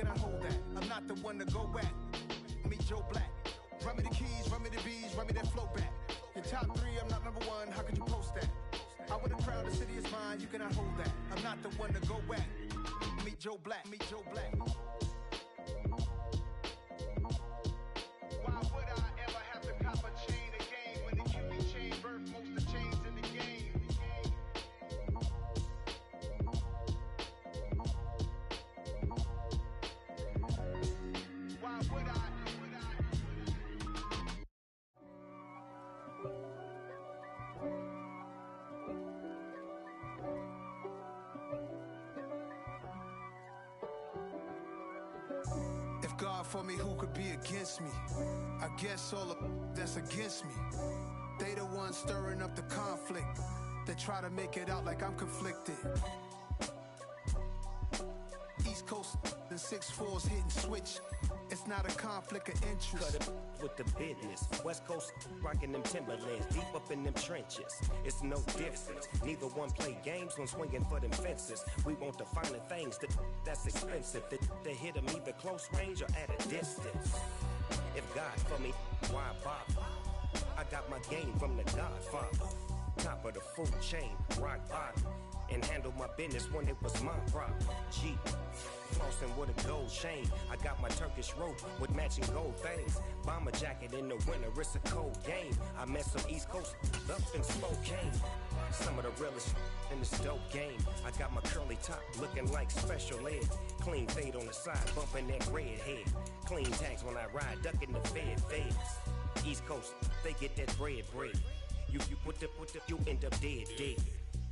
can I hold that? I'm not the one to go back. Meet Joe Black. Run me the keys, run me the bees, run me that flow back. Your top 3, I'm not number 1, how could you post that? I would have crowned the city is mine, you cannot hold that. I'm not the one to go back. Meet Joe Black, meet Joe Black. Why would I ever have to cop a chain again when the QB chain birthed most of the chains in the game? Why would I? If God for me, who could be against me? I guess all of that's against me. They the ones stirring up the conflict. They try to make it out like I'm conflicted. East Coast and 6'4's hitting switch. It's not a conflict of interest. Cut it with the business. West Coast rocking them Timberlands, deep up in them trenches. It's no difference. Neither one play games when swinging for them fences. We want the finer things that's expensive. They hit them either close range or at a distance. If God for me, why bother? I got my game from the Godfather. Top of the food chain, rock bottom. And handle my business when it was my problem. G. Flossing with a gold chain. I got my Turkish rope with matching gold things. Bomber jacket in the winter, it's a cold game. I met some East Coast up in Spokane. Some of the realest in this dope game. I got my curly top looking like special ed. Clean fade on the side, bumping that red head. Clean tags when I ride, ducking the feds. East Coast, they get that bread. You put the, you end up dead.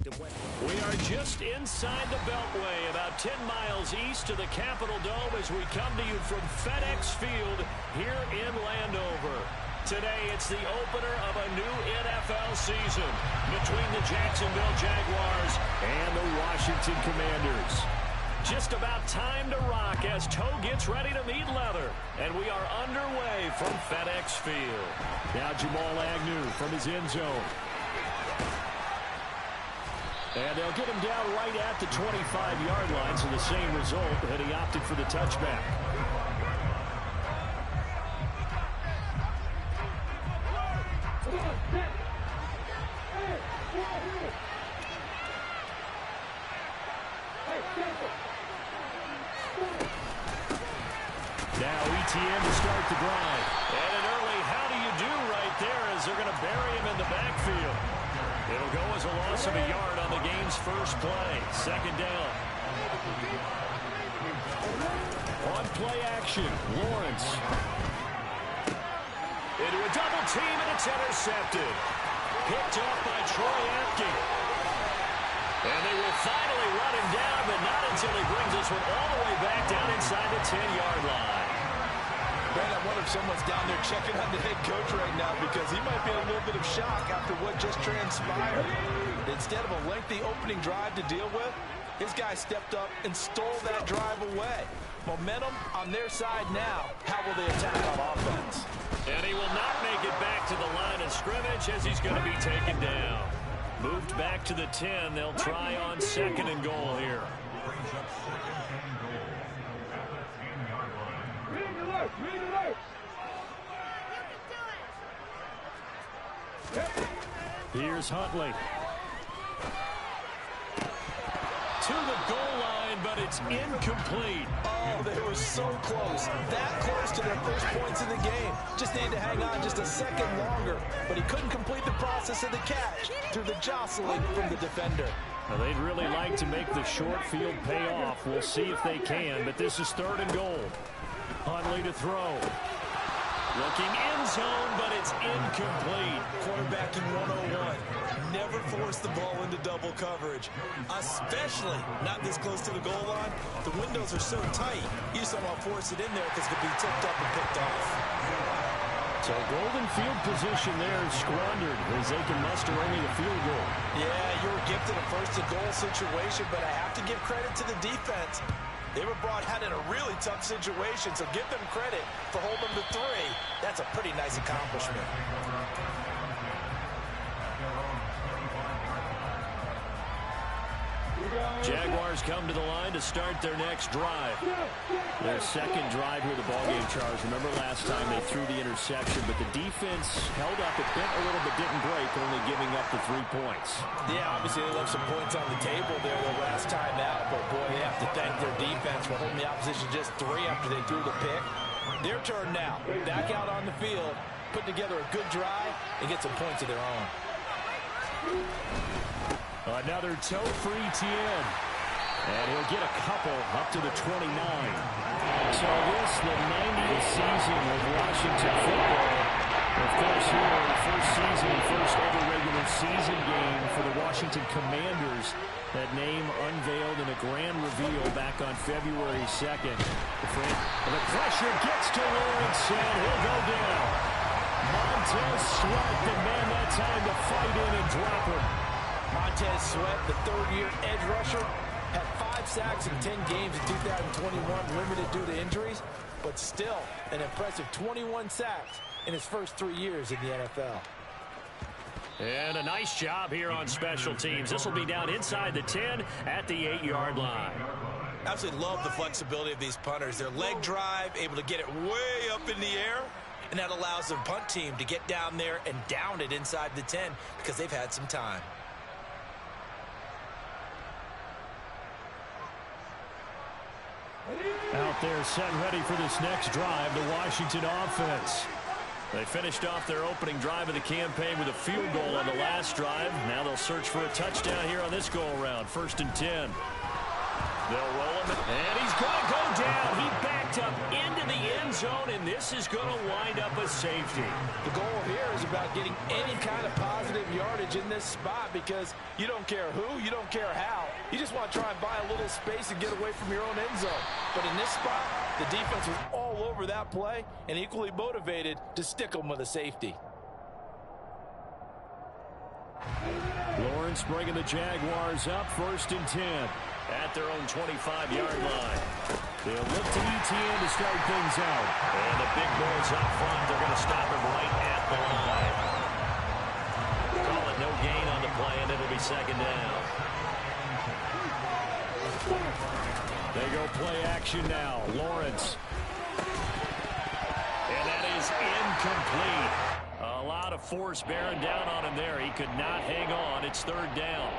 We are just inside the Beltway, about 10 miles east of the Capitol Dome as we come to you from FedEx Field here in Landover. Today, it's the opener of a new NFL season between the Jacksonville Jaguars and the Washington Commanders. Just about time to rock as toe gets ready to meet leather, and we are underway from FedEx Field. Now Jamal Agnew from his end zone. And they'll get him down right at the 25-yard line, so the same result, and he opted for the touchback. Now ETN to start the drive. And an early how do you do right there as they're going to bury him in the backfield. It'll go as a loss of a yard on the game's first play. Second down. On play action, Lawrence. Into a double team, and it's intercepted. Picked up by Troy Apke. And they will finally run him down, but not until he brings this one all the way back down inside the 10-yard line. Man, I wonder if someone's down there checking on the head coach right now because he might be in a little bit of shock after what just transpired. Instead of a lengthy opening drive to deal with, his guy stepped up and stole that drive away. Momentum on their side now. How will they attack on offense? And he will not make it back to the line of scrimmage as he's going to be taken down. Moved back to the 10. They'll try on second and goal here. Brings up second and goal at the 10-yard line. Here's Huntley. To the goal line, but it's incomplete. Oh, they were so close. That close to their first points in the game. Just needed to hang on just a second longer. But he couldn't complete the process of the catch through the jostling from the defender. Well, they'd really like to make the short field pay off. We'll see if they can, but this is third and goal. Huntley to throw. Looking end zone, but it's incomplete. Quarterbacking 101. Never force the ball into double coverage, especially not this close to the goal line. The windows are so tight, you just don't want to force it in there because it could be tipped up and picked off. So golden field position there squandered as they can muster only a field goal. Yeah, you were gifted a first and goal situation, but I have to give credit to the defense. They were brought out in a really tough situation, so give them credit for holding them to 3. That's a pretty nice accomplishment. Jaguars come to the line to start their next drive. Their second drive here of the ballgame, Charles. Remember last time they threw the interception, but the defense held up. It bent a little but didn't break, only giving up the 3 points. Yeah, obviously they left some points on the table there the last time out, but boy, they have to thank their defense for holding the opposition just 3 after they threw the pick. Their turn now. Back out on the field, put together a good drive, and get some points of their own. Another toe for ETN. And he'll get a couple up to the 29. So this, the 90th season of Washington football. Of course, here in the first season, first ever regular season game for the Washington Commanders. That name unveiled in a grand reveal back on February 2nd. The pressure gets to Lawrence, and he'll go down. Montez Sweat, the man that time to fight in and drop him. Montez Sweat, the third-year edge rusher, had 5 sacks in 10 games in 2021, limited due to injuries, but still an impressive 21 sacks in his first 3 years in the NFL. And a nice job here on special teams. This will be down inside the 10 at the 8-yard line. Absolutely love the flexibility of these punters. Their leg drive, able to get it way up in the air, and that allows the punt team to get down there and down it inside the 10 because they've had some time. Out there set and ready for this next drive, the Washington offense. They finished off their opening drive of the campaign with a field goal on the last drive. Now they'll search for a touchdown here on this go-around. 1st and 10. They'll roll him, and he's going to go down. He backed up into the end zone, and this is going to wind up a safety. The goal here is about getting any kind of positive yardage in this spot because you don't care who, you don't care how. You just want to try and buy a little space and get away from your own end zone. But in this spot, the defense was all over that play and equally motivated to stick them with a safety. Lawrence bringing the Jaguars up, 1st and 10 at their own 25-yard line. They'll look to ETN to start things out. And the big boys up front, they're going to stop him right at the line. Call it no gain on the play, and it'll be 2nd down. They go play action now. Lawrence. And that is incomplete. A lot of force bearing down on him there. He could not hang on. It's 3rd down.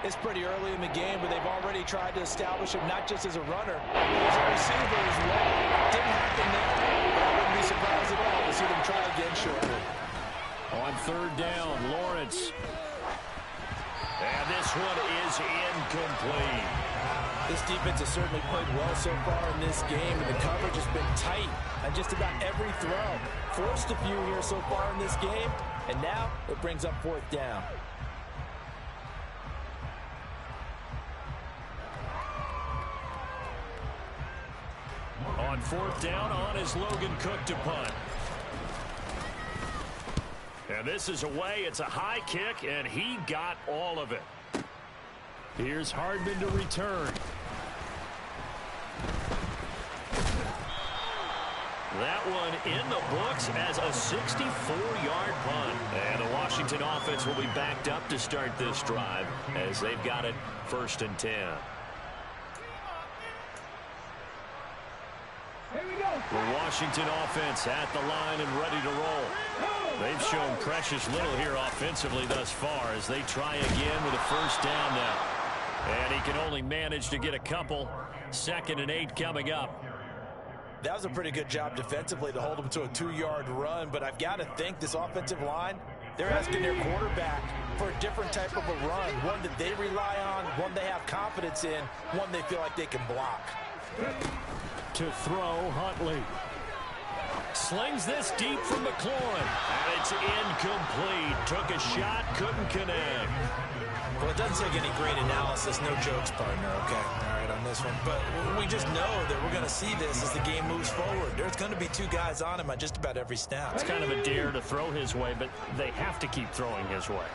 It's pretty early in the game, but they've already tried to establish him not just as a runner, but as a receiver as well. Didn't happen there, but I wouldn't be surprised at all to see them try again shortly. On 3rd down, Lawrence. And this one is incomplete. This defense has certainly played well so far in this game, and the coverage has been tight on just about every throw. Forced a few here so far in this game, and now it brings up 4th down. On 4th down, on is Logan Cook to punt. And this is away. It's a high kick, and he got all of it. Here's Hardman to return. That one in the books as a 64-yard punt. And the Washington offense will be backed up to start this drive as they've got it 1st and 10. The Washington offense at the line and ready to roll. They've shown precious little here offensively thus far as they try again with a 1st down now. And he can only manage to get a couple. 2nd and 8 coming up. That was a pretty good job defensively to hold them to a 2-yard run, but I've got to think this offensive line, they're asking their quarterback for a different type of a run, one that they rely on, one they have confidence in, one they feel like they can block. To throw, Huntley. Slings this deep from McLaurin. And it's incomplete. Took a shot, couldn't connect. Well, it doesn't take any great analysis. No jokes, partner, okay? All right, on this one. But we just know that we're going to see this as the game moves forward. There's going to be 2 guys on him on just about every snap. It's kind of a dare to throw his way, but they have to keep throwing his way.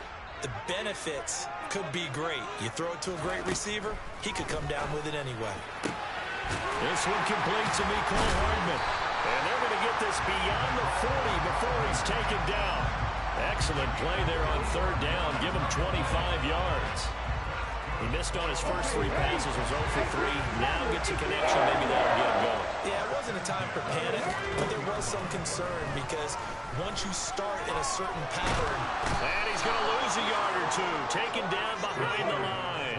The benefits could be great. You throw it to a great receiver, he could come down with it anyway. This one complete to Mecole Hardman. And they're going to get this beyond the 40 before he's taken down. Excellent play there on 3rd down. Give him 25 yards. He missed on his first 3 passes, was 0 for 3. Now gets a connection, maybe that'll get him going. Yeah, it wasn't a time for panic, but there was some concern because once you start in a certain pattern. And he's going to lose a yard or 2, taken down behind the line.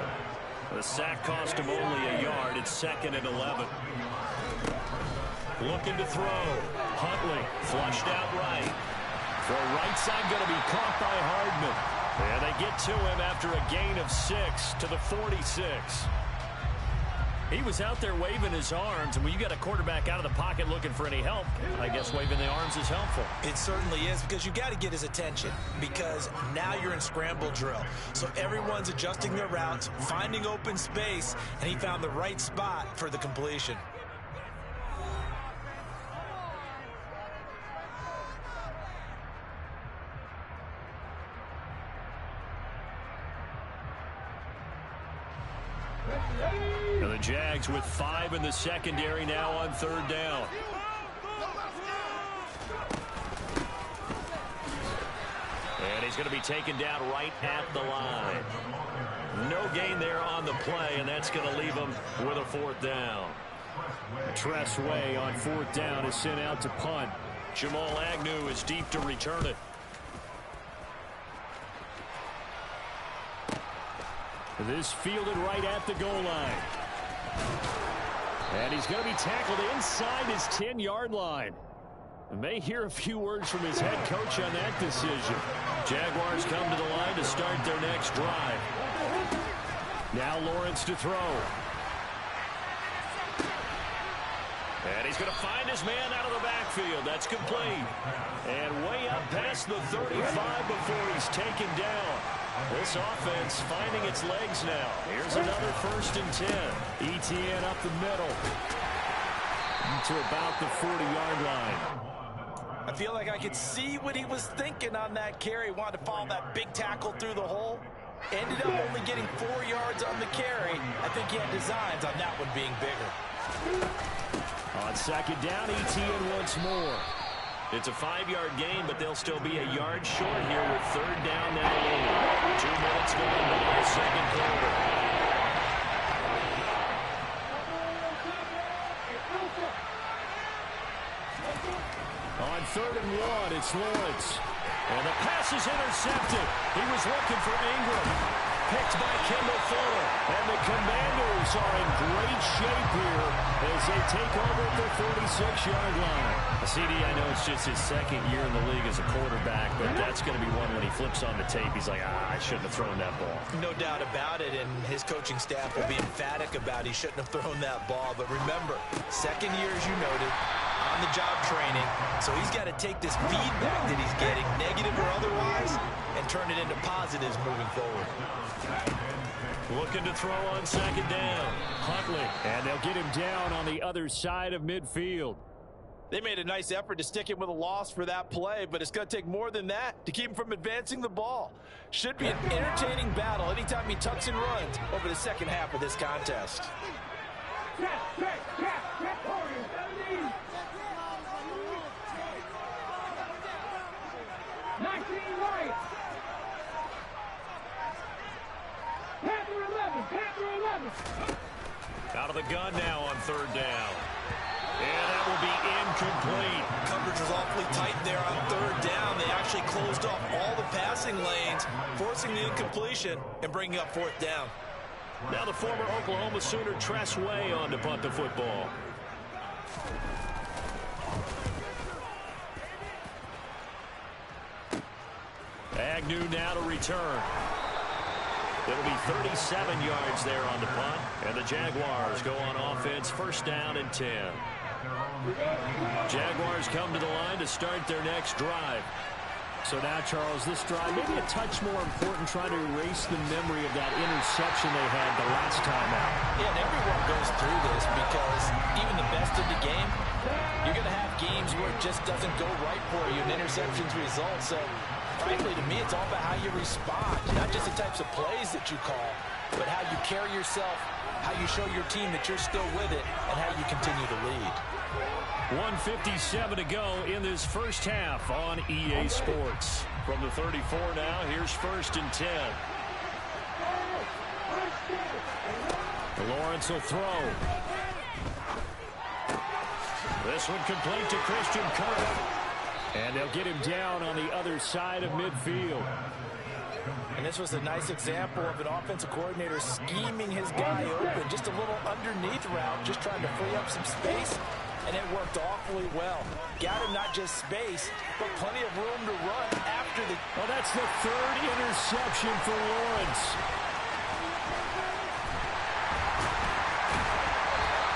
The sack cost him only a yard. It's 2nd and 11. Looking to throw. Huntley flushed out right. Throw right side going to be caught by Hardman. And they get to him after a gain of 6 to the 46. He was out there waving his arms, and when you got a quarterback out of the pocket looking for any help, I guess waving the arms is helpful. It certainly is, because you got to get his attention, because now you're in scramble drill. So everyone's adjusting their routes, finding open space, and he found the right spot for the completion. And the Jags with 5 in the secondary now on 3rd down. And he's going to be taken down right at the line. No gain there on the play, and that's going to leave him with a 4th down. Tress Way on 4th down is sent out to punt. Jamal Agnew is deep to return it. This fielded right at the goal line. And he's going to be tackled inside his 10-yard line. And may hear a few words from his head coach on that decision. Jaguars come to the line to start their next drive. Now Lawrence to throw. And he's going to find his man out of the backfield. That's complete. And way up past the 35 before he's taken down. This offense finding its legs now. Here's another 1st and 10. ETN up the middle to about the 40-yard line. I feel like I could see what he was thinking on that carry. Wanted to follow that big tackle through the hole. Ended up only getting 4 yards on the carry. I think he had designs on that one being bigger. On 2nd down, ETN once more. It's a 5-yard gain, but they'll still be a yard short here with 3rd down now. 2 minutes going by the 2nd quarter. On 3rd and 1, it's Lawrence. And the pass is intercepted. He was looking for Ingram. Picked by Kendall Fuller. And the Commanders are in great shape here as they take over at the 46-yard line. CD, I know it's just his 2nd year in the league as a quarterback, but that's going to be one when he flips on the tape. He's like, I shouldn't have thrown that ball. No doubt about it, and his coaching staff will be emphatic about he shouldn't have thrown that ball. But remember, 2nd year, as you noted, on-the-job training, so he's got to take this feedback that he's getting, negative or otherwise, and turn it into positives moving forward. Looking to throw on 2nd down. Huntley, and they'll get him down on the other side of midfield. They made a nice effort to stick him with a loss for that play, but it's going to take more than that to keep him from advancing the ball. Should be an entertaining battle anytime he tucks and runs over the 2nd half of this contest. 19 right. Panther 11. Out of the gun now on 3rd down. And that will be incomplete. Coverage was awfully tight there on 3rd down. They actually closed off all the passing lanes, forcing the incompletion and bringing up 4th down. Now the former Oklahoma Sooner Tress Way on to punt the football. Agnew now to return. It'll be 37 yards there on the punt. And the Jaguars go on offense, 1st down and 10. Jaguars come to the line to start their next drive. So now, Charles, this drive maybe a touch more important, trying to erase the memory of that interception they had the last time out. Yeah, and everyone goes through this because even the best in the game, you're going to have games where it just doesn't go right for you, and interceptions result. So, frankly, to me, it's all about how you respond, not just the types of plays that you call, but how you carry yourself, how you show your team that you're still with it, and how you continue to lead. 1:57 to go in this first half on EA Sports. From the 34 now, here's 1st and 10. Lawrence will throw. This one complete to Christian Kirk. And they'll get him down on the other side of midfield. And this was a nice example of an offensive coordinator scheming his guy open. Just a little underneath route, just trying to free up some space. And it worked awfully well. Got him not just space, but plenty of room to run after the... Well, that's the third interception for Lawrence.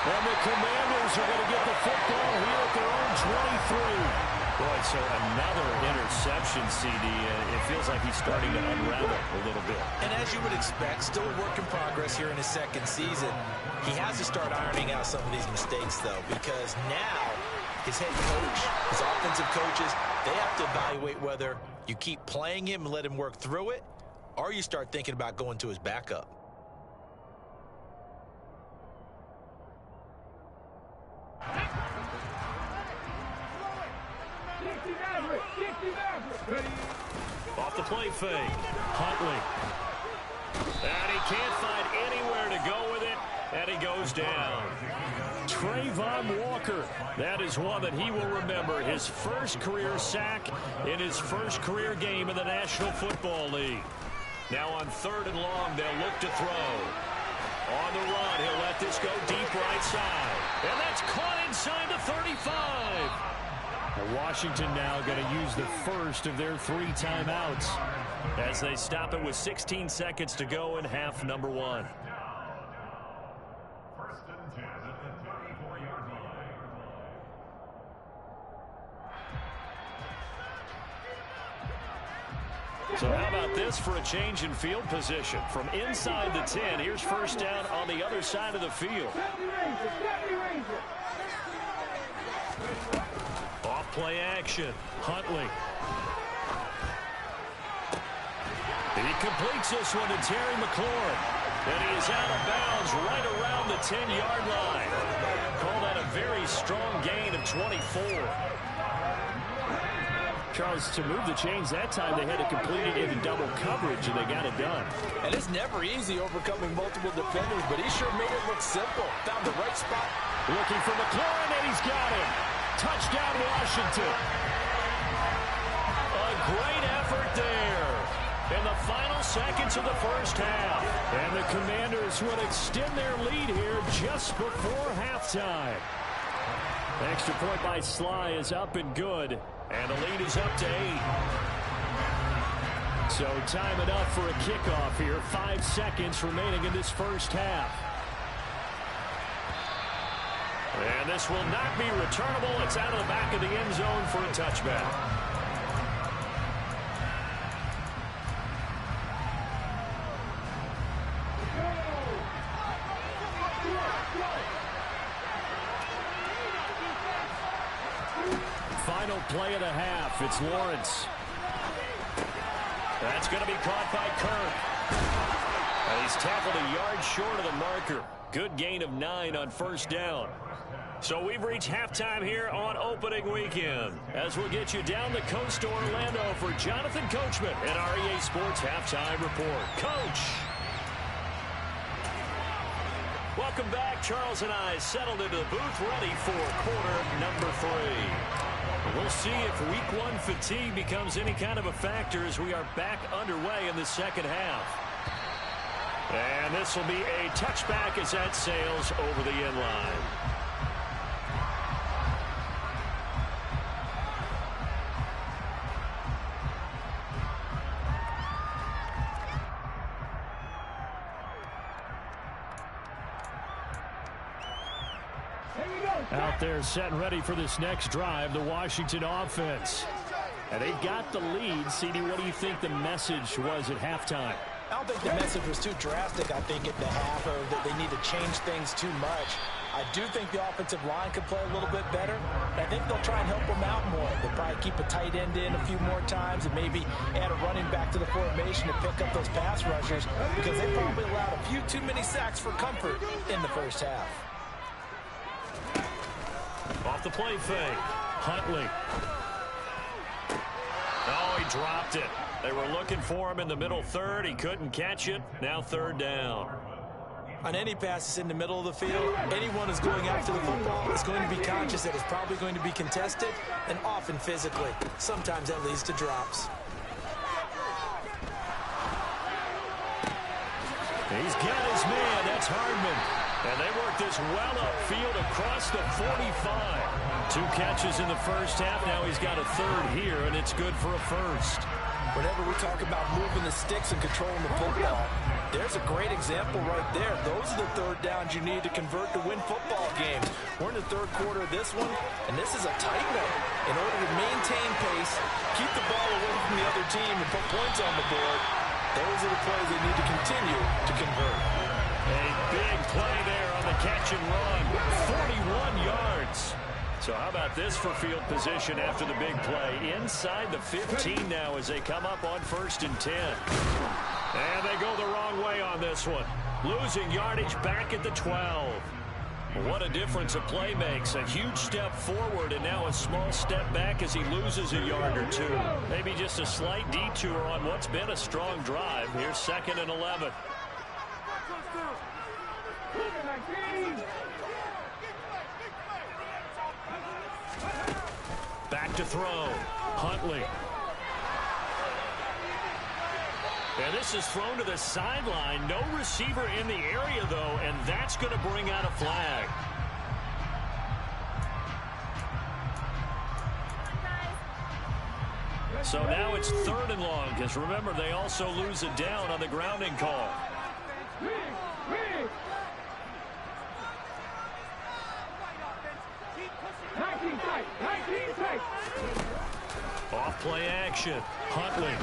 And the Commanders are going to get the football here at their own 23. Boy, so another interception, CD. It feels like he's starting to unravel a little bit. And as you would expect, still a work in progress here in his second season. He has to start ironing out some of these mistakes, though, because now his head coach, his offensive coaches, they have to evaluate whether you keep playing him and let him work through it, or you start thinking about going to his backup. Off the play fake. Huntley. And he can't find anywhere to go with it, and he goes down. Trayvon Walker. That is one that he will remember. His first career sack in his first career game in the National Football League. Now on 3rd and long, they'll look to throw. On the run, he'll let this go deep right side. And that's caught inside the 35. Washington now going to use the first of their 3 timeouts as they stop it with 16 seconds to go in half number 1. First and 10 at the 34-yard line. So how about this for a change in field position? From inside the 10, here's first down on the other side of the field. Off-play action. Huntley. He completes this one to Terry McLaurin. And he is out of bounds right around the 10-yard line. Call that a very strong gain of 24. Charles, to move the chains that time, they had to complete it in double coverage, and they got it done. And it's never easy overcoming multiple defenders, but he sure made it look simple. Found the right spot. Looking for McLaurin, and he's got him. Touchdown, Washington. A great effort there in the final seconds of the first half. And the Commanders will extend their lead here just before halftime. Extra point by Sly is up and good. And the lead is up to 8. So time it up for a kickoff here. 5 seconds remaining in this first half. And this will not be returnable. It's out of the back of the end zone for a touchback. Final play of the half. It's Lawrence. That's going to be caught by Kirk. And he's tackled a yard short of the marker. Good gain of 9 on first down. So we've reached halftime here on opening weekend, as we'll get you down the coast to Orlando for Jonathan Coachman and our EA Sports Halftime Report. Coach! Welcome back. Charles and I settled into the booth ready for quarter number 3. We'll see if week 1 fatigue becomes any kind of a factor as we are back underway in the second half. And this will be a touchback as that sails over the end line. Out there set and ready for this next drive, the Washington offense. And they've got the lead. CD, what do you think the message was at halftime? I don't think the message was too drastic, I think, at the half, or that they need to change things too much. I do think the offensive line could play a little bit better. And I think they'll try and help them out more. They'll probably keep a tight end in a few more times and maybe add a running back to the formation to pick up those pass rushers, because they probably allowed a few too many sacks for comfort in the first half. Off the play fake. Huntley. Oh, he dropped it. They were looking for him in the middle third. He couldn't catch it. Now third down. On any passes in the middle of the field, anyone who's going after the football is going to be conscious that it's probably going to be contested, and often physically. Sometimes that leads to drops. He's got his man. That's Hardman. And they work this well upfield across the 45. 2 catches in the first half. Now he's got a third here, and it's good for a first. Whenever we talk about moving the sticks and controlling the football, there's a great example right there. Those are the third downs you need to convert to win football games. We're in the third quarter of this one, and this is a tight one. In order to maintain pace, keep the ball away from the other team, and put points on the board, those are the plays they need to continue to convert. A big play there on the catch and run. 41 yards. So how about this for field position after the big play? Inside the 15 now as they come up on 1st and 10. And they go the wrong way on this one. Losing yardage back at the 12. What a difference a play makes. A huge step forward and now a small step back as he loses a yard or 2. Maybe just a slight detour on what's been a strong drive. Here's 2nd and 11. Back to throw. Huntley. And this is thrown to the sideline. No receiver in the area, though, and that's going to bring out a flag. So now it's 3rd and long, because remember, they also lose a down on the grounding call. Off play action. Huntley.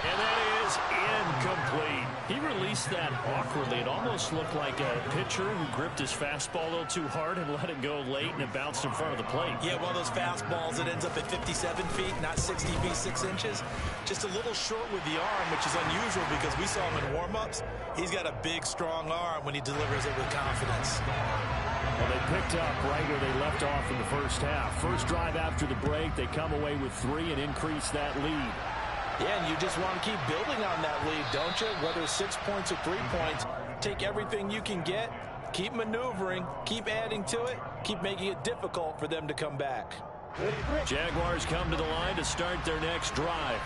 And that is incomplete. He released that awkwardly. It almost looked like a pitcher who gripped his fastball a little too hard and let it go late, and it bounced in front of the plate. Yeah, one of those fastballs that ends up at 57 feet, not 60 feet, 6 inches. Just a little short with the arm, which is unusual because we saw him in warm-ups. He's got a big, strong arm when he delivers it with confidence. Well, they picked up right where they left off in the first half. First drive after the break, they come away with 3 and increase that lead. Yeah, and you just want to keep building on that lead, don't you? Whether it's 6 points or 3 points, take everything you can get, keep maneuvering, keep adding to it, keep making it difficult for them to come back. Jaguars come to the line to start their next drive.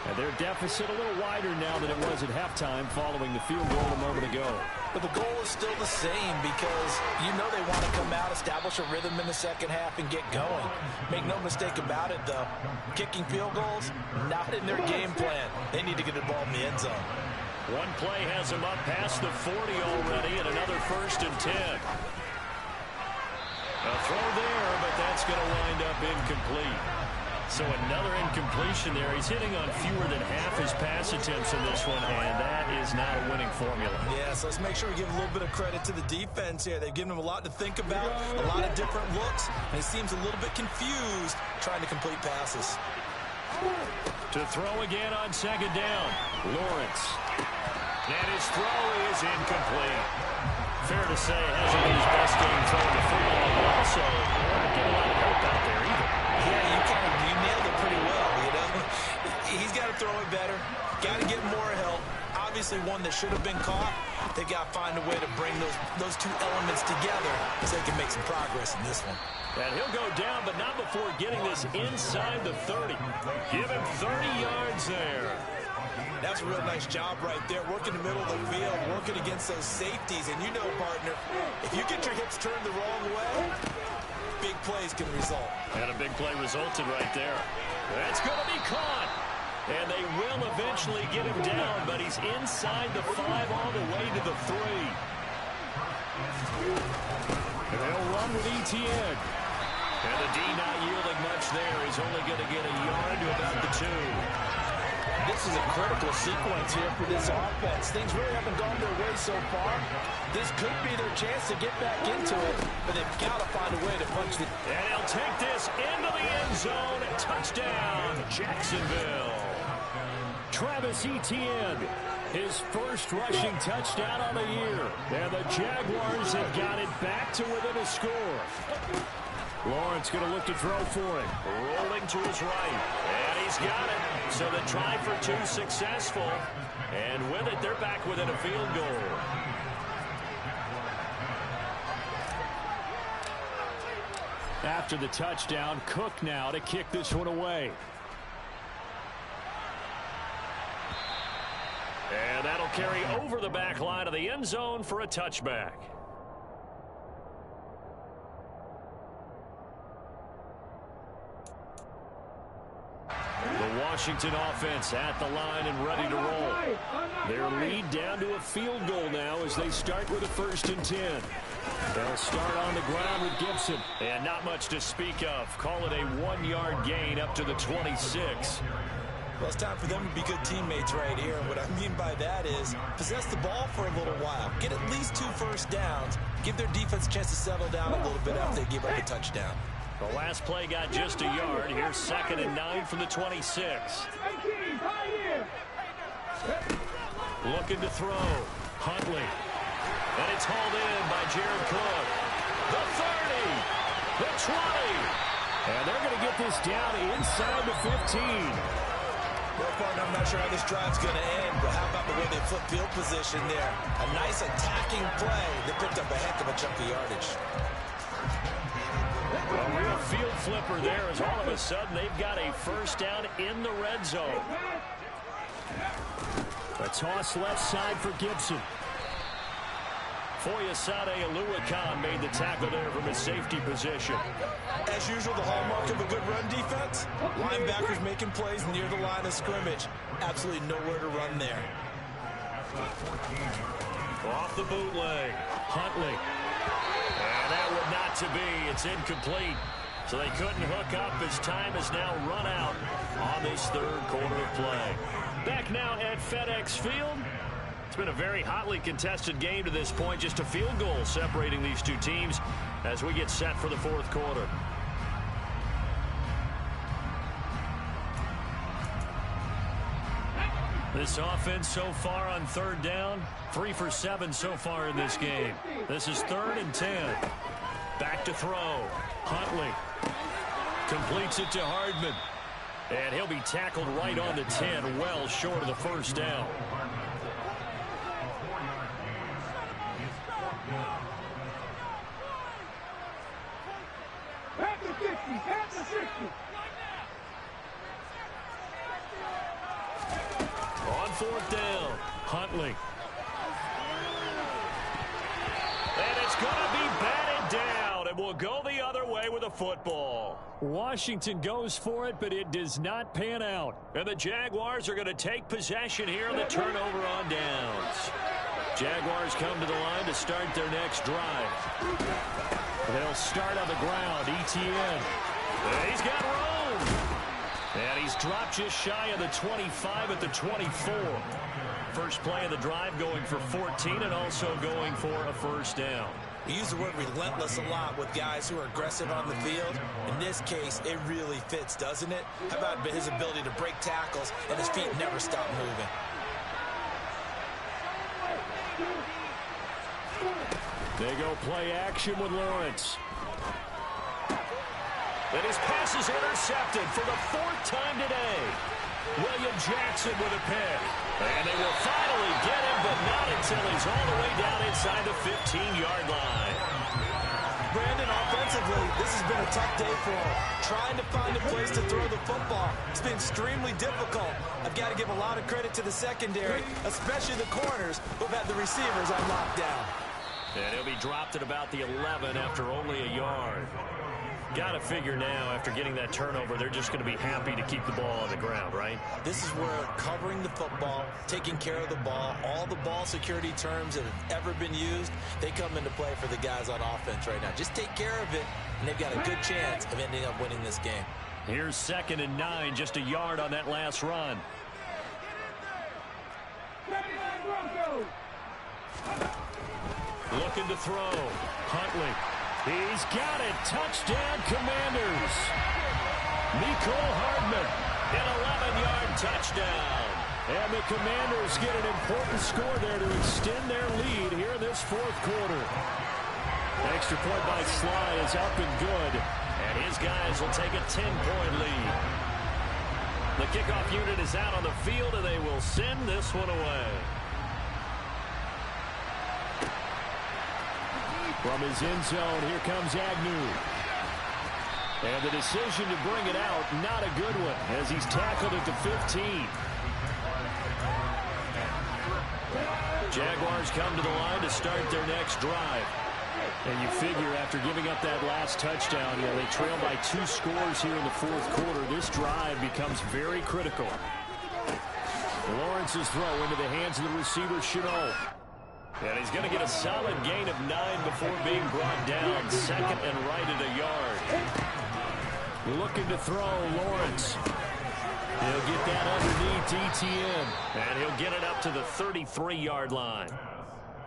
And their deficit a little wider now than it was at halftime following the field goal a moment ago. But the goal is still the same because you know they want to come out, establish a rhythm in the second half, and get going. Make no mistake about it, though. Kicking field goals, not in their game plan. They need to get the ball in the end zone. One play has them up past the 40 already, and another 1st and 10. A throw there, but that's going to wind up incomplete. So another incompletion there. He's hitting on fewer than half his pass attempts in this one, and that is not a winning formula. Yeah, so let's make sure we give a little bit of credit to the defense here. They've given him a lot to think about, a lot of different looks, and he seems a little bit confused trying to complete passes. To throw again on 2nd down, Lawrence. And his throw is incomplete. Fair to say, hasn't been his best game throwing the football, but also not getting a lot of help out there either. Yeah, you nailed it pretty well, you know. He's got to throw it better, got to get more help. Obviously one that should have been caught. They got to find a way to bring those 2 elements together so they can make some progress in this one. And he'll go down, but not before getting this inside the 30. Give him 30 yards there. That's a real nice job right there, working the middle of the field, working against those safeties. And you know, partner, if you get your hips turned the wrong way, big plays can result. And a big play resulted right there. That's going to be caught. And they will eventually get him down, but he's inside the 5 all the way to the 3. And they'll run with Etienne. And the D not yielding much there. He's only going to get a yard to about the 2. This is a critical sequence here for this offense. Things really haven't gone their way so far. This could be their chance to get back into it, but they've got to find a way to punch the... And he'll take this into the end zone. Touchdown, Jacksonville. Travis Etienne, his first rushing touchdown on the year. And the Jaguars have got it back to within a score. Lawrence going to look to throw for it. Rolling to his right. And he's got it. So the try for 2 successful. And with it, they're back within a field goal. After the touchdown, Cook now to kick this one away. And that'll carry over the back line of the end zone for a touchback. The Washington offense at the line and ready to roll. Their lead down to a field goal now as they start with a 1st and 10. They'll start on the ground with Gibson. And not much to speak of. Call it a 1-yard gain up to the 26. Well, it's time for them to be good teammates right here. And what I mean by that is possess the ball for a little while. Get at least 2 first downs. Give their defense a chance to settle down a little bit after they give up a touchdown. The last play got just a yard. Here's 2nd and 9 from the 26. Looking to throw. Huntley. And it's hauled in by Jared Cook. The 30. The 20. And they're going to get this down inside the 15. Well, partner, I'm not sure how this drive's going to end, but how about the way they flip field position there? A nice attacking play that picked up a heck of a chunk of yardage. A real field flipper there as all of a sudden they've got a 1st down in the red zone. A toss left side for Gibson. Foyesade Aluakan made the tackle there from his safety position. As usual, the hallmark of a good run defense, linebackers making plays near the line of scrimmage. Absolutely nowhere to run there. Off the bootleg, Huntley. And that would not to be. It's incomplete. So they couldn't hook up as time has now run out on this 3rd quarter of play. Back now at FedEx Field. It's been a very hotly contested game to this point. Just a field goal separating these two teams as we get set for the 4th quarter. This offense so far on 3rd down, 3 for 7 so far in this game. This is 3rd and 10. Back to throw. Huntley completes it to Hardman. And he'll be tackled right on the 10, well short of the 1st down. On 4th down, Huntley. And it's going to be batted down, and we'll go the other way with a football. Washington goes for it, but it does not pan out. And the Jaguars are going to take possession here on the turnover on downs. Jaguars come to the line to start their next drive. They'll start on the ground. ETN. He's got room. And he's dropped just shy of the 25 at the 24. First play of the drive going for 14 and also going for a 1st down. We use the word relentless a lot with guys who are aggressive on the field. In this case, it really fits, doesn't it? How about his ability to break tackles and his feet never stop moving? They go play action with Lawrence. And his pass is intercepted for the 4th time today. William Jackson with a pick. And they will finally get him, but not until he's all the way down inside the 15-yard line. Brandon, offensively, this has been a tough day for him. Trying to find a place to throw the football. It's been extremely difficult. I've got to give a lot of credit to the secondary, especially the corners who've had the receivers on lockdown. And he'll be dropped at about the 11 after only a yard. Got to figure now, after getting that turnover, they're just going to be happy to keep the ball on the ground, right? This is where covering the football, taking care of the ball, all the ball security terms that have ever been used, they come into play for the guys on offense right now. Just take care of it, and they've got a good chance of ending up winning this game. Here's 2nd and 9, just a yard on that last run. Looking to throw. Huntley. He's got it. Touchdown, Commanders. Nicole Hardman, an 11-yard touchdown. And the Commanders get an important score there to extend their lead here in this 4th quarter. Extra point by Sly is up and good. And his guys will take a 10-point lead. The kickoff unit is out on the field, and they will send this one away. From his end zone, here comes Agnew. And the decision to bring it out, not a good one, as he's tackled at the 15. Jaguars come to the line to start their next drive. And you figure after giving up that last touchdown, they trail by 2 scores here in the fourth quarter. This drive becomes very critical. Lawrence's throw into the hands of the receiver, Chenault. And he's going to get a solid gain of 9 before being brought down. Second and right at a yard. Looking to throw, Lawrence. He'll get that underneath ETN. And he'll get it up to the 33-yard line.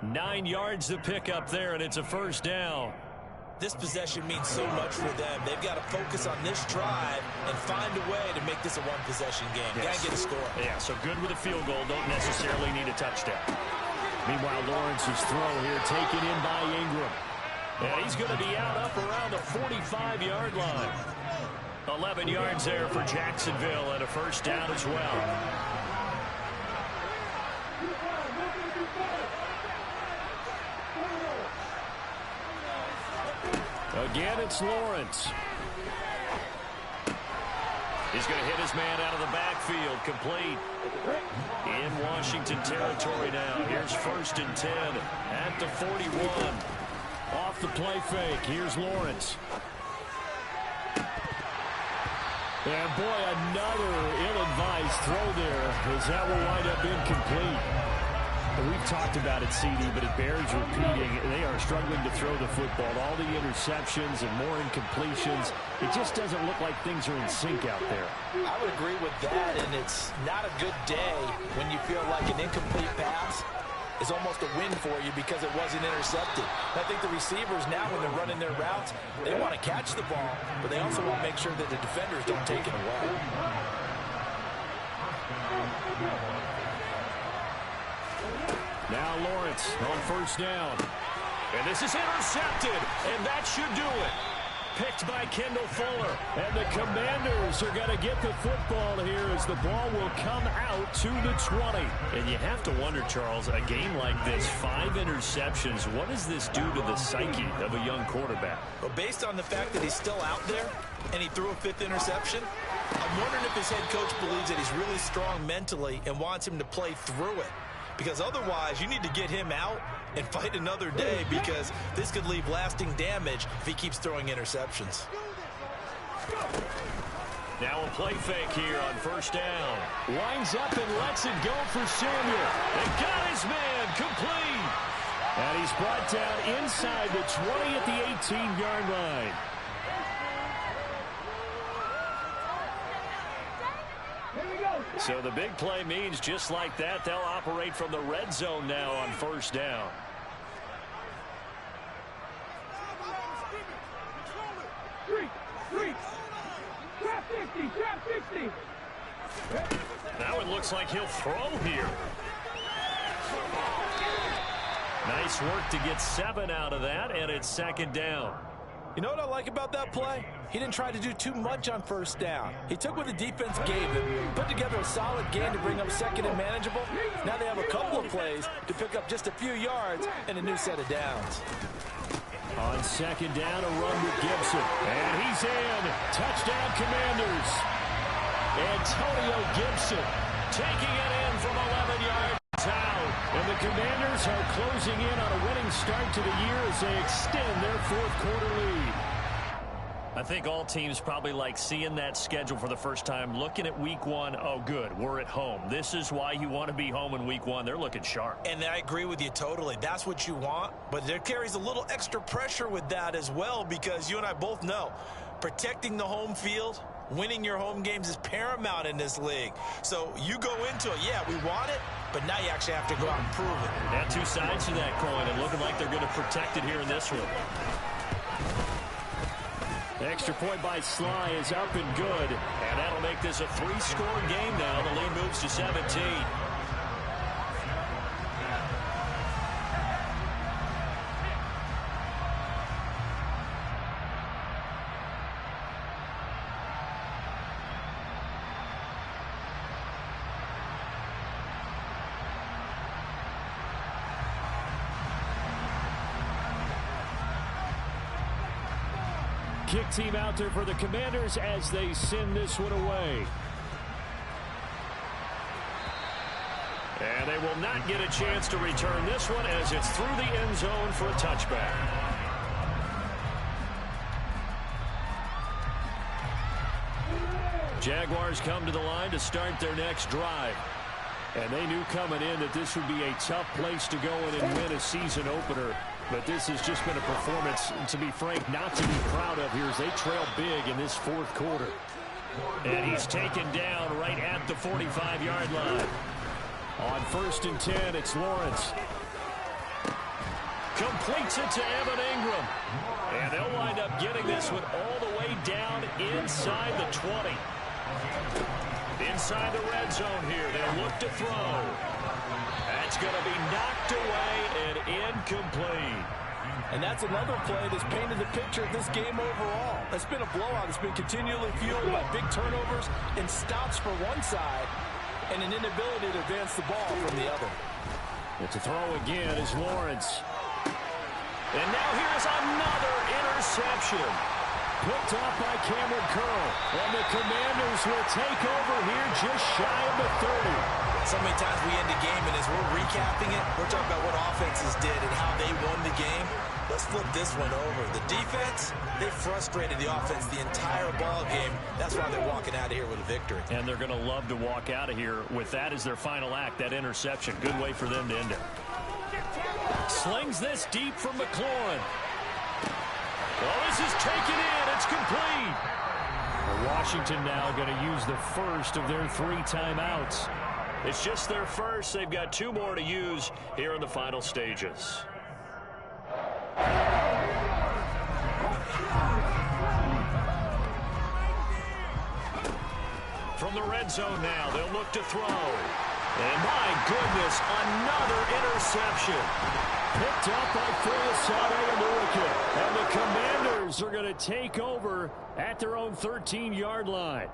9 yards to pick up there, and it's a first down. This possession means so much for them. They've got to focus on this drive and find a way to make this a one-possession game. Yes. Got to get a score. Yeah, so good with a field goal. Don't necessarily need a touchdown. Meanwhile, Lawrence's throw here taken in by Ingram. And he's going to be out up around the 45-yard line. 11 yards there for Jacksonville and a first down as well. Again, it's Lawrence. He's going to hit his man out of the backfield, complete. In Washington territory now. Here's 1st and 10 at the 41. Off the play fake. Here's Lawrence. And boy, another ill-advised throw there, as that will wind up incomplete. And we've talked about it, CD, but it bears repeating. They are struggling to throw the football. All the interceptions and more incompletions. It just doesn't look like things are in sync out there. I would agree with that, and it's not a good day when you feel like an incomplete pass is almost a win for you because it wasn't intercepted. I think the receivers now, when they're running their routes, they want to catch the ball, but they also want to make sure that the defenders don't take it away. Now Lawrence on first down. And this is intercepted, and that should do it. Picked by Kendall Fuller. And the Commanders are going to get the football here as the ball will come out to the 20. And you have to wonder, Charles, a game like this, 5 interceptions, what does this do to the psyche of a young quarterback? Well, based on the fact that he's still out there and he threw a 5th interception, I'm wondering if his head coach believes that he's really strong mentally and wants him to play through it. Because otherwise, you need to get him out and fight another day, because this could leave lasting damage if he keeps throwing interceptions. Now a play fake here on first down. Winds up and lets it go for Samuel. And got his man complete. And he's brought down inside the 20 at the 18-yard line. So the big play means just like that, they'll operate from the red zone now on first down. Now it looks like he'll throw here. Nice work to get 7 out of that, and it's second down. You know what I like about that play? He didn't try to do too much on first down. He took what the defense gave him, put together a solid game to bring up second and manageable. Now they have a couple of plays to pick up just a few yards and a new set of downs. On second down, a run with Gibson. And he's in. Touchdown, Commanders. Antonio Gibson taking it in from 11 yards out. And the Commanders are closing in on a winning start to the year as they extend their fourth quarter lead. I think all teams probably like seeing that schedule for the first time, looking at week 1. Oh, good, we're at home. This is why you want to be home in week 1. They're looking sharp. And I agree with you totally. That's what you want. But there carries a little extra pressure with that as well, because you and I both know protecting the home field, winning your home games is paramount in this league. So you go into it, yeah, we want it, but now you actually have to go out and prove it. Yeah, 2 sides to that coin, and looking like they're going to protect it here in this one. The extra point by Sly is up and good, and that'll make this a 3-score game now. The lead moves to 17. Kick team out there for the Commanders as they send this one away. And they will not get a chance to return this one as it's through the end zone for a touchback. Jaguars come to the line to start their next drive. And they knew coming in that this would be a tough place to go in and win a season opener. But this has just been a performance, to be frank, not to be proud of here as they trail big in this fourth quarter. And he's taken down right at the 45-yard line. On 1st and 10, it's Lawrence. Completes it to Evan Ingram. And they'll wind up getting this one all the way down inside the 20. Inside the red zone here, they'll look to throw. That's going to be knocked away and incomplete. And that's another play that's painted the picture of this game overall. It's been a blowout. It's been continually fueled by big turnovers and stops for one side and an inability to advance the ball from the other. It's a throw again is Lawrence. And now here's another interception. Picked off by Cameron Curl. And the Commanders will take over here just shy of the 30. So many times we end the game, and as we're recapping it, we're talking about what offenses did and how they won the game. Let's flip this one over. The defense, they frustrated the offense the entire ball game. That's why they're walking out of here with a victory. And they're going to love to walk out of here with that as their final act, that interception. Good way for them to end it. Slings this deep from McLaurin. Oh, this is taken in. It's complete. Washington now going to use the first of their 3 timeouts. It's just their first. They've got 2 more to use here in the final stages. From the red zone now, they'll look to throw. And my goodness, another interception. Picked up by Fulasade American. And the Commanders are going to take over at their own 13-yard line.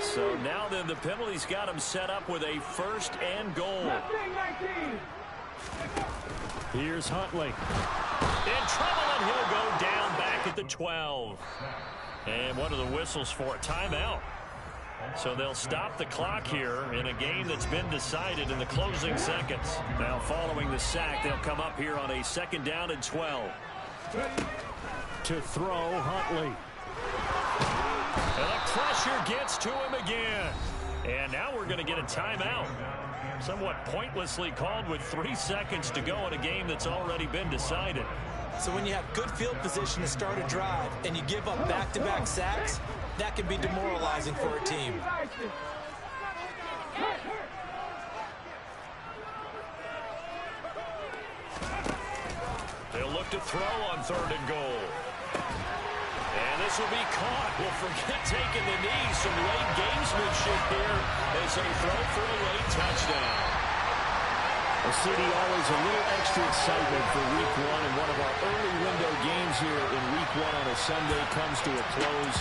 So now then the penalty's got him set up with a 1st and goal. Here's Huntley. In trouble, and he'll go down back at the 12. And what are the whistles for? Timeout. So they'll stop the clock here in a game that's been decided in the closing seconds. Now following the sack, they'll come up here on a 2nd down and 12. To throw, Huntley. And the pressure gets to him again. And now we're going to get a timeout. Somewhat pointlessly called with 3 seconds to go in a game that's already been decided. So when you have good field position to start a drive and you give up back-to-back sacks, that can be demoralizing for a team. They'll look to throw on 3rd and goal. And this will be caught. We'll forget taking the knee. Some late gamesmanship here as they throw for a late touchdown. Well, CD, always a little extra excitement for Week 1, and one of our early window games here in Week 1 on a Sunday comes to a close.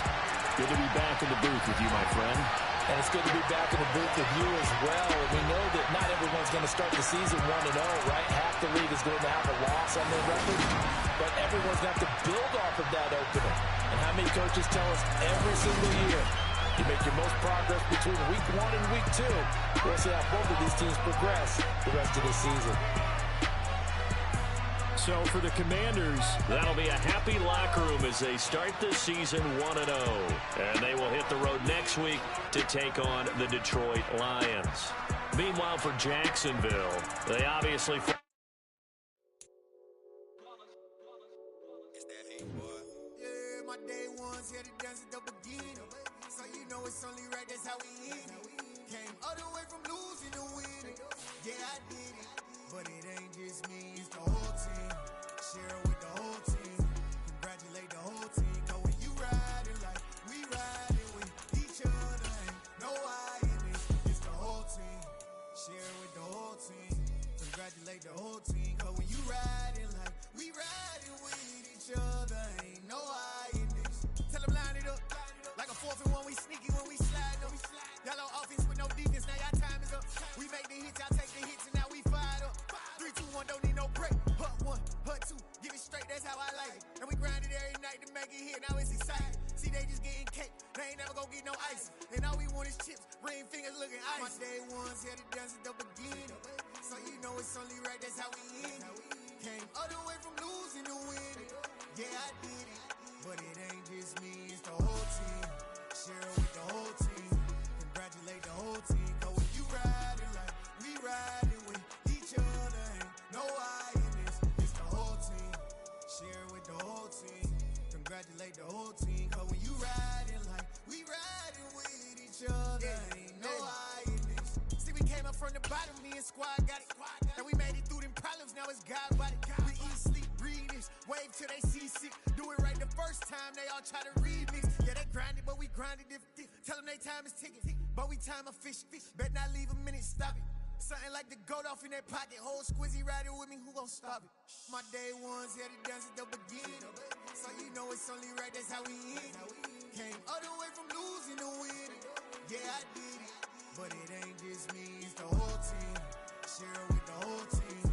Good to be back in the booth with you, my friend. And it's good to be back in the booth with you as well. We know that not everyone's going to start the season 1-0, right? Half the league is going to have a loss on their record, but everyone's going to have to build off of that opener. And how many coaches tell us every single year, you make your most progress between Week 1 and Week 2. We'll see how both of these teams progress the rest of the season. So for the Commanders, that'll be a happy locker room as they start the season 1-0. And they will hit the road next week to take on the Detroit Lions. Meanwhile, for Jacksonville, they obviously... My day ones here to dance at the beginning. So you know it's only right, that's how we end it. Came all the way from losing to winning. Yeah, I did it. But it ain't just me, it's the whole team. Share it with the whole team. Congratulate the whole team. Cause when you riding like we riding with each other, ain't no I in it. It's the whole team. Share it with the whole team. Congratulate the whole team. Cause when you riding like we riding with each other, ain't no I in this. Tell them line it up. Like a 4th and 1, we sneaky when we slide them. Y'all on offense with no defense, now y'all time is up. We make the hits, y'all take the hits, and now we fired up. 3, 2, 1, don't need no break. Hut 1, hut 2, give They ain't never gon' get no ice. And all we want is chips, ring fingers looking ice. My day ones here to dance at the beginning. So you know it's only right, that's how we end it. Came all the way from losing to winning. Yeah, I did it. But it ain't just me, it's the whole team. Share it with the whole team. Congratulate the whole team. Cause when you riding like we riding with each other, ain't no I in this. It's the whole team. Share it with the whole team. Congratulate the whole team. Cause when you riding like we riding with each other, ain't no I in this. See, we came up from the bottom, me and squad got it. And we made it through them problems, now it's God body. We eat, sleep, breathe this. Wave till they see sick. Do it right the first time, they all try to remix. Yeah, they grinded, but we grinded different. Tell them they time is ticking, but we time a fish. Bet not leave a minute, stop it. Something like the goat off in their pocket. Whole squizzy riding with me, who gon' stop it? My day ones here to dance at the beginning. So you know it's only right, that's how we end it. Came all the way from losing to winning. Yeah, I did it. But it ain't just me, it's the whole team. Share it with the whole team.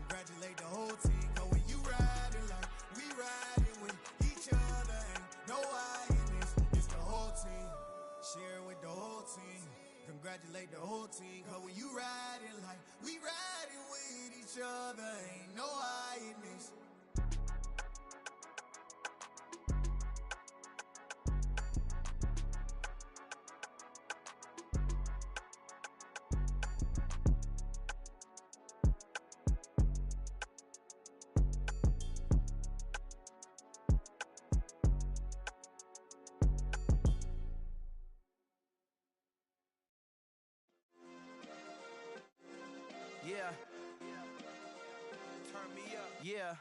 Congratulate the whole team. Cause when you riding like we riding with each other, ain't no I in this. It's the whole team. Share it with the whole team. Congratulate the whole team. Cause when you riding like we riding with each other, ain't no I in this. Yeah. Turn me up. Yeah.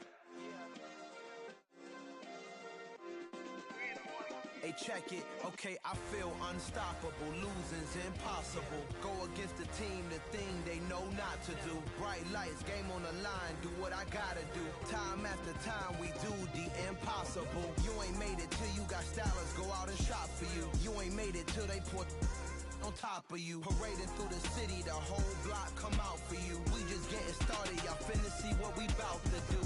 Hey, check it. Okay, I feel unstoppable. Losing's impossible. Go against the team, the thing they know not to do. Bright lights, game on the line, do what I gotta do. Time after time, we do the impossible. You ain't made it till you got stylers go out and shop for you. You ain't made it till they put on top of you. Parading through the city, the whole block come out for you. We just getting started, y'all finna see what we bout to do.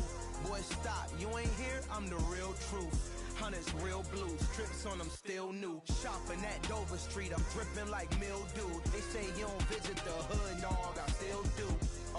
Boy, stop, you ain't here, I'm the real truth. Hunters real blue, strips on them still new. Shopping at Dover Street, I'm dripping like mildew. They say you don't visit the hood, dog, I still do.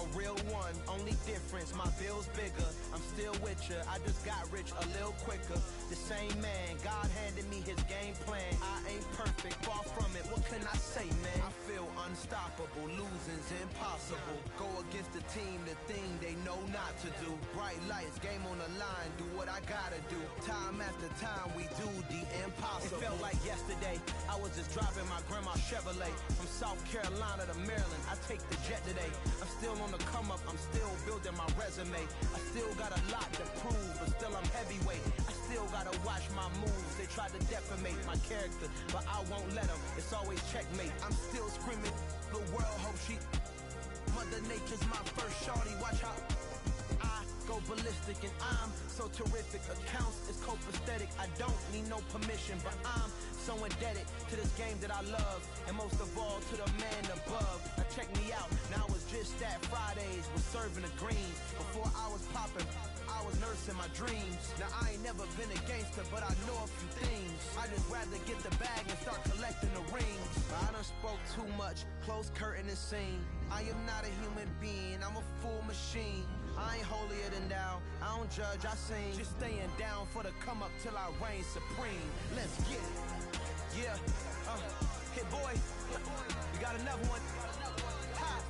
A real one, only difference, my bill's bigger. I'm still with ya, I just got rich a little quicker. The same man, God handed me his game plan. I ain't perfect, far from it, what can I say, man? I feel unstoppable, losing's impossible. Go against the team, the thing they know not to do. Bright lights, game on the line, do what I gotta do. Time after time, we do the impossible. It felt like yesterday, I was just driving my grandma's Chevrolet. From South Carolina to Maryland, I take the jet today. I'm still on the come up, I'm still building my resume. I still got a lot to prove, but still I'm heavyweight. I still gotta watch my moves. They tried to defamate my character, but I won't let them. It's always checkmate. I'm still screaming, the world hope she. Mother Nature's my first shorty, watch how I go ballistic and I'm so terrific. Accounts is copacetic, I don't need no permission, but I'm so indebted to this game that I love, and most of all to the man above. Now check me out, now it's just that Fridays was serving the greens. Before I was popping, I was nursing my dreams. Now I ain't never been a gangster, but I know a few things. I just rather get the bag and start collecting the rings. I done spoke too much, close curtain and scene. I am not a human being, I'm a full machine. I ain't holier than thou, I don't judge, I sing. Just staying down for the come up till I reign supreme. Let's get it. Yeah, hey boy, you got another one. Ha.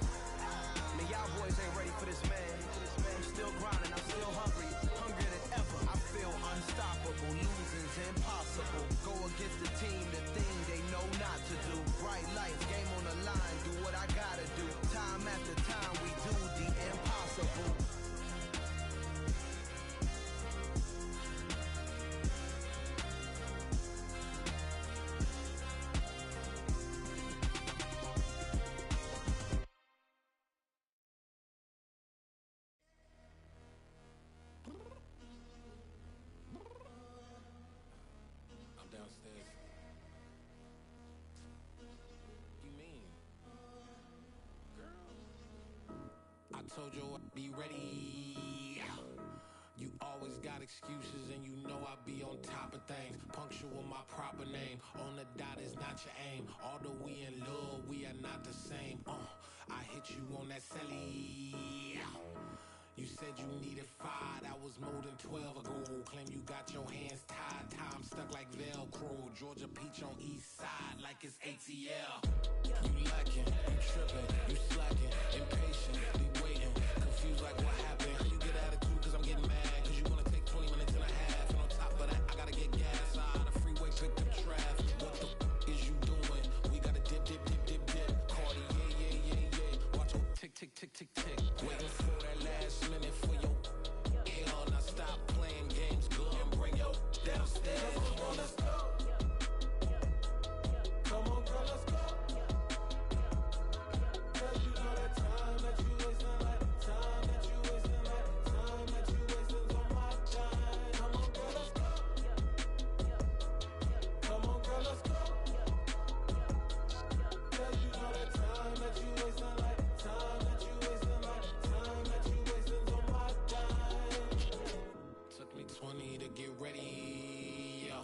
Man, y'all boys ain't ready for this, man. I'm still grinding, I'm still hungry, hungrier than ever. I feel unstoppable, losing's impossible. Go against the team, the thing they know not to do. Bright lights, game on the line, do what I gotta do. Time after time, we do the impossible. Told you I'd be ready. You always got excuses and you know I'd be on top of things. Punctual my proper name. On the dot is not your aim. Although we in love, we are not the same. I hit you on that celly. You said you needed 5, that was more than 12 ago. Claim you got your hands tied, time stuck like Velcro. Georgia Peach on east side like it's ATL. You lacking, you tripping, you slacking, impatient, be waiting, confused like what happened. How you get attitude cause I'm getting mad, cause you wanna take 20 minutes and a half. And on top of that, I gotta get gas out of the freeway, pick up traffic. What the is you doing? We gotta dip, dip, dip, dip, dip. Cardi, yeah. Watch your tick, tick, tick, tick, tick. Waiting for that last minute for your hell. Now stop playing games, go and bring your downstairs. Come on, let's go. Come on, girl, let's go. Cause you know that time that you wasting, like time that you wasting, like time that you wasting on my time. Come on, girl, let's go. Come on, girl, let's go. Cause you know that time that you wasting, like time that you wasting, like time that you wasting on my time. Took me 20 to get ready, yo.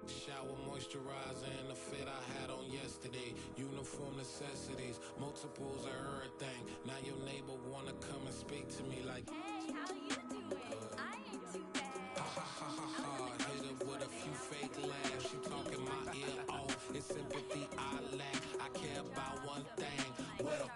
Shower, moisturizer, and the fit I had on yesterday. Uniform necessities, multiples of everything. Now your neighbor wanna come and speak to me like, hey, how you doing? I ain't too bad. ha ha ha ha ha. Hit her with a few fake laughs. She talking my ear off. It's sympathy I lack. I care about one thing. What up?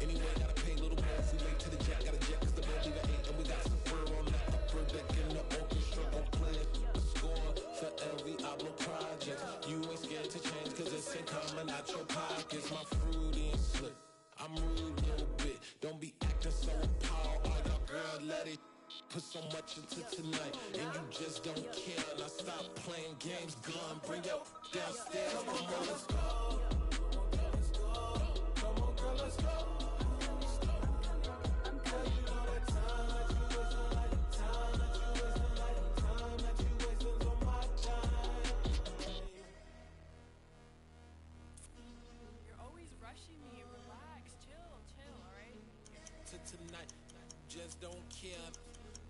Anyway, gotta pay a little more. If we late to the jet, gotta jet cause the boat leave at 8. And we got some fur on the upper deck in the orchestra. Gon' play the score for every Ablo project. You ain't scared to change cause it's ain't coming out your pockets. My fruity and slip. I'm rude a little bit. Don't be acting so appalled. All y'all girl, let it put so much into tonight. And you just don't care. Now stop playing games, gun. Bring your downstairs. Come on, girl, let's go. Come on, girl, let's go. Tonight, just don't care.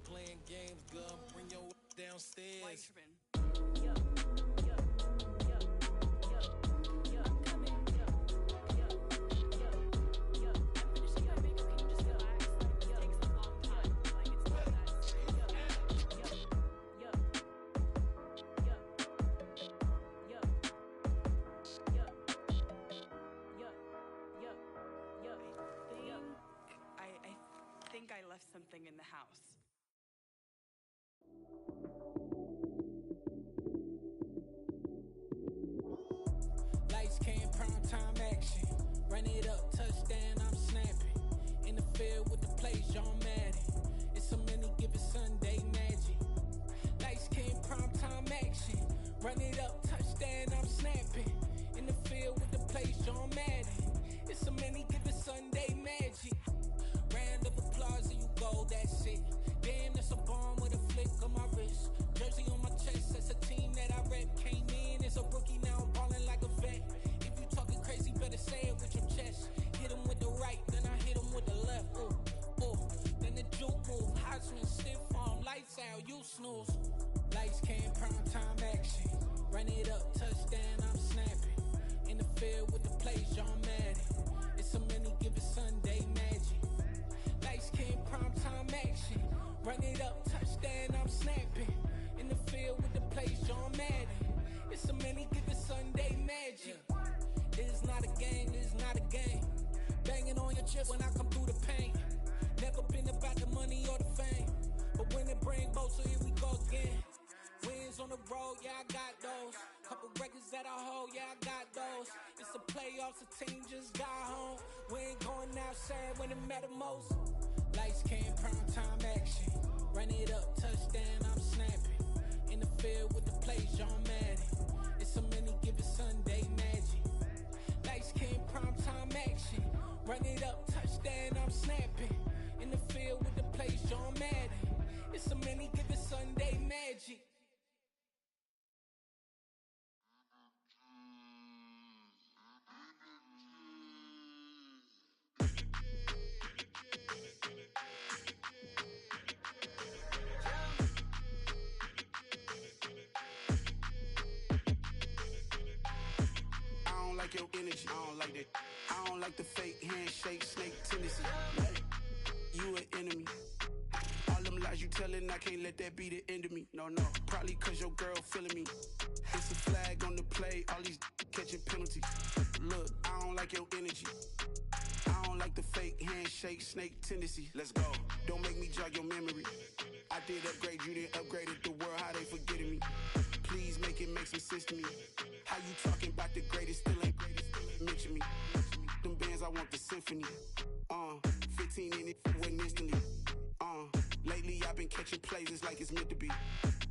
Playing games, girl, bring your downstairs. I left something in the house. Lights came, prime time action. Run it up, touchdown, I'm snapping. In the field with the plays, John Madden. It's a many given Sunday magic. Lights came, prime time action. Run it up, touchdown, I'm snapping. In the field with the plays, John Madden. It's a many given Sunday magic. Round of applause and you go, that's it. Damn, that's a bomb with a flick on my wrist. Jersey on my chest, that's a team that I rep. Came in as a rookie, now I'm ballin' like a vet. If you talking crazy, better say it with your chest. Hit him with the right, then I hit him with the left. Then the juke move, high swing, stiff arm, lights out, you snooze. Lights came, prime time action. Run it up, touchdown, I'm snapping. In the field with the plays, John Madden. It's a many given Sunday magic. Lights came, prime time action. Run it up, touchdown, I'm snapping. In the field with the plays, John Madden. It's a many given Sunday magic. This is not a game, this is not a game. Banging on your chest when I come through the pain. Never been about the money or the fame. But when it bring both, so here we go again. Wins on the road, yeah, I got those. Couple records that I hold, yeah, I got those. It's the playoffs, the team just got home. We ain't going outside when it matter most. Lights came, prime time action. Run it up, touchdown, I'm snapping. In the field with the plays, John Madden. It's a many given Sunday magic. Lights came, prime time action. Run it up, touchdown, I'm snapping. In the field with the plays, John Madden. It's a many given Sunday magic. energy. I don't like that. I don't like the fake handshake, snake tendency. You an enemy. All them lies you telling, I can't let that be the end of me. No, probably cause your girl feeling me. It's a flag on the play, all these catching penalties. Look, I don't like your energy. I don't like the fake handshake, snake tendency. Let's go. Don't make me jog your memory. I did upgrade, you didn't upgrade it. The world, how they forgetting me. Please make it make some sense to me. How you talking about the greatest, still ain't greatest, mention me. Them bands, I want the symphony. 15 in it, wasn't instantly. Lately I've been catching plays, it's like it's meant to be.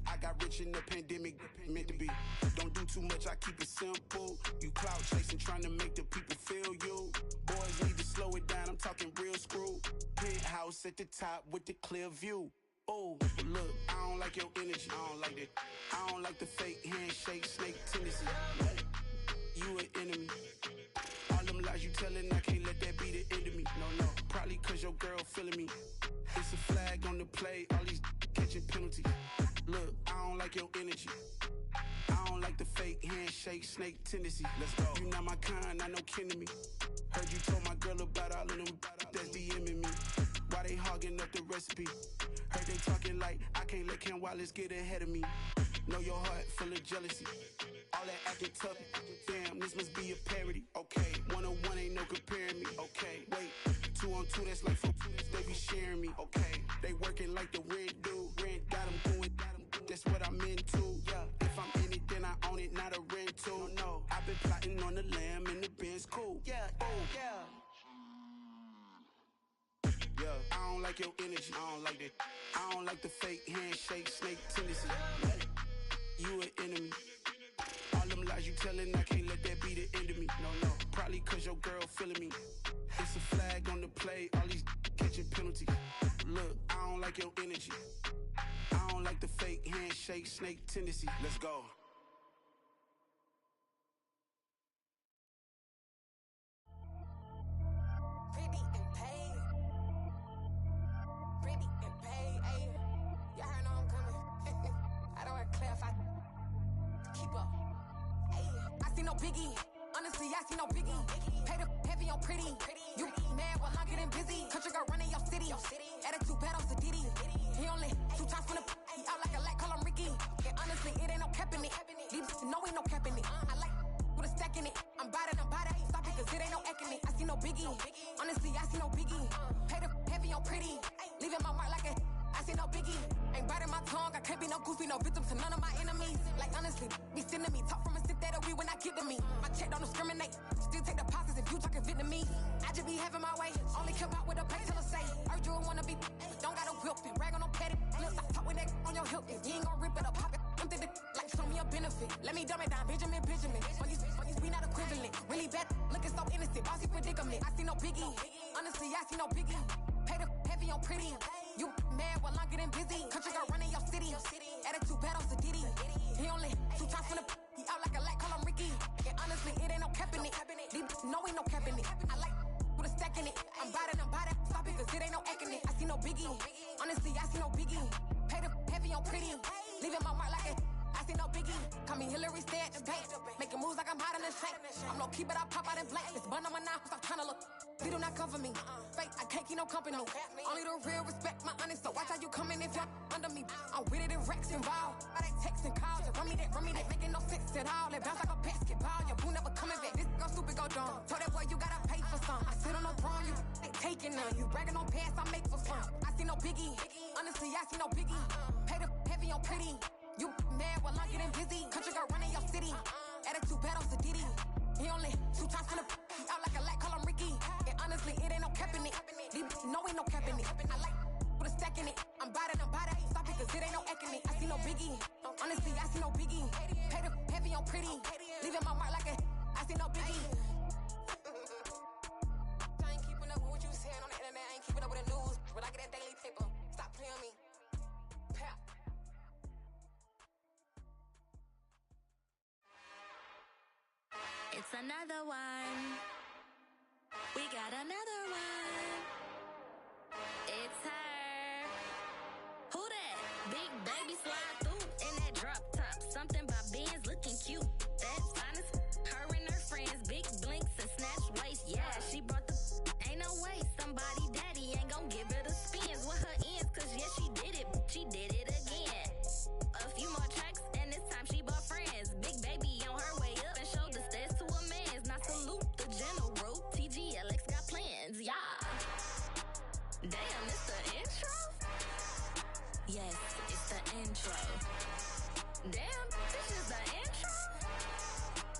I got rich in the pandemic, meant to be. Don't do too much, I keep it simple. You clout chasing, trying to make the people feel you. Boys need to slow it down, I'm talking real screw. Penthouse at the top with the clear view. Oh, look, I don't like your energy, I don't like that. I don't like the fake handshake, snake tendency. You an enemy. All them lies you telling, I can't let that be the end of me. No, probably cause your girl feeling me. It's a flag on the play, all these catching penalties. Look, I don't like your energy. I don't like the fake handshake, snake tendency. Let's go. You not my kind, I know kin to me. Heard you told my girl about all of them that's DMing me. Why they hogging up the recipe? Heard they talking like I can't let Ken Wallace get ahead of me. Know your heart full of jealousy. All that acting tough, damn, this must be a parody. Okay, 1-on-1 ain't no comparing me. Okay, wait, 2-on-2, that's like 4, they be sharing me. Okay, they working like the rent do. Rent got them going, that's what I'm into. Yeah, if I'm in it, then I own it, not a rental. No, I've been plotting on the lamb and the Benz cool. Yeah, oh, yeah, I don't like your energy, I don't like that. I don't like the fake handshake, snake tendency. You an enemy. All them lies you telling, I can't let that be the end of me. No, probably cause your girl feeling me. It's a flag on the play, all these catching penalties. Look, I don't like your energy. I don't like the fake handshake, snake tendency. Let's go. Pretty and paid. Pretty and paid, ayy. Y'all heard I'm coming. I don't want to clarify. Keep up. Ayy. I see no biggie. Honestly, I see no biggie. Pay the heavy on pretty. You mad while I'm getting busy. Country girl running your city. Attitude bad on Sadidi. He only 2 times from the he out like a light, call him Ricky. And honestly, it ain't no cap in it. Leave no ain't no cap in it. I like with a stack in it. I'm bad. Stop it, cause it ain't no eck in it. I see no biggie. Honestly, I see no biggie. Pay the heavy on pretty. Leaving my mark like a I see no biggie. Ain't biting my tongue. I can't be no goofy, no victim to none of my enemies. Like honestly, be sending me talk from a stick that'll be when I get to me. My check don't discriminate. Still take deposits if you talking Vietnamese. I just be having my way. Only come out with a pay till I say. Urge you wanna be, but don't got no whip and brag on no petty. Look, I talk with that on your hip. If you ain't gon' rip it or pop it, I'm thinking like show me a benefit. Let me dumb it down, Benjamin. On you we not equivalent. Really bad, looking so innocent. Bossy predicament. I see no biggie. Honestly, I see no biggie. Pay the heavy on pretty. You mad while I'm getting busy. Country girl running your city. Attitude bad on Sadidi. He only 2 times from the he out like a light, call him Ricky. And honestly, it ain't no cap in it. No ain't no cap in it. I like with a stack in it. I'm bad. Stop it, cause it ain't no eck in it. I see no biggie. Honestly, I see no biggie. Pay the heavy on pretty. Leaving my mark like a I see no biggie. Call me Hillary, stay at the bank. Making moves like I'm hiding in shape. I'm low key, but I pop out in blank. It's bun on my knife, stop trying to look. They do not come for me. Fake, I can't keep no company. Only the real respect my honest. So watch how you coming if you're under me. I'm with it and Rex involved. I they text and calls. Run me that. Making no sense at all. They bounce like a basketball. Your boo never coming back. This go stupid, go dumb. Told that boy you gotta pay for some. I sit on no throne, you ain't taking none. You bragging on pants, I make for fun. I see no biggie. Honestly, I see no biggie. Pay the heavy on pretty. You mad while I'm getting busy. Country girl running your city. Attitude bad on Sadidi. He only 2 times from the he out like a light, call him Ricky. And honestly, it ain't no cap in it. No ain't no cap in it. I like with a stack in it. I'm bad. Stop it, cause it ain't no eck in it. I see no biggie. Honestly, I see no biggie. Pay the heavy on pretty. Leaving my mark like a I see no biggie. I ain't keeping up with what you saying on the internet. I ain't keeping up with the news. But I get that daily paper. Stop playing me. Pap. It's another one. We got another one. It's her. Who that? Big baby slide through in that drop top. Something by Benz looking cute. That's fine as her and her friends. Big blinks waist. Yeah, she brought the. Ain't no way somebody daddy ain't gon' give her the spins with her ends. Cause yeah, she did it. She did it again. A few more tracks and this time she bought friends. Big baby on her way up and showed the stairs to a man's. Now salute the general. TGLX got plans. Yeah. Damn, it's the intro? Yes, it's the intro. Damn, this is the intro?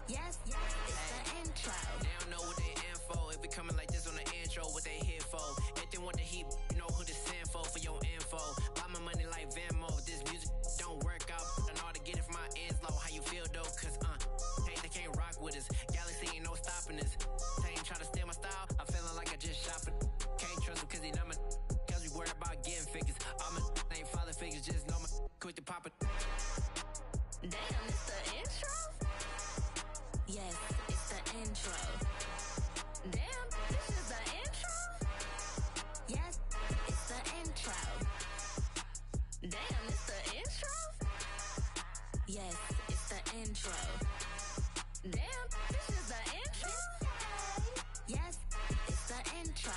Yes, it's the intro. They don't know what they in for. If we coming like this on the intro, what they here for? If they want the heat, you know who to send for your info. Buy my money like Venmo. This music don't work out. I know how to get it from my ends low. How you feel though? Cause hey, they can't rock with us. Galaxy ain't no stopping us. Same try to steal my style. I'm feeling like I just shopping. Can't trust him cause he know my. Cause we worried about getting figures. All my ain't father figures. Just know my quit the pop it. Damn, it's the intro? Yes, it's the intro. Damn, this is the intro? Yes, it's the intro. Damn, it's the intro? Yes, it's the intro. Damn, this is the intro? Yes, it's the intro.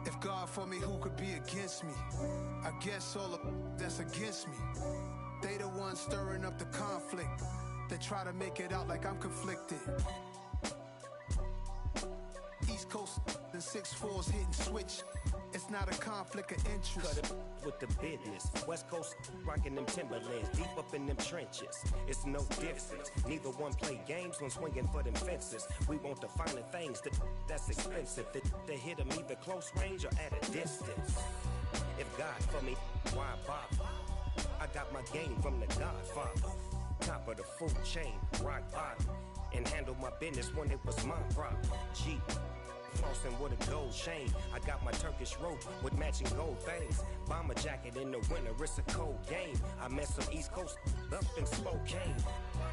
If God for me, who could be against me? I guess all of that's against me. They the ones stirring up the conflict. They try to make it out like I'm conflicted. East Coast and 6'4s hitting switch. It's not a conflict of interest. Cut it with the business. West Coast rocking them Timberlands, deep up in them trenches. It's no difference. Neither one play games when swinging for them fences. We want the finer things that's expensive. That hit them either close range or at a distance. If God for me, why bother? I got my game from the Godfather. Top of the food chain, rock bottom. And handle my business when it was my problem. G. Flossing with a gold chain. I got my Turkish rope with matching gold things. Bomber jacket in the winter, it's a cold game. I met some East Coast up in Spokane.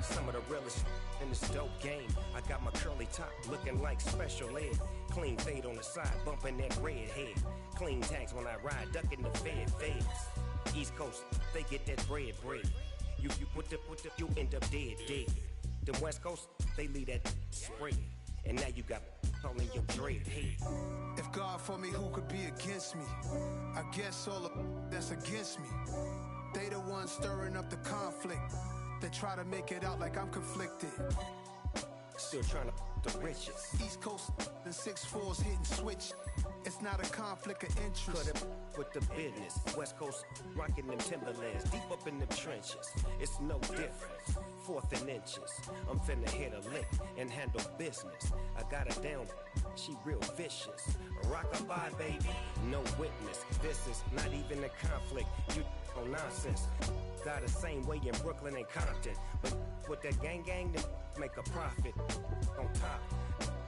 Some of the realest in this dope game. I got my curly top looking like special ed. Clean fade on the side, bumping that red head. Clean tags when I ride, ducking the feds. East Coast, they get that bread. You put the, you end up dead. The West Coast, they leave that spread. And now you got calling your dread head. If God for me, who could be against me? I guess all of that's against me. They the ones stirring up the conflict. They try to make it out like I'm conflicted. Still trying to the riches. East Coast and 6'4s hitting switch. It's not a conflict of interest. Cut it with the business. West Coast rocking them Timberlands, deep up in them trenches. It's no difference. 4th and inches. I'm finna hit a lick and handle business. I got her down, she real vicious. Rock-a-bye, baby, no witness. This is not even a conflict. You on nonsense. Got the same way in Brooklyn and Compton. But with that gang, then make a profit. On top,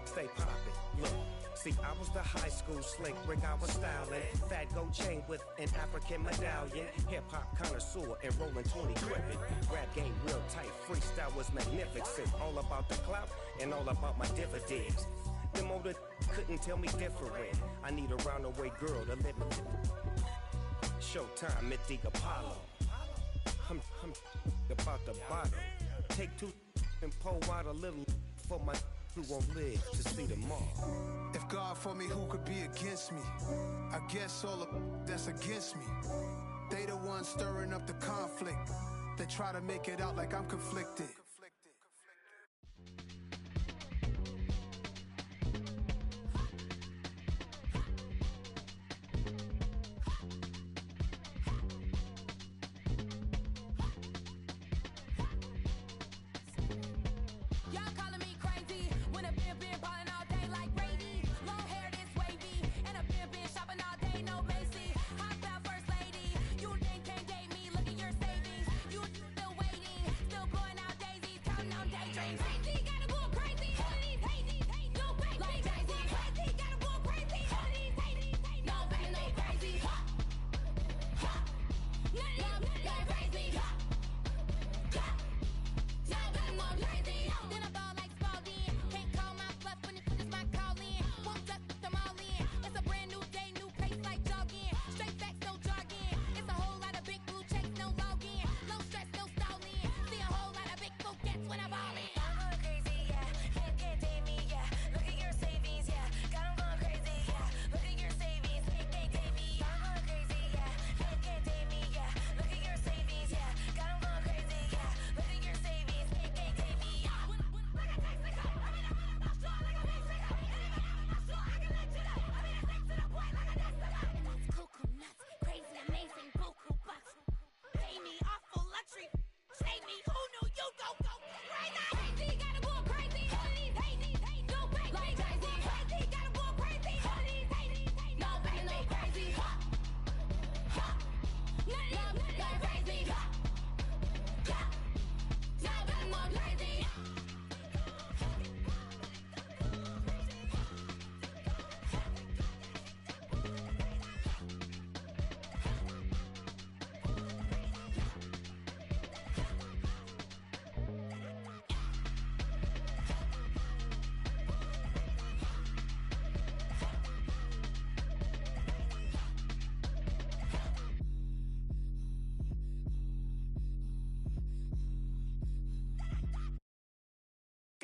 stay poppin'. Look. See, I was the high school slick Rick, I was styling. Fat gold chain with an African medallion. Hip-hop connoisseur and rolling 20 crippin'. Rap game real tight, freestyle was magnificent. All about the clout and all about my dividends. Them older couldn't tell me different. I need a roundaway girl to live in. Showtime, Mythic Apollo. I'm about the bottom. Take 2 and pour out a little for my who won't live to see tomorrow. If God for me, who could be against me? I guess all of that's against me. They the ones stirring up the conflict. They try to make it out like I'm conflicted. Still going out dating.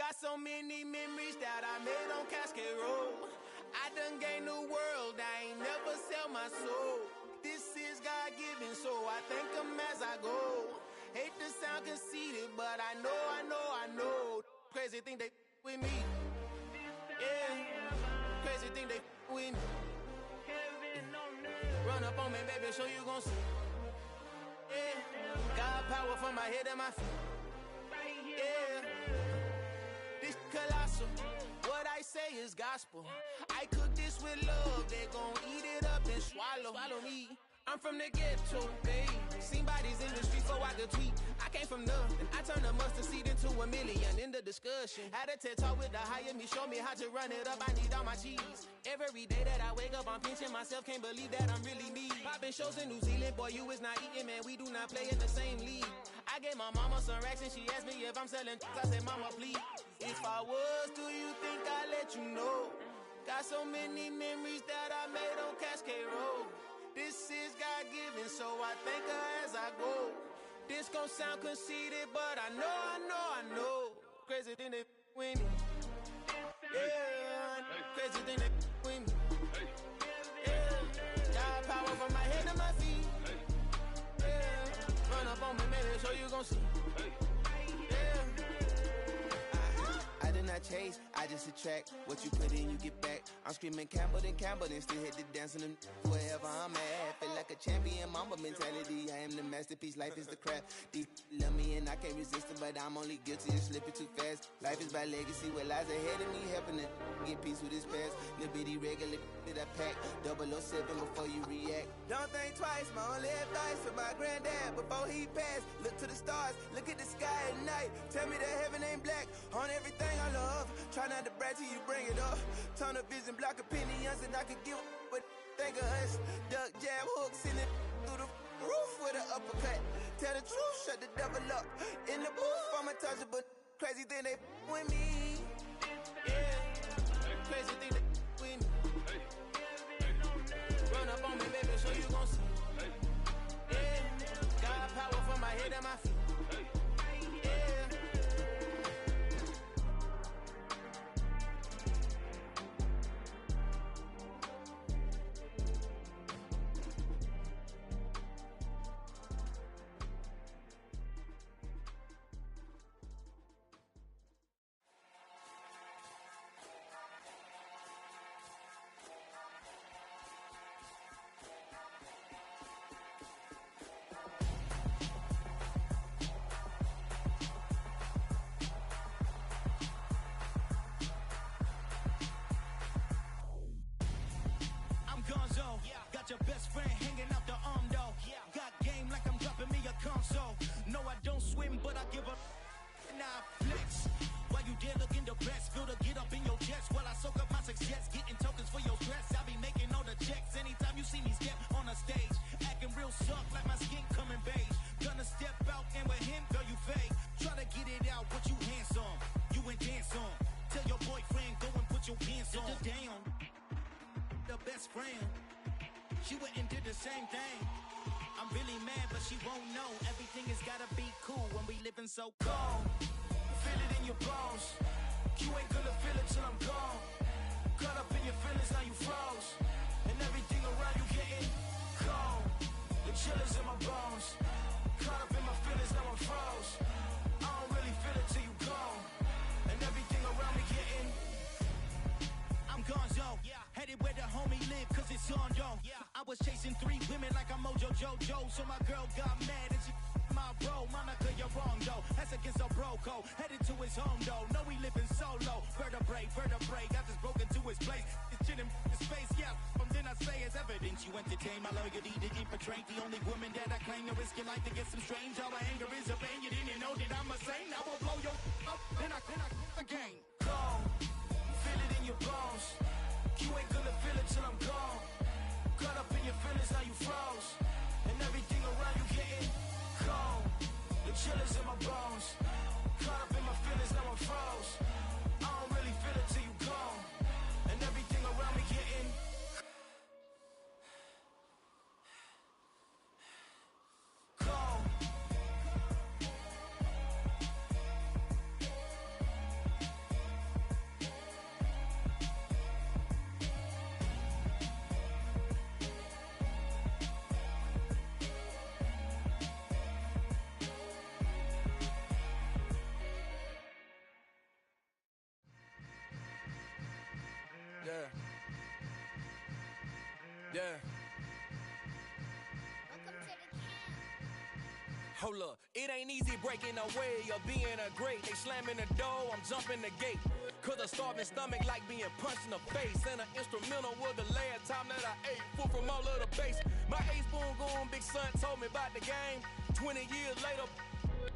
Got so many memories that I made on Cascade Road. I done gained the world, I ain't never sell my soul. This is God-given, so I thank him as I go. Hate to sound conceited, but I know. Crazy thing they with me. Yeah, crazy thing they with me. Run up on me, baby, show you gon' see. Yeah, God power from my head and my feet. Yeah, this colossal. What I say is gospel. I cook this with love, they gon' eat it up and swallow me. I'm from the ghetto, babe. Seen bodies in the streets so I could tweet. I came from nothing. I turned a mustard seed into a million in the discussion. Had a TED talk with the higher me, show me how to run it up. I need all my cheese. Every day that I wake up, I'm pinching myself. Can't believe that I'm really me. Popping shows in New Zealand, boy, you is not eating, man. We do not play in the same league. I gave my mama some racks and she asked me if I'm selling. I said, mama, please. If I was, do you think I'd let you know? Got so many memories that I made on Cascade Road. This is God-given, so I thank her as I go. This gon' sound conceited, but I know. Crazy thing they with me. Yeah, crazy thing they with me. Yeah, God power from my head to my feet. Yeah, run up on me, maybe so you gon' see. I did not chase, I just attract. What you put in, you get back. I'm screaming Campbell, then still hit the dancing and wherever I'm at. Feel like a champion, mamba mentality. I am the masterpiece, life is the craft. Deep love me and I can't resist it, but I'm only guilty of slipping too fast. Life is by legacy, what lies ahead of me, helping to get peace with this past. Little bitty regular that I pack, 007 before you react. Don't think twice, my only advice for my granddad before he passed. Look to the stars, look at the sky at night. Tell me that heaven ain't black on everything I love. Try not to brag till you bring it up. Tunnel vision, block opinions, and I could give what think of us. Duck, jab, hooks in it through the roof with an uppercut. Tell the truth, shut the devil up. In the booth, I'm untouchable. Crazy thing they with me. Yeah, crazy thing they with me. Run up on me, baby, so you gon' see. Yeah, God power from my head and my feet. Got your best friend hanging out the arm though. Got game like I'm dropping me a console. No, I don't swim, but I give a nah flex. While you there looking the best, feel the get up in your chest while I soak up my success, getting tokens for your stress. I be making all the checks anytime you see me step on a stage, acting real suck like my skin coming beige. Gonna step out and with him, girl, you fake. Try to get it out, but you handsome. You ain't dance on. Tell your boyfriend go and put your pants on. Down, the best friend. She went and did the same thing. I'm really mad, but she won't know. Everything has gotta be cool when we living so cold. Feel it in your bones. You ain't gonna feel it till I'm gone. Caught up in your feelings, now you froze. And everything around you getting cold. The chill is in my bones. Caught up in my feelings, now I'm froze. I don't really feel it till you gone. And everything around me getting I'm gonzo. Headed where the homie live, cause it's on, yo. I was chasing 3 women like I'm Mojo Jojo, so my girl got mad and she my bro. Monica, you're wrong, though. That's against a bro code. Headed to his home, though. No, we living solo. Vertebrae. I just broke into his place. It's chilling his face, yeah. From then I say it's evidence you entertain my loyalty to infiltrate. The only woman that I claim to risk your life to get some strange. All my anger is a pain. You didn't know that I'm a saint. I will blow your up, then I again. Go. Feel it in your bones. You ain't gonna feel it till I'm gone. Caught up in your feelings, now you froze. And everything around you getting cold. The chill is in my bones. Caught up in my feelings, now I'm froze. I don't really feel it till you gone. And everything around me getting cold. Yeah. Hold up, it ain't easy breaking away or being a great. They slamming the door, I'm jumping the gate. Cause a starving stomach like being punched in the face. And an instrumental was the last time that I ate. Full from all of the bass. My ace boom goon, big son told me about the game. 20 years later,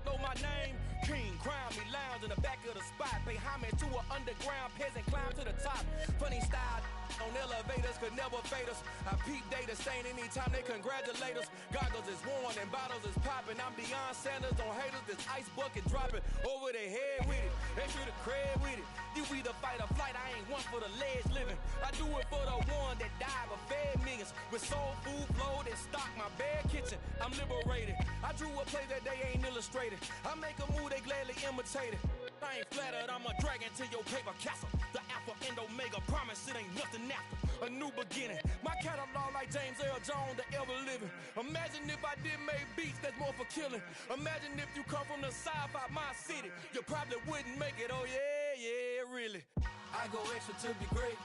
know my name. King, crown me, lounge in the back of the spot. Pay homage to an underground peasant, climb to the top. Funny style on elevators could never fade us. I peep data stain anytime they congratulate us. Goggles is worn and bottles is popping. I'm Deion Sanders on haters, this ice bucket dropping over their head with it. They should have cred with it. You either fight or flight, I ain't one for the ledge living. I do it for the one that died but fed millions. With soul food flow that stock my bare kitchen. I'm liberated. I drew a play that they ain't illustrated. I make a move, they gladly imitate it. I ain't flattered, I'm a dragon to your paper castle. The Alpha and Omega, promise it ain't nothing after. A new beginning. My catalog like James Earl Jones, the ever living. Imagine if I did make beats that's more for killing. Imagine if you come from the sci-fi, my city. You probably wouldn't make it, oh yeah, really. I go extra to be great.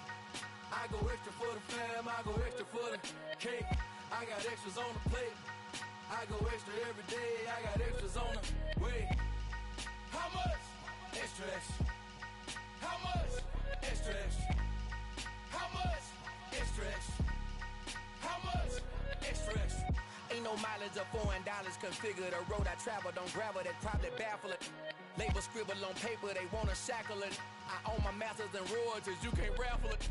I go extra for the fam, I go extra for the cake. I got extras on the plate. I go extra every day, I got extras on the way. How much? Extra, extra. How much? Extra, extra. How much? Extra, extra. How much? Extra, extra. Ain't no mileage of $4 configure the road I travel. Don't gravel, that probably baffle it. Label scribble on paper, they wanna shackle it. I own my masters and royalties, you can't raffle it.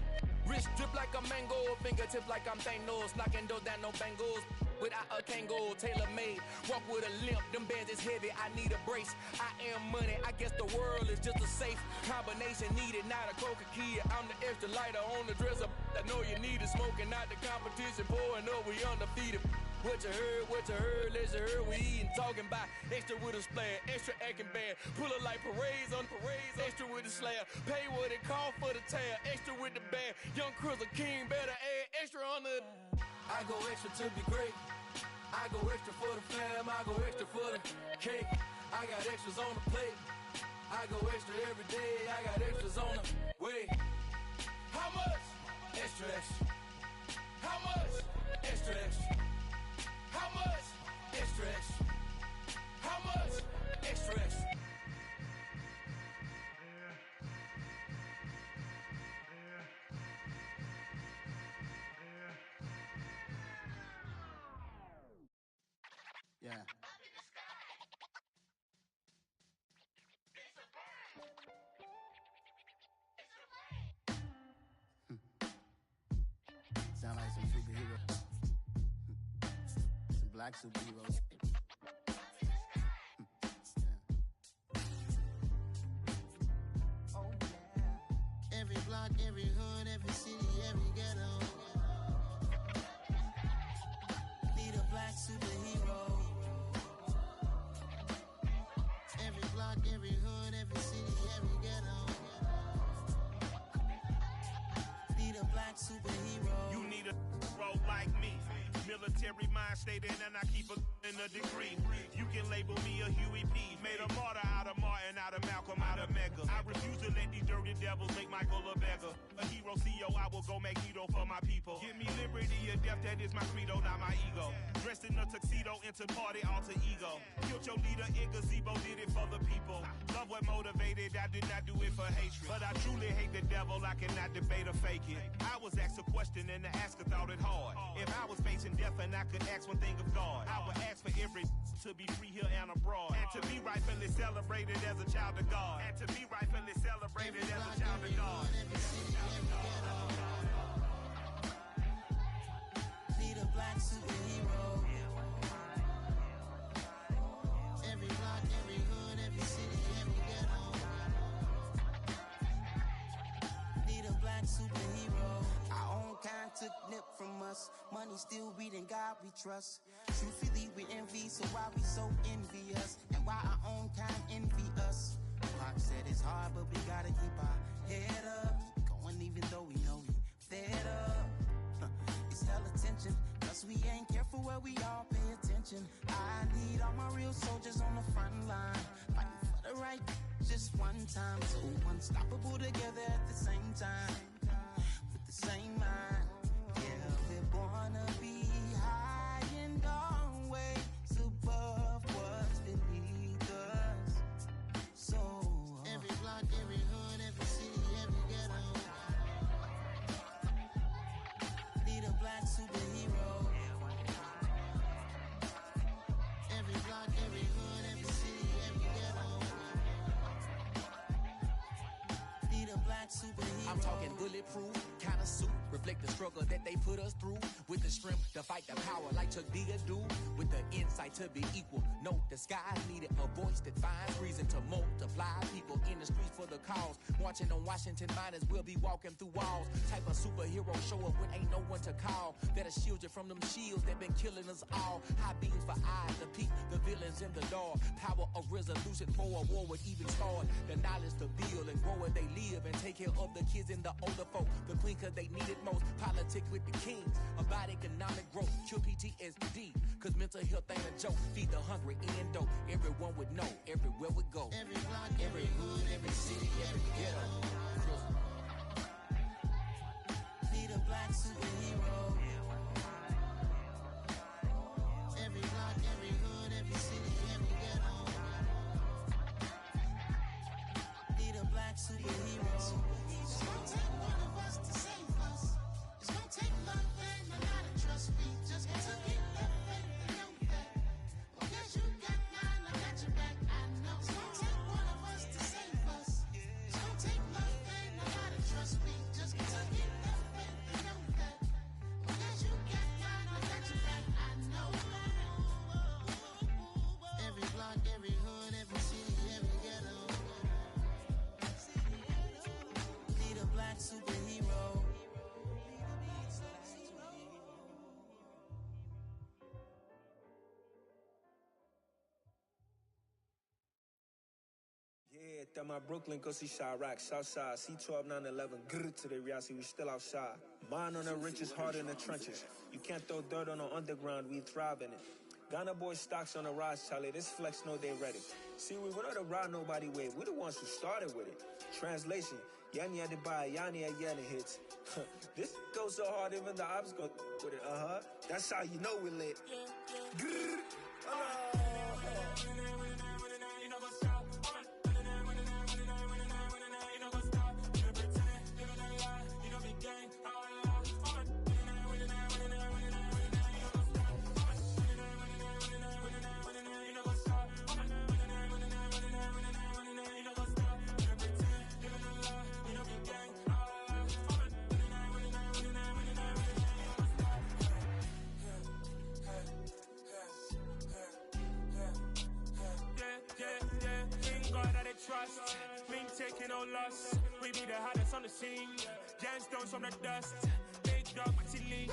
Wrist drip like a mango, fingertips like I'm Thanos. Knocking doors down, no bangles. Without a Kango, tailor-made. Walk with a limp, them bands is heavy, I need a brace. I am money, I guess the world is just a safe combination needed, not a coca key. I'm the extra lighter on the dresser. I know you need it, smoking out the competition, pouring up, we undefeated. What you heard, let's heard, we eating, talking about extra with a splash, extra acting bad, pull it like parades on parades, extra with the slab, pay what it cost for the tab, extra with the band, young Crizzle King, better add extra on the. I go extra to be great, I go extra for the fam, I go extra for the cake, I got extras on the plate, I go extra every day, I got extras on the way. How much? Extra, extra. How much? Extra, extra. How much? Extra, extra. How much? Extra, extra. Yeah. Sound like some superheroes. Some black superheroes. Oh, yeah. Every block, every hood, every city, every ghetto. Need a black superhero. Every block, every hood, every city, every ghetto. Need a black superhero. You need a role like me. Military mind stated, and I keep in a degree. You can label me a Huey P. Made a martyr out of Martin, out of Malcolm, out of Mega. I refuse to let these dirty devils make Michael a beggar. A hero CEO, I will go Magneto for my people. Give me liberty or death, that is my credo, not my ego. Dressed in a tuxedo, into party, alter ego. Killed your leader in gazebo, did it for the people. Love what motivated, I did not do it for hatred. But I truly hate the devil, I cannot debate or fake it. I was asked a question and the asker thought it hard. If I was facing death and I could ask one thing of God, I would ask for every to be free here and abroad. And to be rightfully celebrated as a child of God. And to be rightfully celebrated as a child of God. Need a black superhero. Every block, every hood, every city, every ghetto. Need a black superhero. Our own kind took nip from us. Money still reading God we trust. Truthfully we envy, so why we so envious? And why our own kind envy us? Pac said it's hard, but we gotta keep our head up. Going even though we know we fed up. It's hell attention, cause we ain't careful where we all pay attention. I need all my real soldiers on the front line, fighting for the right just one time. So unstoppable together at the same time, with the same mind. Yeah, we're born talking bulletproof kind of suit. Reflect the struggle that they put us through. With the strength to fight the power like Chuck D do. With the insight to be equal. No disguise needed. A voice that finds reason to multiply. People in the streets for the cause. Marching on Washington miners will be walking through walls. Type of superhero show up when ain't no one to call. That'll shield you from them shields that been killing us all. High beams for eyes to peek the villains in the dark. Power of resolution for a war would even start. The knowledge to build and grow where they live and take care of the kids and the older folk. The queen cause they need it most. Politics with the kings. About economic growth. Cure PTSD. Cause mental health ain't a joke. Feed the hungry and dope. Everyone would know. Everywhere we go. Every block, every hood, every city, every ghetto. Need a black superhero. Every block, every hood, every city, every ghetto. Need a black superhero. It's gonna take one of us to save us. It's gonna take love and a lot of trust. We just got to get that faith and know that. Well, guess you got mine, I got your back. I know. It's gonna take one of us to save us. It's gonna take love and a lot of trust. We just got to get that faith and know that. Well, guess you got mine, I got your back. I know. Every block, every hood, every city, every ghetto. Need a black superhero. Yeah, that my Brooklyn, go see Chirac, Southside, C12, 911, grrr to the reality, we still outside. Mine on the richest, heart in the trenches. You can't throw dirt on the underground, we thrive in it. Ghana boys stocks on the rise, Charlie, this flex know they ready. See, we went on the ride nobody way, we the ones who started with it. Translation, Yani had to buy, Yani had Yanni hits. This goes so hard, even the ops go with it, That's how you know we lit. Grrr, Trust, been taking no loss. We be the hottest on the scene. Gemstones from the dust. Big dog, pretty leash.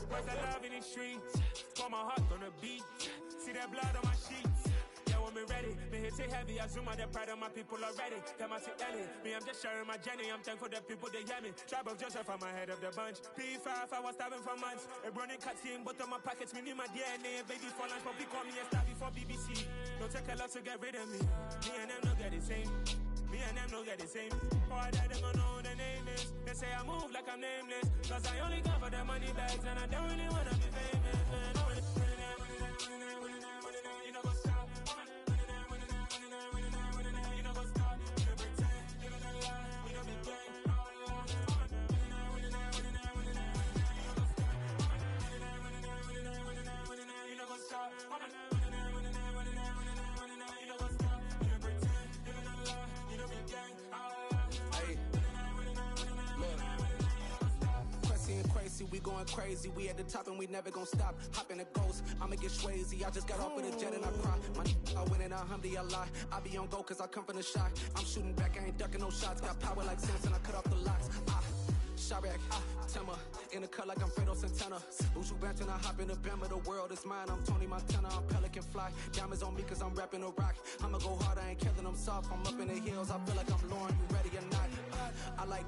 Where's the love in the streets? Pour my heart on the beat. See that blood on my sheets. Yeah, when me ready, me hit it heavy. I zoom out the pride of my people already. Them I see Ellie. Me, I'm just sharing my journey. I'm thankful the people they hear me. Tribe of Joseph, I'm ahead of the bunch. P5, I was starving for months. A running cut team, but on my pockets, me knew my DNA. Baby for lunch, but we call me a star before BBC. Don't take a lot to get rid of me. Me and them don't get the same. Me and them don't get the same. Or that they gonna know the name is. They say I move like I'm nameless. Cause I only come for the money bags and I don't really wanna be famous. You know what's up? You know what's up? You know pretend, you know the lie, you know be gang. You know what's up? Crazy, we going crazy. We at the top and we never gonna stop. Hop in a ghost, I'ma get swayzy. I just got off with a jet and I cry. I win and alhamdulillah. I be on go cause I come from the shot. I'm shooting back, I ain't ducking no shots. Got power like Samson, I cut off the locks. Chirac, Timmer, in the cut like I'm Fredo Santana. Buju Banton, I hop in the Bama, the world is mine. I'm Tony Montana, I'm Pelican Fly. Diamonds on me cause I'm rapping a rock. I'ma go hard, I ain't killing them soft. I'm up in the hills, I feel like I'm Lauren, you ready or not? I like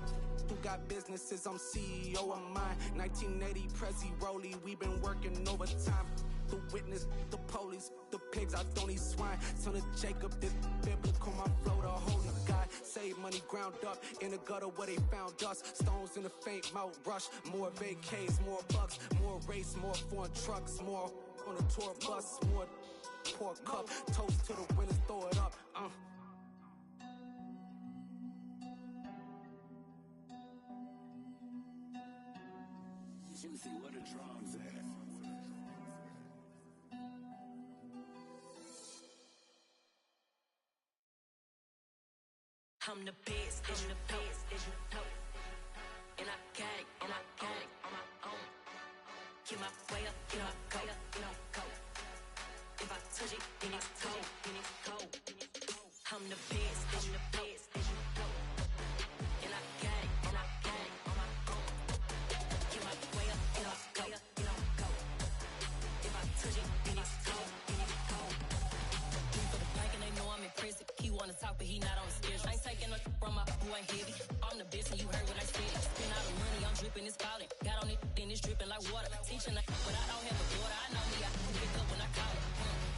who got businesses, I'm CEO of mine. 1980 Prezi Rolly, we been working overtime. The witness, the police, the pigs, I don't eat swine. Son of Jacob, this biblical, my flow, the holy God. Save money ground up in the gutter where they found us. Stones in the faint mouth rush. More vacays, more bucks, more race, more foreign trucks, more on a tour bus, more pork cup. Toast to the winners, throw it up. Juicy, what a drums at? I'm the best, I'm the best, Get my way up, get my go, go. If I touch it, then it's cold, I'm the best, and I got it, on my own. Get my way up, get my go. If I touch it, then it's cold, for the bank and they know I'm in prison. He wanna talk, but he not on the schedule. I ain't taking no from my who ain't heavy. I'm the best, and you heard what I said. Spend all the money, I'm dripping, it's falling. Got on it, then it's dripping like water. Teaching, but I don't have a daughter. I know me, I can pick up when I call it.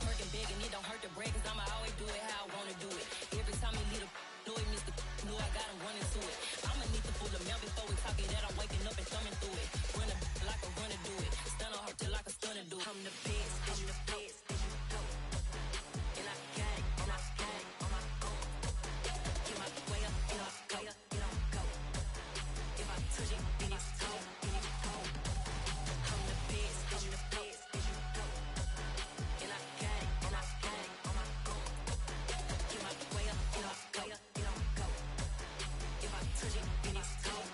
Working big, and it don't hurt to break, cause I'ma always do it how I wanna do it. Every time he lead a know he missed the know I got him running to it. I'ma need to pull the mail before we talk it that I'm waking up and thumbing through it. Run a like a runner do it. Stun on her till like a stunner do it. I'm the best, and I got it, on my own. Get my way up, get my go. If I touch it, then it's cold, I'm the best, and I got it, on my own. Get my way up, get my go. If I touch it, then it's cold,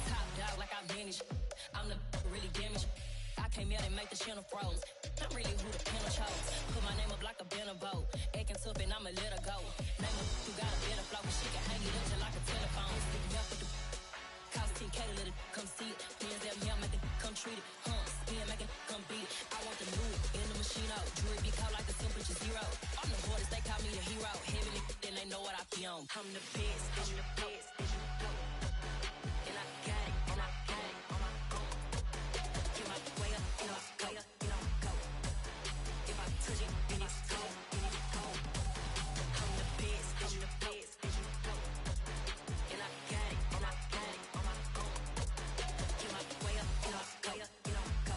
Top dog like I manage. I'm the really damaged. I came out and make the channel froze. I'm really who the panel chose. Put my name up like a banner boat. Acting tough and I'ma let her go. Name her who got a better flow, but she can hang it up just like a telephone. Stick me up with the cost 10K to let it come see it. Hands up here, make it come treat it. Spin, make it come beat it. I want the new in the machine out. Jewelry be caught like the temperature zero. I'm the hardest, they call me the hero. Heavily, then they know what I be on. I'm the best, and I got it, on my own. Get my way up, get my go. If I touch it, then it's cold, I'm the best, and I got it, on my own. Get my way up, get my go.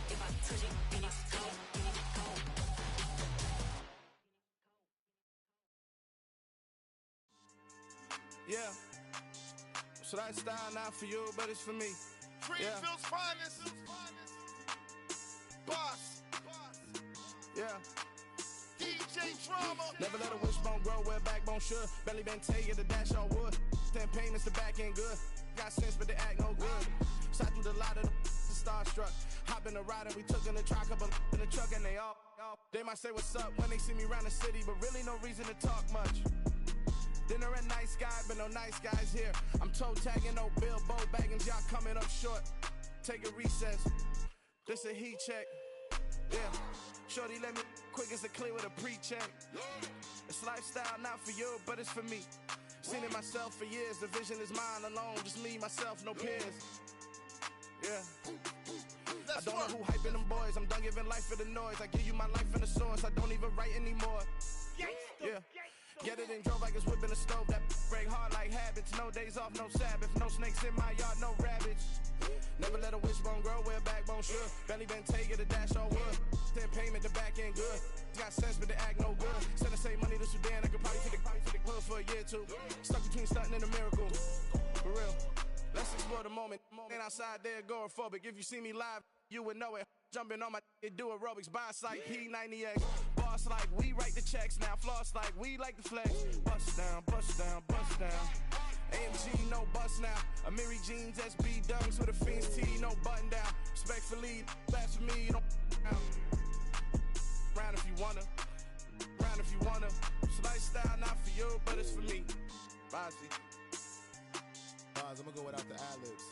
If I touch it, then it's cold. Yeah. So that style not for you, but it's for me. Greenfield's finest. Boss. Yeah. DJ Drama. Never let a wishbone grow where a backbone should. Belly been tell you the dash on wood. 10 payments, the back end good. Got sense, but they act no good. Side through the lot of the starstruck. Hop in the ride and we took in the truck up in the truck and they all. They might say what's up when they see me round the city, but really no reason to talk much. Dinner at nice guy, but no nice guys here. I'm toe tagging, no Bilbo baggins, y'all coming up short. Take a recess. This a heat check. Yeah. Shorty let me quick as a clear with a pre-check. It's lifestyle not for you, but it's for me. Seen it myself for years. The vision is mine alone. Just me, myself, no peers. Yeah. I don't know who hyping them boys. I'm done giving life for the noise. I give you my life in the source. I don't even write anymore. Yeah. Get it and drove like it's whipping a stove. That break hard like habits. No days off, no Sabbath. No snakes in my yard, no rabbits. Never let a wishbone grow where a backbone should. Belly been take it, a dash on wood. 10 payment, the back end good. Got sense, but they act no good. Send the same money to Sudan. I could probably fit the hood for a year or two. Stuck between stunting and a miracle. For real. Let's explore the moment. Ain't outside there agoraphobic. If you see me live, you would know it. Jumping on my do aerobics, buy site P90X. Boss like we write the checks now. Floss like we like the flex. Bust down, bust down, bust down. AMG, no bust now. Amiri jeans, SB dunks with a Fiends T, no button down. Respectfully, best for me, you don't round if you wanna. Round if you wanna. So lifestyle not for you, but it's for me. Bozzy. Boz, I'm gonna go without the ad-libs.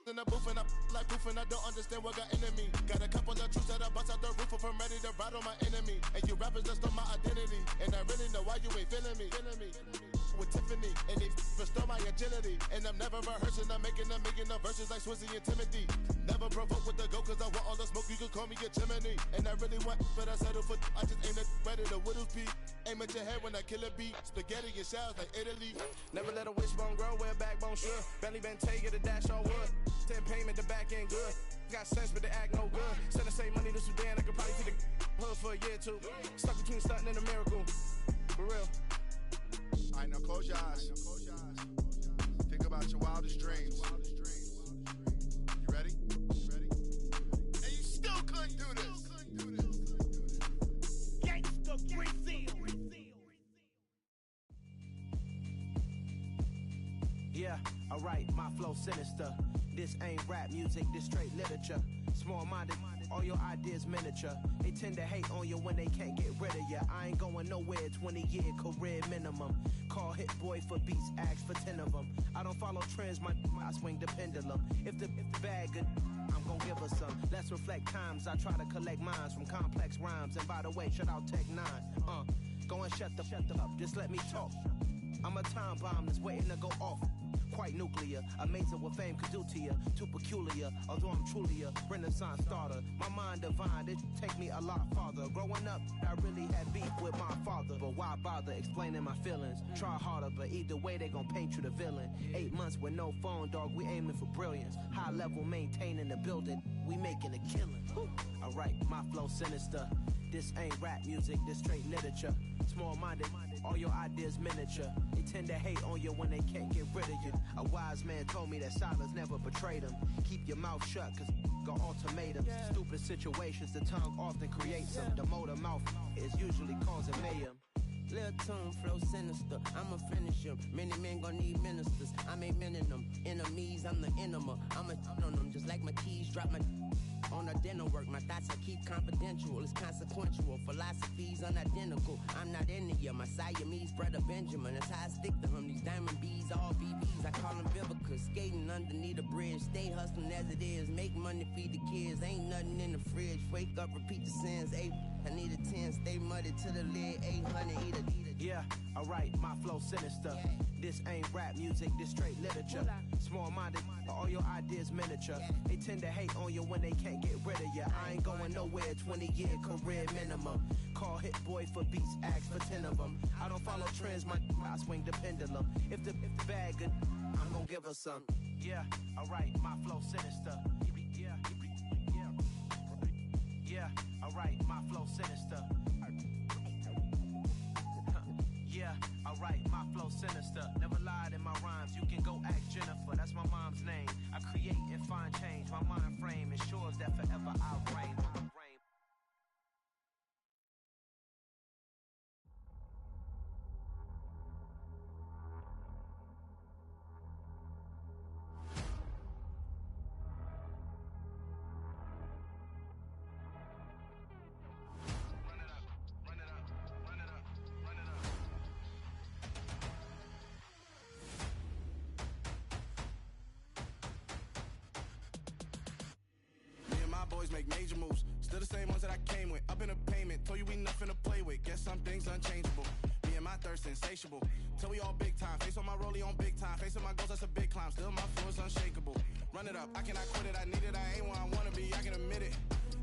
In the booth and I like proof and I don't understand what got into me. Got a couple of truths that I bust out the roof if I'm ready to ride on my enemy. And you rappers just stole my identity, and I really know why you ain't feeling me. With Tiffany, and they restore my agility. And I'm never rehearsing, I'm making $1 million verses like Swizzy and Timothy. Never provoke with the go, cause I want all the smoke, you can call me a chimney. And I really want, but I settle for, I just aim at ready to Whittles Peak. Aim at your head when I kill a beat. Spaghetti and shells like Italy. Never let a wishbone grow where a backbone should. Belly been take it, a dash on wood. 10 payment, the back end good. Got sense, but they act no good. Send the same money to Sudan, I could probably fit the hood for a year or two. Stuck between stunting and a miracle. For real. Alright, now close your eyes. Think about your wildest dreams. You ready? And you still couldn't do this. Gangsta Brazil. Yeah. Yeah, alright, my flow sinister. This ain't rap music, this straight literature. Small-minded, all your ideas miniature. They tend to hate on you when they can't get rid of you. I ain't going nowhere, 20-year career minimum. Call Hit Boy for beats, ask for 10 of them. I don't follow trends, I swing the pendulum. If the bag good, I'm gon' give her some. Let's reflect times, I try to collect minds from complex rhymes. And by the way, shout out Tech 9. Go and shut the up, just let me talk. I'm a time bomb that's waiting to go off. Quite nuclear, amazing what fame could do to you. Too peculiar, although I'm truly a renaissance starter. My mind divine, it take me a lot farther. Growing up, I really had beef with my father. But why bother explaining my feelings? Try harder, but either way they gon' paint you the villain. 8 months with no phone, dog, we aiming for brilliance. High level maintaining the building, we making a killing. Alright, my flow sinister. This ain't rap music, this straight literature. Small-minded, all your ideas miniature. They tend to hate on you when they can't get rid of you. A wise man told me that silence never betrayed him. Keep your mouth shut, cause got ultimatums. Stupid situations, the tongue often creates them. The motor mouth is usually causing mayhem. Lil' tune, flow sinister, I'ma finish him. Many men gon' need ministers, I'm a men in them. Enemies, I'm the enema, I'ma on them. Just like my keys, drop my on a dinner work. My thoughts I keep confidential, it's consequential. Philosophies unidentical, I'm not into you. My Siamese brother Benjamin, that's how I stick to him. These diamond bees, all BBs, I call them Vivica. Skating underneath a bridge, stay hustling as it is. Make money, feed the kids, ain't nothing in the fridge. Wake up, repeat the sins, I need a 10, stay muddy to the lid, 800, eat a. Yeah, alright, my flow sinister. This ain't rap music, this straight literature. Small-minded, all your ideas miniature. They tend to hate on you when they can't get rid of you. I ain't going nowhere, 20-year career minimum. Call Hit Boy for beats, ask for 10 of them. I don't follow trends, I swing the pendulum. If the bag good, I'm gon' give her some. Yeah, alright, my flow sinister. Yeah, alright, my flow sinister. Yeah, alright, my flow sinister. Never lied in my rhymes, you can go ask Jennifer, that's my mom's name. I create and find change, my mind frame ensures that forever I'll reign. Boys make major moves, still the same ones that I came with. Up in a payment, told you we nothing to play with. Guess some things unchangeable. Me and my thirst insatiable. Till we all big time. Face on my rollie on big time. Facing my goals, that's a big climb. Still my flow is unshakable. Run it up, I cannot quit it. I need it, I ain't where I wanna be. I can admit it.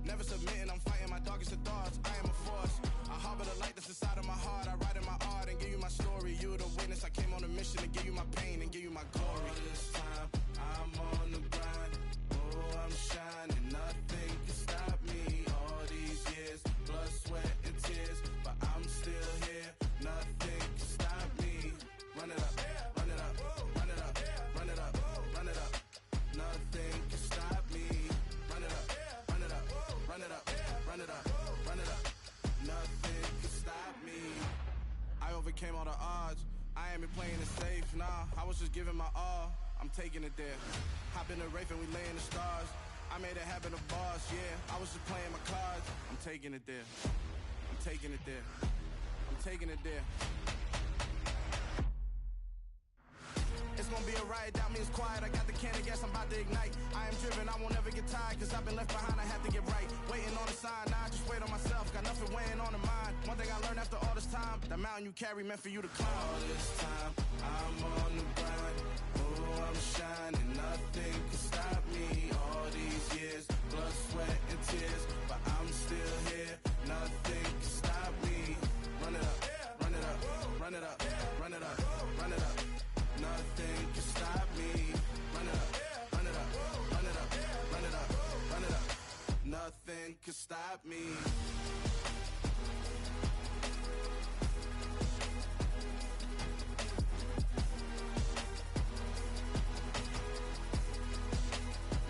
Never submitting, I'm fighting my darkest of thoughts. I am a force. I harbor the light that's inside of my heart. I write in my art and give you my story. You the witness. I came on a mission to give you my pain and give you my glory. All this time, I'm on the grind. Oh, I'm shining. Nothing can stop me. All these years, blood, sweat, and tears. But I'm still here. Nothing can stop me. Run it up, run it up, run it up, run it up, run it up. Nothing can stop me. Run it up, run it up, run it up, run it up, run it up. Nothing can stop me. I overcame all the odds. I ain't been playing it safe, nah. I was just giving my all. I'm taking it there. Hop in the Wraith and we lay in the stars. I made it happen to boss, yeah. I was just playing my cards. I'm taking it there. I'm taking it there. I'm taking it there. It's gonna be a riot, that means quiet. I got the can of gas, I'm about to ignite. I am driven, I won't ever get tired, cause I've been left behind, I have to get right. Waiting on the sign, now I just wait on myself. Got nothing weighing on the mind. One thing I learned after all this time, the mountain you carry meant for you to climb. All this time, I'm on the grind. Oh, I'm shining, nothing can stop me. All these years, blood, sweat, and tears. But I'm still here, nothing can stop me. Run it up, run it up, run it up, run it up, run it up. Nothing can stop me. Run it up, run it up, run it up, run it up, run it up. Nothing can stop me.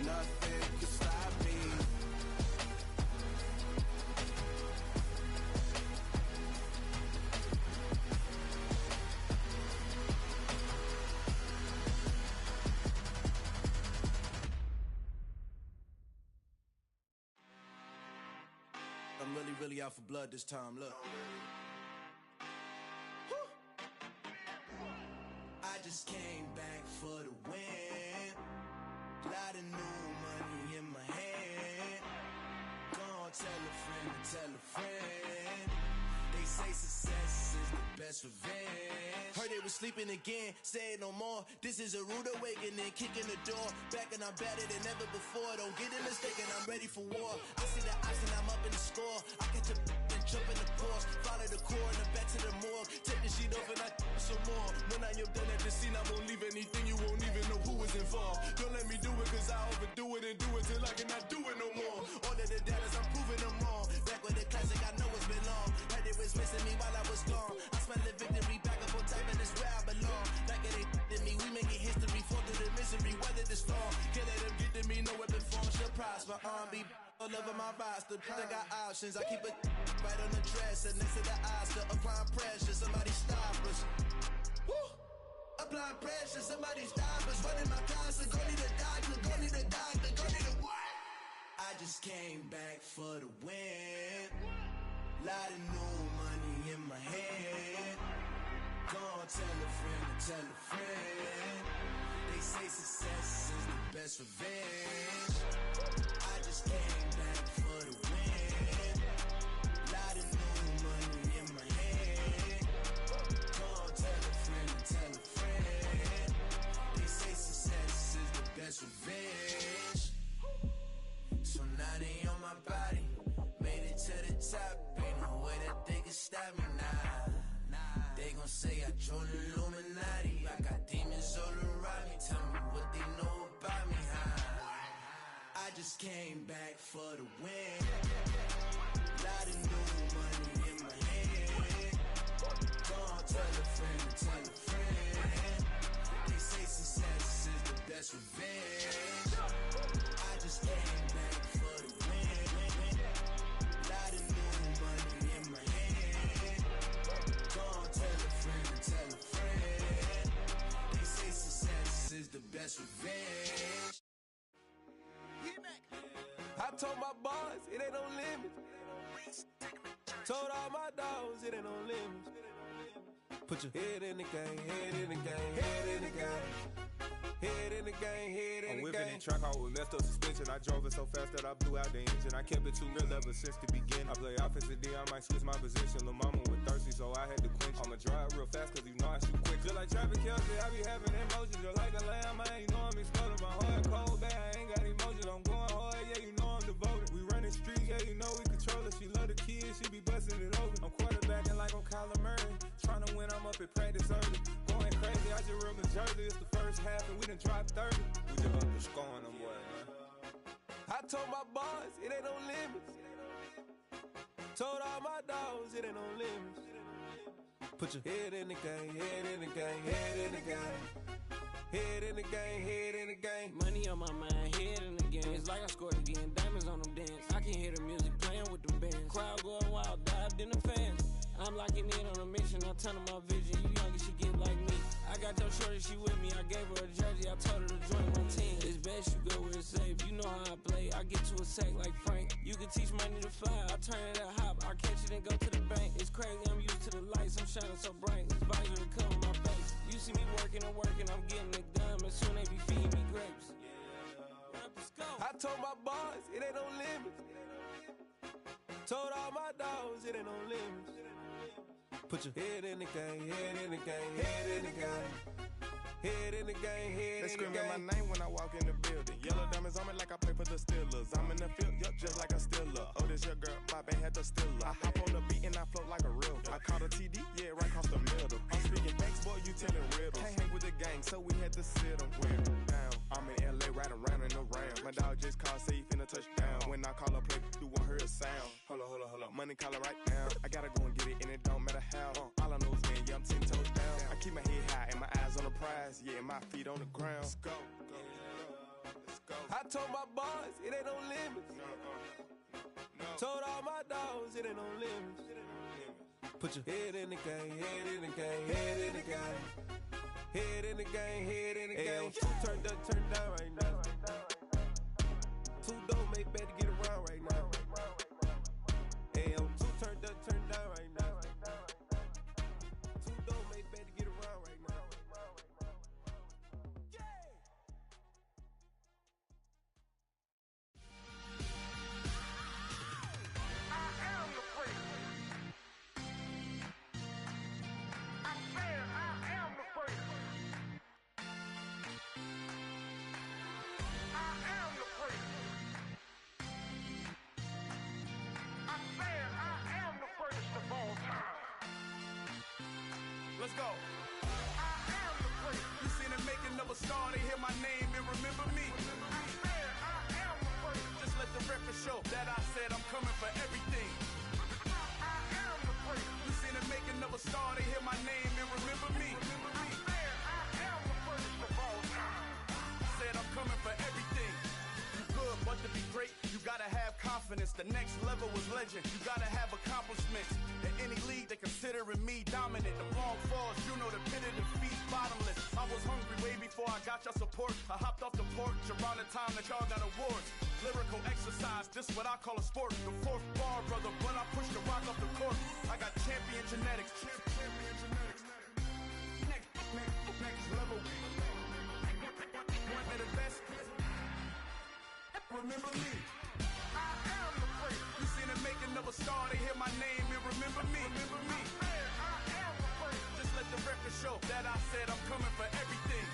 Nothing can stop me. really out for blood this time, look. I just came back for the win. Lot of new money in my hand. Gonna tell a friend to tell a friend. They say success is the best revenge. Heard they was sleeping again, say it no more. This is a rude awakening, kicking the door. Back and I'm better than ever before. Don't get it mistaken, I'm ready for war. I see the option, I'm up in the score. I catch a and jump in the course. Follow the core and the back to the morgue. Take the sheet off and I some more. When I am done at the scene, I won't leave anything. You won't even know who is involved. Don't let me do it, cause I overdo it and do it till I cannot do it no more. All of the datas, I'm proving them all. Back with the classic, I know it's been long. Heard it was missing me while I was gone. I smell the victory back up on top, and it's where I belong. Like it ain't to me, we making history. Fall through the misery, weather the storm. Can't let them get to me, no weapon form shall prosper. Be all over my roster. I got options, I keep it right on the dresser. Next to the Oscar, applying pressure. Somebody stop us. Woo! Applying pressure, somebody stop us. Running my constant, go need a doctor, go need a doctor, go need a what? I just came back for the win. Lot of new money in my hand. Gonna tell a friend to tell a friend. They say success is the best revenge. I just came back for the win. Lot of new money in my hand. Gonna tell a friend to tell a friend. They say success is the best revenge. So now they on my body. Made it to the top. Ain't no way that they can stop me now. They gon' say I joined the Illuminati. I got demons all around me. Tell me what they know about me, huh? I just came back for the win. Lot of new money in my hand. Gonna tell a friend to tell a friend. They say success is the best revenge. I just came back for the win. Lot of new money in my hand. Gonna tell a friend to tell a friend. They say success is the best revenge. I told my boys it ain't no limits. Told all my dogs it ain't no limits. Put your head in the game, head in the game, head in the game. Head in the game, head in the game. I'm whipping in track out with messed up suspension. I drove it so fast that I blew out the engine. I kept it too real ever since the beginning. I play offensive D, I might switch my position. Lil' mama was thirsty, so I had to quench. I'ma drive real fast, cause you know I shoot quick. Just like traffic Kelsey, I be having emotions. Just like a lamb, man, you know I'm exploding. My heart cold, bad, I ain't got emotions. I'm going hard, yeah, you know I'm devoted. We running streets, yeah, you know we control it. She love the kids, she be busting it open. I'm quarterbacking like I'm Kyler Murray. Trying to win, I'm up at practice early. Going crazy, I just real Jersey. It's the first half and we done dropped 30. We just up to scoring them, boy, man. I told my boys it ain't no limits. Told all my dogs it ain't no limits. Put your head in the game, head in the game, head in the game. Head in the game, head in the game. Money on my mind, head in the game. It's like I scored again, diamonds on them dance. I can hear the music playing with them bands. Crowd going wild, dived in the fans. I'm locking in on a mission, I tell her my vision. You young and she get like me. I got your shorty, she with me. I gave her a jersey, I told her to join my team. It's best you go where it's safe. You know how I play. I get to a sack like Frank. You can teach money to fly. I turn it a hop. I catch it and go to the bank. It's crazy, I'm used to the lights. I'm shining so bright. This visor to cover my face. You see me working and working, I'm getting it done. But soon they be feeding me grapes. I told my boys it ain't no limits. Told all my dogs it ain't no limits. Put your head in the game, head in the game, head in the game. Head in the game, head They in the game. screaming my name when I walk in the building. Yellow diamonds on me like I play for the Steelers. I'm in the field, yup, just like a Steeler. Oh, this your girl, my band had the Steeler. I hop on the beat and I float like a river. I caught a TD, yeah, right across the middle. I'm speaking thanks, boy, you telling riddles. Can't hang with the gang, so we had to sit them down. I'm in LA, riding around in the round. My dog just called, say he finna touchdown. When I call a play, you won't hear a sound. Hold up, money calling right now. I gotta go and get it, and it don't matter how. All I know is win, yeah, I'm 10 toes down. I keep my head high and my eyes on the prize. Yeah, my feet on the ground. Let's go. Let's go. I told my boys it ain't no limits. Told all my dogs it ain't no limits. Put your head in the game, head in the game, head in the game. Head in the game, head in the game. Turned up, turned down right now. Too dope, make better get around right now. AM go. I am the place. You seen the making of a star, they hear my name and remember me. I am the place. Just let the record show that I said I'm coming for everything. I am the place. You seen the making of a star, they hear my name and remember me. I am the place. Said I'm coming for everything. You good, but to be great, you gotta have confidence. The next level was legend. You gotta have accomplishments. In any league, they considering me dominant. The long falls, you know the pit of defeat, bottomless. I was hungry way before I got your support. I hopped off the porch around the time that y'all got awards. Lyrical exercise, this what I call a sport. The fourth bar, brother, when I push the rock off the court. I got champion genetics. Champion genetics. Next level. One of the best. Remember me. I am the place. You seen the making of a star, they hear my name and remember me. Remember me. I am the place. Just let the record show that I said I'm coming for everything.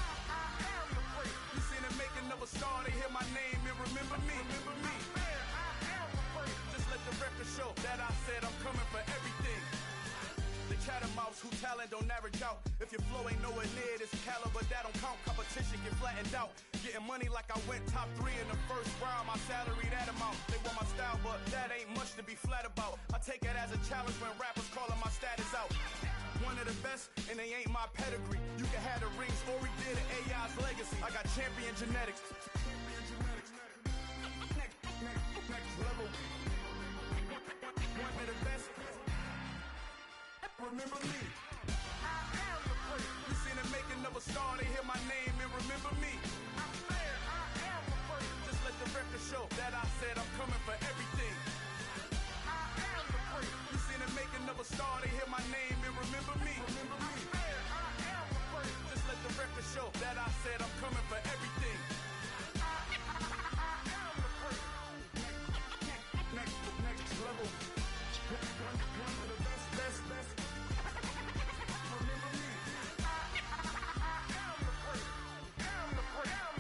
I am the place. You seen the making of a star, they hear my name and remember me. Remember me. I am the place. Just let the record show that I said I'm coming for everything. The catamounts who talent don't average out. If your flow ain't nowhere near this caliber, that don't count. Competition get flattened out. Getting money like I went top 3 in the first round. My salary that amount. They want my style, but that ain't much to be flat about. I take it as a challenge when rappers calling my status out. One of the best, and they ain't my pedigree. You can have the rings, or we did an AI's legacy. I got champion genetics. Next level. One of the best. Remember me. I am the place. You seen the making of a star, they hear my name and remember me. I am the place. Just let the record show that I said I'm coming for everything. I am the place. You seen the making of a star, they hear my name and remember me. Remember me. I am the place. Just let the record show that I said I'm coming for everything. I am the place. Next level. One of the best. Remember me. I am the place. Am the place.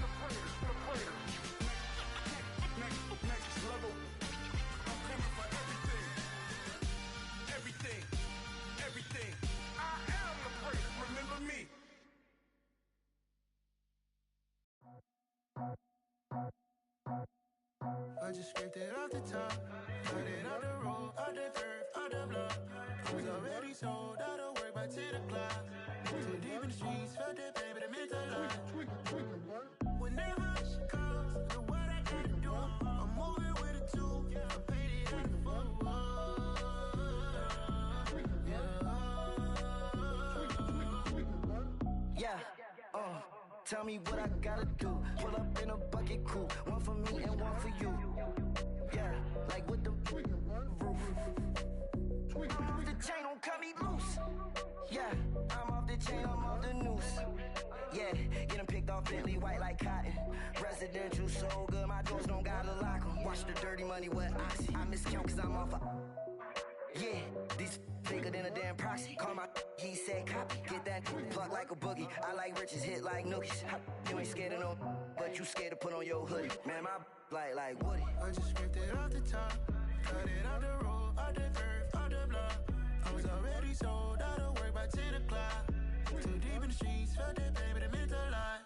Next level. I'm coming for everything. Everything. I am the place. Remember me. I just scraped it off the top, got it out the road, out the turf, out the block. I was already sold, out of work by 10 o'clock. Too deep in the streets, felt that pain, but it meant a lot. Whenever she calls, know what I gotta do. I'm moving with a two, I paid it out the full. Yeah, tell me what I gotta do. Pull up in a bucket crew, one for me and one for you. Yeah, like with the roof. I'm off the chain, don't cut me loose. Yeah, I'm off the chain, I'm off the noose. Yeah, getting picked off Bentley white like cotton. Residential so good, my doors don't gotta lock 'em. Watch the dirty money with oxy. I miscount cause I'm off a... Yeah, these bigger than a damn proxy. Call my he said copy. Get that plug like a boogie. I like riches, hit like nookies. You ain't scared of no, but you scared to put on your hoodie. Man, my like Woody. I just scraped it off the top, got it out the road, out the turf, out the block. I was already sold, out of work by 10 o'clock. Too deep in the streets, felt that pain, but it meant a lot.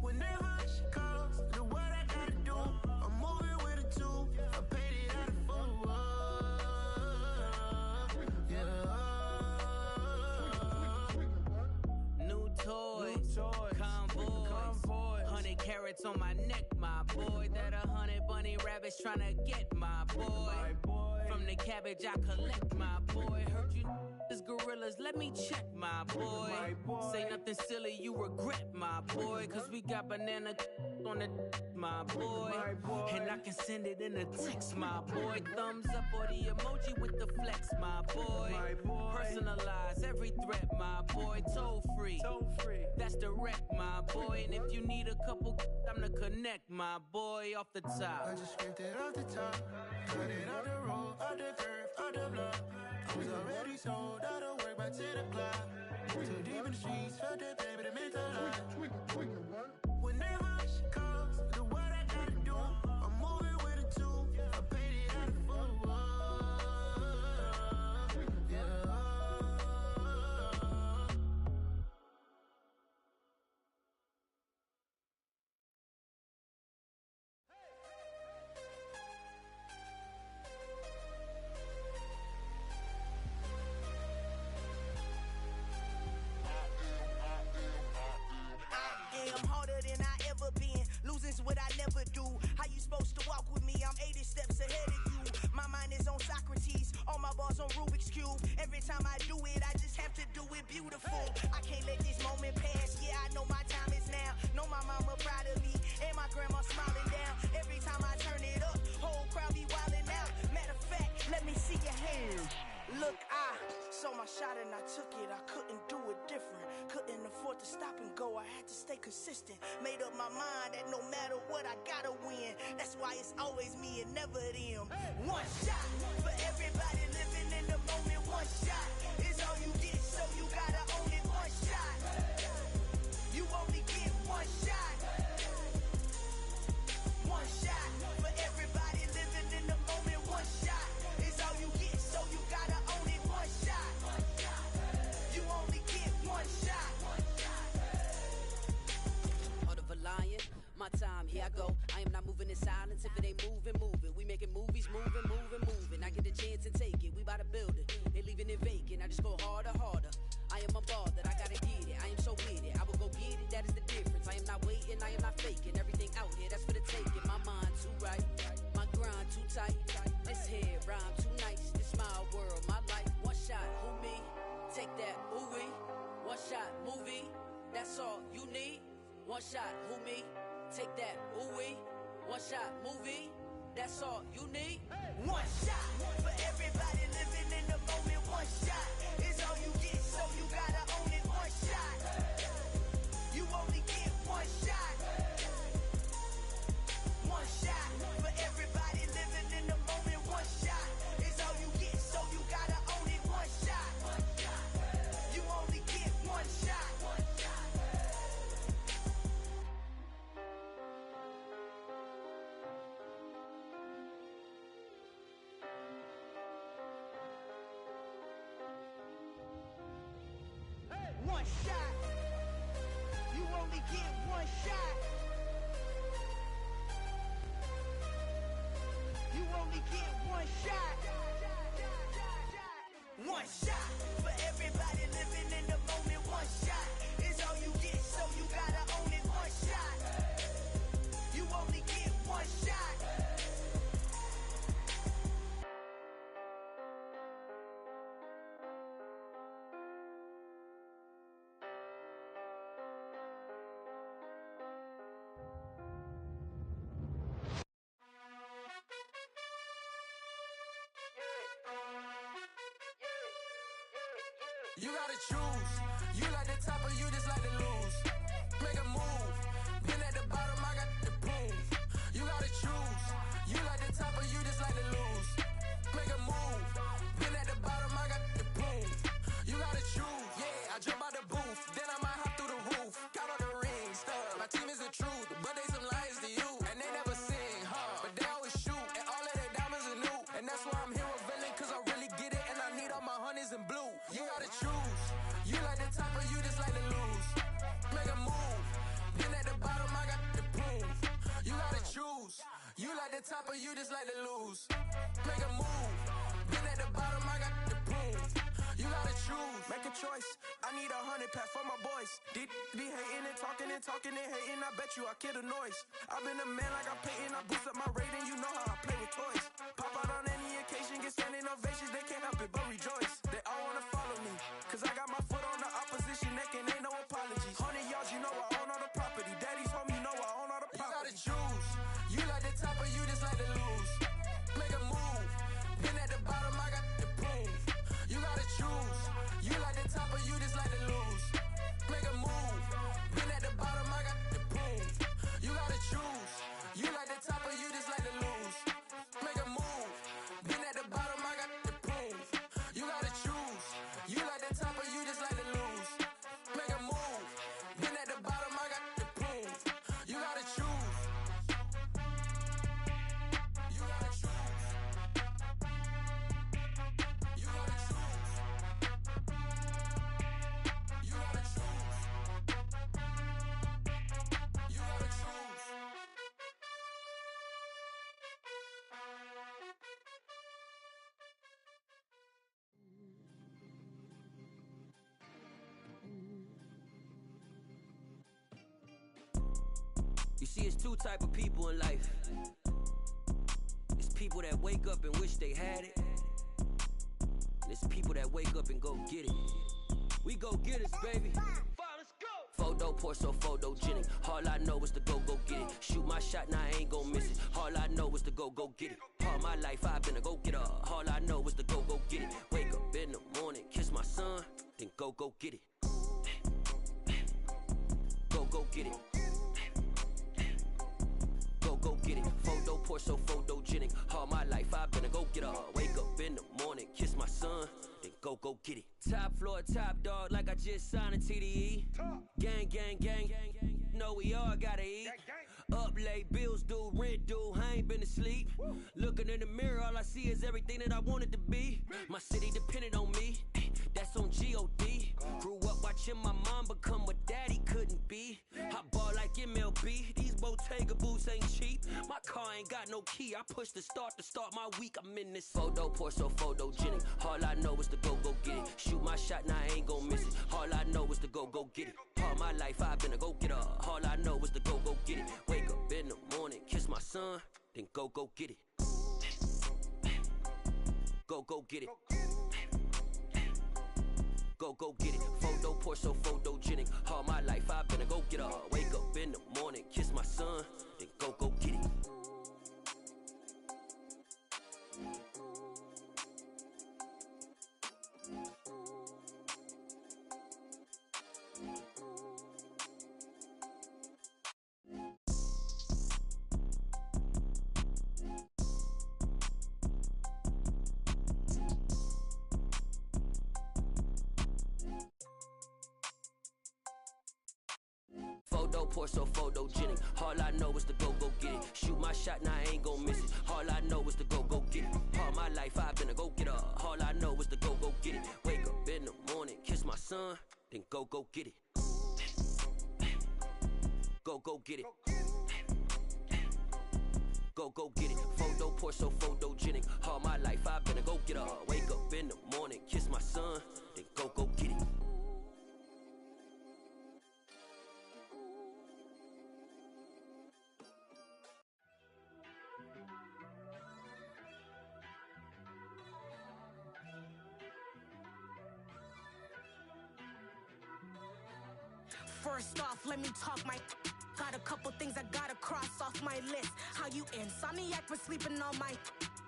Whenever she calls, know what I gotta do. I'm moving with a two, I paid it out of full. New toys, convoy, 100 carats on my neck, my boy. That 100 bunny rabbits tryna get my boy. From the cabbage I collect, my boy. Heard you is gorillas, let me check, my boy. Say nothing silly, you regret, my boy. Cause we got banana on the my boy. And I can send it in a text, my boy. Thumbs up or the emoji with the flex, my boy. Personalize every threat, my boy. Toll free, that's direct, my boy. And if you need a couple, I'm the connect, my boy. Off the top, I just scraped it off the top, got it out the road, out the turf, out the block. I was already sold, out of work by 10 o'clock. Too deep in the streets, felt that pain, but it meant a lot. Whenever she calls, know what I gotta do. I'm moving with a two, I paid it out of full. consistent. Made up my mind that no matter what, I gotta win. That's why it's always me and never them. One shot for everybody living in the moment. One shot is all you get, so you gotta own it. One shot. You only get one shot. One shot for everybody living in the moment. One shot is all you get, so you gotta own it. One shot. You only get one shot. Heart of a lion, my time, here I go. I am not moving in silence. If it ain't moving, move it. We making movies, moving, moving, moving. I get a chance and take it. We bout to build it. They leaving it vacant. I just go harder, harder. I am a ball that I gotta get it. I am so with it. I will go get it. That is the difference. I am not waiting. I am not faking. Everything out here, that's for the taking. My mind too right. My grind too tight. This head rhyme too nice. This my world, my life. One shot, who me? Take that, ooh wee. One shot, movie. That's all you need. One shot, who me? Take that, ooh wee. One shot, movie. That's all you need. One shot for everybody living in the moment. One shot is all you get, so you gotta own it. One shot. You only get one shot. One shot for everybody living in the moment. One shot is all you get, so you gotta own it. One shot. You only get one shot. One shot. You only get one shot. You only get one shot. One shot for everybody living in the moment. One shot is all you get, so you gotta own it. One shot. You only get one shot. You gotta choose. You like the top or you just like to lose. Make a move. Been at the bottom, I got the proof. You gotta choose. You like the top or you just like to lose. Make a move. Been at the bottom, I got the proof. You gotta choose. Yeah, I jump out the booth. Then I might hop through the roof. Got all the rings, stuff. My team is the truth, but they some liars to you. And they never sing, huh? But they always shoot. And all of their diamonds are new. And that's why I'm here with villain, cause I really get it. And I need all my honeys in blue. You gotta choose. You like the top or you just like to lose. Make a move. Been at the bottom, I got the proof. You gotta choose. You like the top or you just like to lose. Make a move. Been at the bottom, I got the proof. You gotta choose. Make a choice. I need 100 pack for my boys. Be hating and talking and hating. I bet you I kill the noise. I've been a man like I'm Peyton. I boost up my rating. You know how I play with toys. Pop out on any occasion, get standing ovations. They can't help it but rejoice. They all wanna follow me, cause I got my foot on the opposition neck and ain't no apologies. 100 yards, you know I own all the property. Daddy's home, you know I own all the property. You gotta choose. You like the top or you just like to lose. Make a move. Been at the bottom, I got the proof. You gotta choose. You like the top or you just like to lose. Make a move. Been at the bottom, I got the proof. You gotta choose. You like the top or you just like to lose. Make a move. Been at the bottom, I got the proof. You gotta choose. You like the top or you just like to lose. Make a move. Been at the bottom, I got the proof. You gotta choose. You gotta choose. You gotta choose. You gotta choose. You gotta choose. You see, it's two type of people in life. It's people that wake up and wish they had it. And it's people that wake up and go get it. We go get it, baby. Photo poor, so photogenic. All I know is to go get it. Shoot my shot, now I ain't gon' miss it. All I know is to go get it. All my life I've been a go-getter. All I know is to go get it. Wake up in the morning, kiss my son, then go get it. Go get get it. Go get it. Photo poor, so photogenic. All my life I've been a go-getter. Wake up in the morning, kiss my son, then go get it. Top floor, top dog, like I just signed a TDE. Gang, gang, gang, gang, gang. No, we all gotta eat. Up late, bills due, rent due, I ain't been asleep. Looking in the mirror, all I see is everything that I wanted to be. My city depended on me, that's on G.O.D. Grew up watching my mom become what daddy couldn't be. I ball like MLB, these Bottega boots ain't cheap. My car ain't got no key, I push the start to start my week. I'm in this photo poor, so photogenic. All I know is to go get it. Shoot my shot, now I ain't gon' miss it. All I know is to go get it. All my life I've been a go-getter. All I know is to go get it. Wake up in the morning, kiss my son, then go get it. Go get it. Go get it. Photo poor, so photogenic. All my life I've been a go-getter. Wake up in the morning, kiss my son, then go get it. Photo poor, so photogenic. All I know is to go get it. Shoot my shot, now I ain't gon' miss it. All I know is to go get it. All my life I've been a go-getter. All I know is to go get it. Wake up in the morning, kiss my son, then go get it. Go get it. Go get it. Photo poor, so photogenic. All my life I've been a go-getter. Wake up in the morning, kiss my son, then go get it. First off, let me talk my. Got a couple things I gotta cross off my list. How you insomniac for sleeping on my.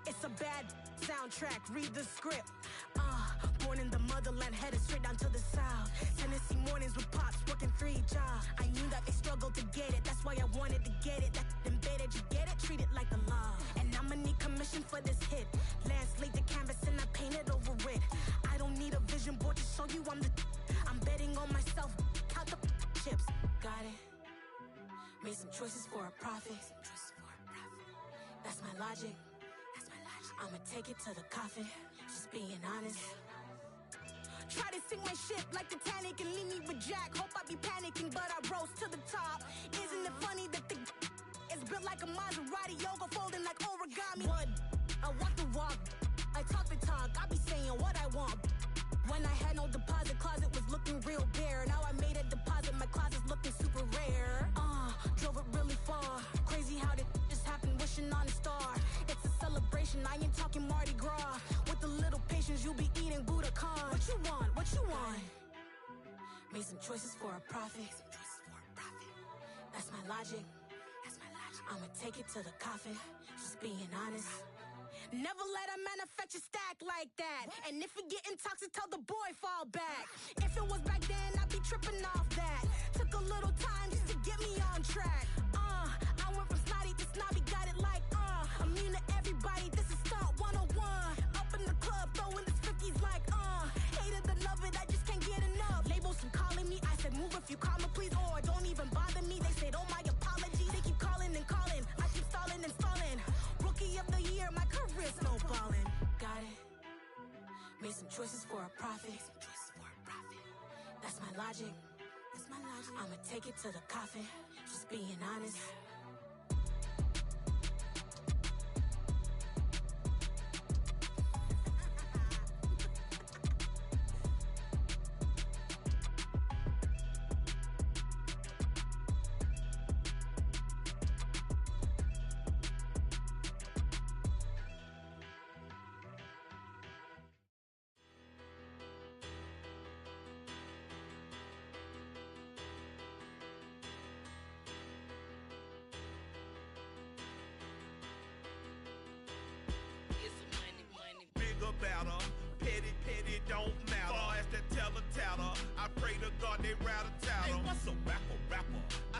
It's a bad soundtrack, read the script. Born in the motherland, headed straight down to the south. Tennessee mornings with pops, working 3 jobs. I knew that they struggled to get it, that's why I wanted to get it. That embedded, you get it, treat it like the law. And I'ma need commission for this hit. Lance laid the canvas and I painted over it. I don't need a vision board to show you I'm the. I'm betting on myself, count the chips. Got it. Made some choices for a profit. That's my logic. I'ma take it to the coffin. Just being honest. Try to sink my ship like Titanic and leave me with Jack. Hope I be panicking, but I rose to the top. Isn't it funny that the is built like a Maserati, yoga folding like origami? What? I walk the walk. I talk the talk. I be saying what I want. When I had no deposit, closet was looking real bare. Now I made a deposit, my closet's looking super rare. Drove it really far. Crazy how did just happen, wishing on a star. It's a celebration, I ain't talking Mardi Gras. With a little patience, you'll be eating Budokan. What you want? What you want? Made some choices for a profit. That's my logic. I'ma take it to the coffin. Just being honest. Never let a manufacture stack like that. And if it getting toxic, tell the boy fall back. If it was back then, I'd be tripping off that. Took a little time just to get me on track. I went from snotty to snobby, got it like immune to everybody, this is stunt 101. Up in the club, throwing the 50s like hate it, love it, I just can't get enough. Labels keep calling me, I said move if you call me please, or don't even bother me. They said oh my apologies, they keep calling and calling. I keep stalling and stalling. Rookie of the year, my career's no ballin'. Got it. Made some choices for a profit. That's my logic. I'ma take it to the coffin. Just being honest. Better. Petty don't matter. Far as that teller tatter, I pray to God they rattle tattle. Hey, what's a rapper? I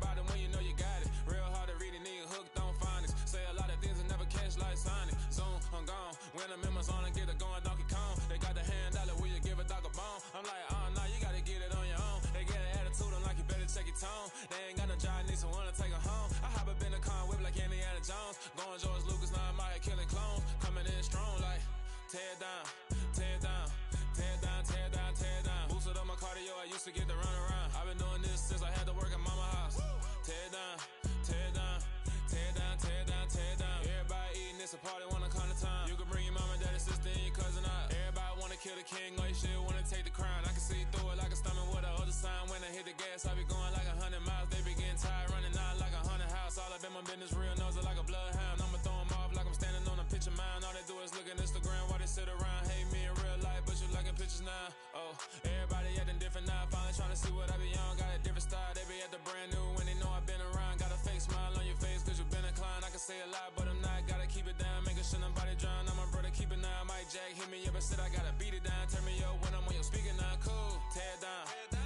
doing business real, nosy like a bloodhound. I'ma throw 'em off like I'm standing on a picture mound. All they do is look at Instagram while they sit around. Hate me in real life, but you liking pictures now. Oh, everybody acting different now. Finally trying to see what I be on. Got a different style, they be at the brand new when they know I've been around. Got a fake smile on your face cause you been inclined. I can say a lot, but I'm not. Gotta keep it down, making sure nobody drown. I'm my brother, keep it now. Mike Jack hit me up and said I gotta beat it down. Turn me up when I'm on your speaker now. Cool, tear it down,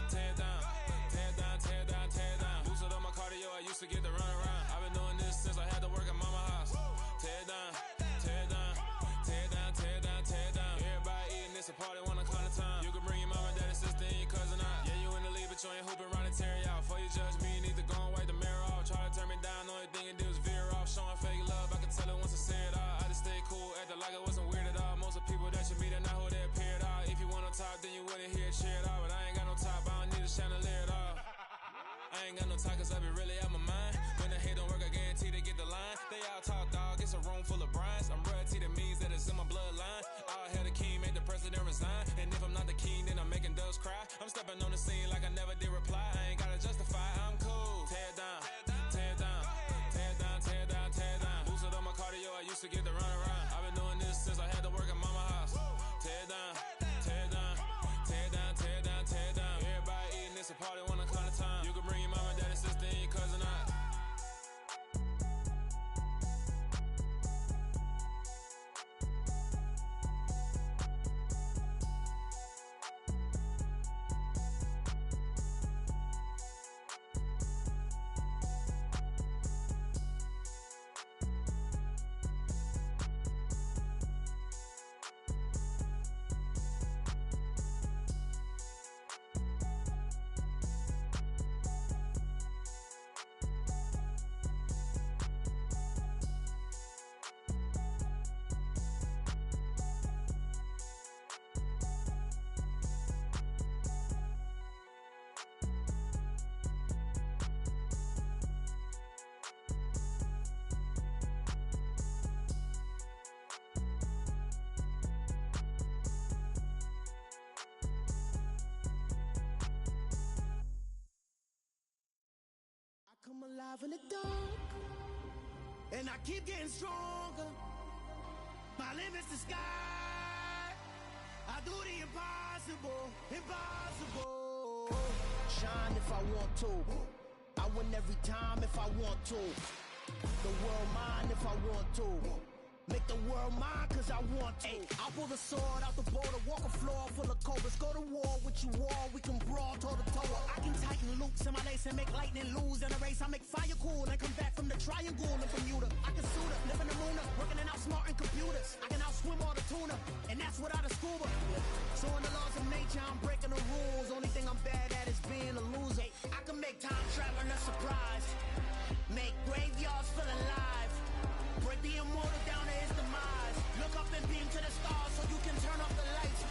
tear it down, tear it down, tear it down, tear it down. Boosted up my cardio, I used to get the run around. I've been doing this since I had to work at mama house. Tear it down, tear it down, tear it down, tear it down, tear it down. Everybody eating this a party, 1 o'clock of time. You can bring your mama, daddy, sister, and your cousin out. Yeah, you in the league, but you ain't hooping around and tear you out. Before you judge me, you need to go and wipe the mirror off. Try to turn me down, only thing you do is veer off. Showing fake love, I can tell it once I say it all. I just stay cool, acting like it wasn't weird at all. Most of the people that you meet are not who they appear at all. If you want on top, then you wouldn't hear it cheer at all. But I ain't got no top, I don't need a chandelier at all. I ain't got no time cause I be really out my mind. When the hate don't work, I guarantee they get the line. They all talk dog, it's a room full of brinds. I'm royalty, that means that it's in my bloodline. All hail the king, make the president resign. And if I'm not the king, then I'm making doves cry. I'm stepping on the scene like I never did reply. I ain't gotta justify, I'm cool. Tear it down, tear it down, tear it down, tear it down, tear it down. Boosted up my cardio, I used to get the run around. I've been doing this since I had to work at mama house. Tear it down, tear it down, tear it down, tear it down, tear it down. Everybody eating this a party, 1 o'clock of time. You can bring your mama, daddy, sister, and your cousin out. Come alive in the dark, and I keep getting stronger. My limit's the sky. I do the impossible, impossible. Shine if I want to. I win every time if I want to. The world mine if I want to. Make the world mine cause I want to. I'll pull the sword out the border, walk a floor full of cobras. Go to war with you all, we can brawl toe to toe. I can tighten loops in my lace and make lightning lose in a race. I make fire cool and come back from the triangle in Bermuda. I can suit up, live in the moon, working and outsmarting computers. I can outswim all the tuna, and that's without a scuba. So in the laws of nature, I'm breaking the rules. Only thing I'm bad at is being a loser. I can make time traveling a surprise, make graveyards feel alive, break the immortal down to his demise. Look up and beam to the stars so you can turn off the lights.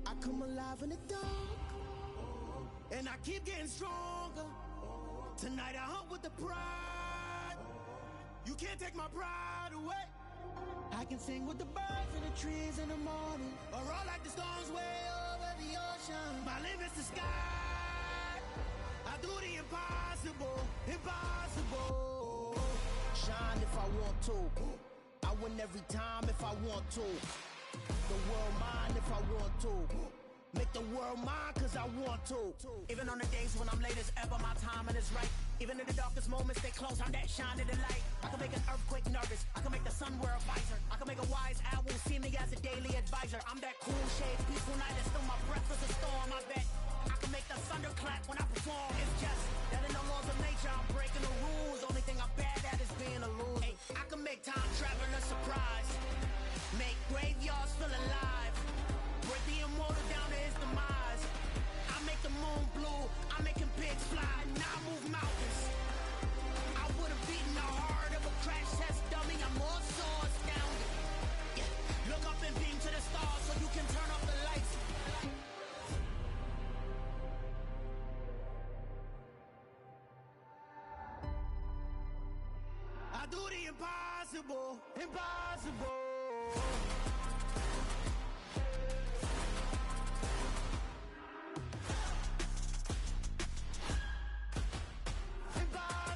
I come alive in the dark, and I keep getting stronger. Tonight I hunt with the pride. You can't take my pride away. I can sing with the birds and the trees in the morning, or roll like the storms way over the ocean. My limit's the sky. I do the impossible, impossible. Shine if I want to. I win every time if I want to. The world mine if I want to. Make the world mine cause I want to. Even on the days when I'm late as ever, my timing is right. Even in the darkest moments, stay close, I'm that shining the light. I can make an earthquake nervous, I can make the sun wear a visor. I can make a wise owl see me as a daily advisor. I'm that cool shade, peaceful night, and still my breath is a storm. I bet I can make the thunder clap when I perform. It's just that in the laws of nature, I'm breaking the rules. Only thing I'm bad at is being a loser. I can make time traveling a surprise, make graveyards feel alive, break the immortal down to his demise. I make the moon blue, I'm making pigs fly, now I move mountains. I would've beaten the heart of a crash test dummy, I'm more so astounded. Yeah. Look up and beam to the stars so you can turn off the lights. I do the impossible, impossible. Impossible.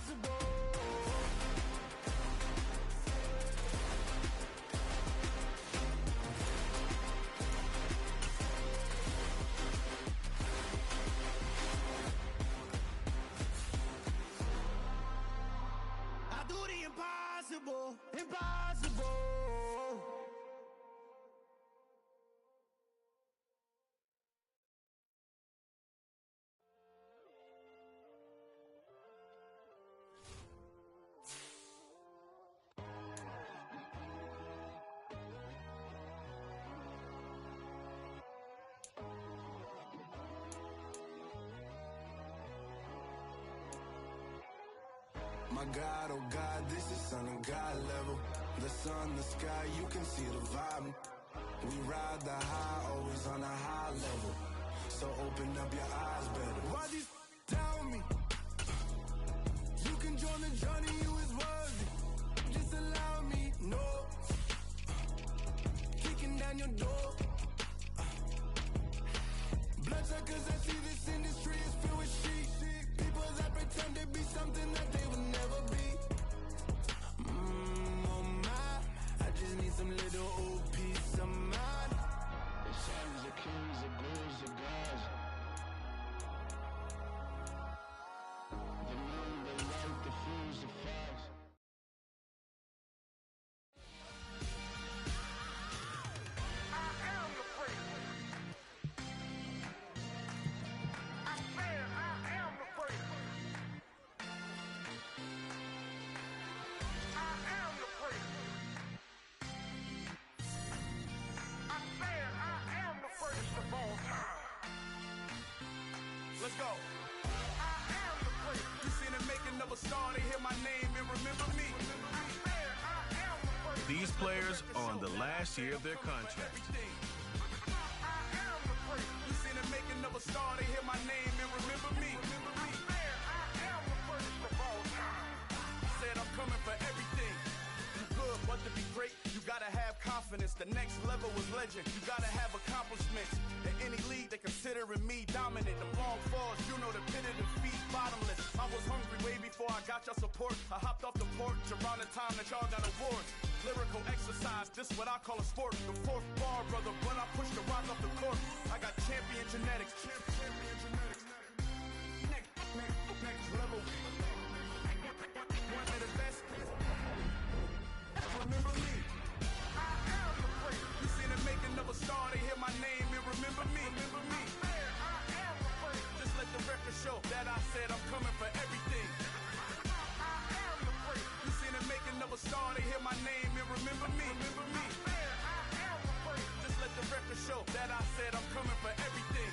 My God, oh God, this is Son of God level. The sun, the sky, you can see the vibe. We ride the high, always on a high level. So open up your eyes better. Why these tell me? You can join the journey, you is worthy. Just allow me, no. Kicking down your door. Bloodsuckers, I see this industry is filled with shit. People that pretend to be something that they will never be. Oh my, I just need some little old peace of mind. The sons of kings, the gods, the gods. The moon, the light, the fools, the fires. Let's go. You seen the making of a star, they hear my name and remember me. These players are on the last year of their contract. You seen the making of a star, they hear my name and remember me. Said I'm coming for everything. You good, but to be great, you gotta have confidence. The next level was legend. You gotta have accomplishments. In any league, they considering me dominant. The long falls, you know the pit of defeat, bottomless. I was hungry way before I got your support. I hopped off the porch around the time that y'all got awards. Lyrical exercise, this what I call a sport. The fourth bar, brother, when I push the rock off the court. I got champion genetics. Next level. One of the best. Remember me. You seen the making of a star, they hear my name and remember me. Just let the record show that I said I'm coming for everything. You seen the making of a star, they hear my name and remember me. Just let the record show that I said I'm coming for everything.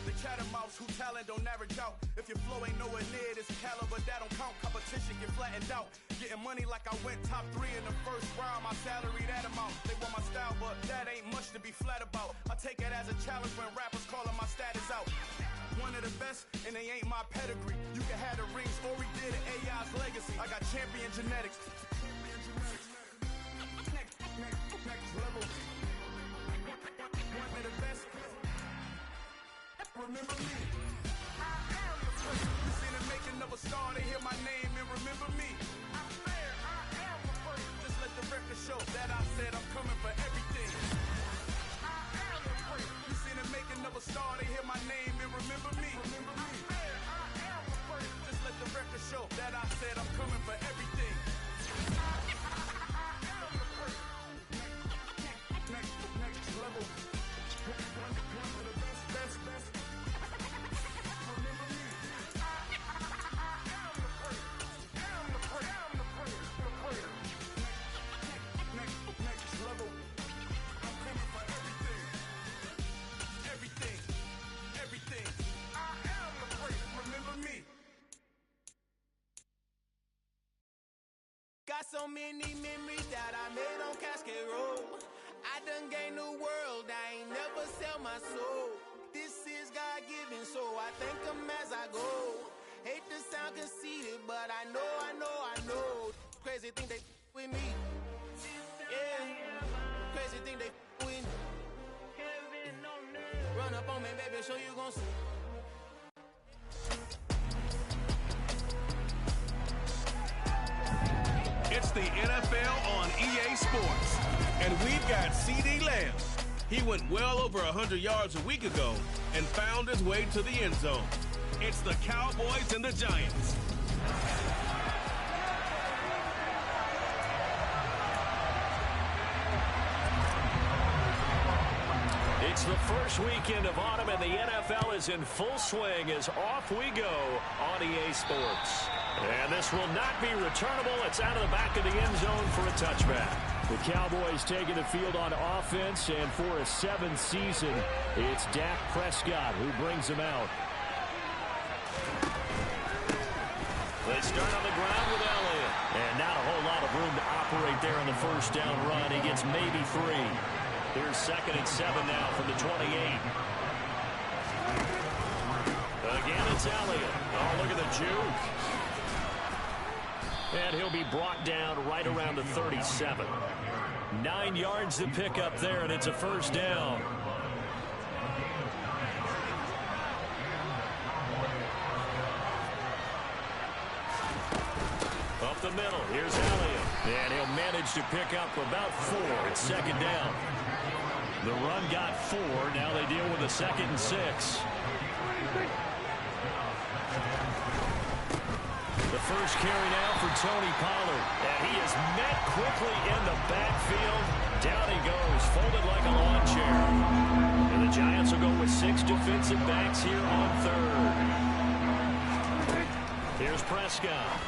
The catamounts who talent don't average out. If your flow ain't nowhere near this caliber, that don't count. Competition get flattened out. Getting money like I went top 3 in the first round. My salary that amount. They want my style, but that ain't much to be flat about. I take it as a challenge when rappers calling my status out. One of the best, and they ain't my pedigree. You can have the rings, or we did it, AI's legacy. I got champion genetics. Next level. One of the best. Remember me. You seen the making of a star, they hear my name and remember me. Just let the record show that I said I'm coming for everything. You seen the making of a star, they hear my name and remember me. Just let the record show that I said I'm coming for everything. Next level. One of the best. Got so many memories that I made on Casket Road. I done gained the world, I ain't never sell my soul. This is God-given, so I thank him as I go. Hate to sound conceited, but I know. Crazy think they with me. Yeah, crazy think they with me. Run up on me, baby, show you gon' see. It's the NFL on EA Sports. And we've got CeeDee Lamb. He went well over 100 yards a week ago and found his way to the end zone. It's the Cowboys and the Giants. It's the first weekend of autumn, and the NFL is in full swing as off we go on EA Sports. And this will not be returnable. It's out of the back of the end zone for a touchback. The Cowboys taking the field on offense, and for a 7th season, it's Dak Prescott who brings them out. They start on the ground. there in the first down run. He gets maybe 3. Here's 2nd and 7 now from the 28. Again, it's Elliott. Oh, look at the juke. And he'll be brought down right around the 37. 9 yards to pick up there, and it's a first down. Up the middle, here's Elliott. And he'll manage to pick up about 4. It's 2nd down. The run got 4. Now they deal with a 2nd and 6. The first carry now for Tony Pollard. And he is met quickly in the backfield. Down he goes, folded like a lawn chair. And the Giants will go with 6 defensive backs here on 3rd. Here's Prescott.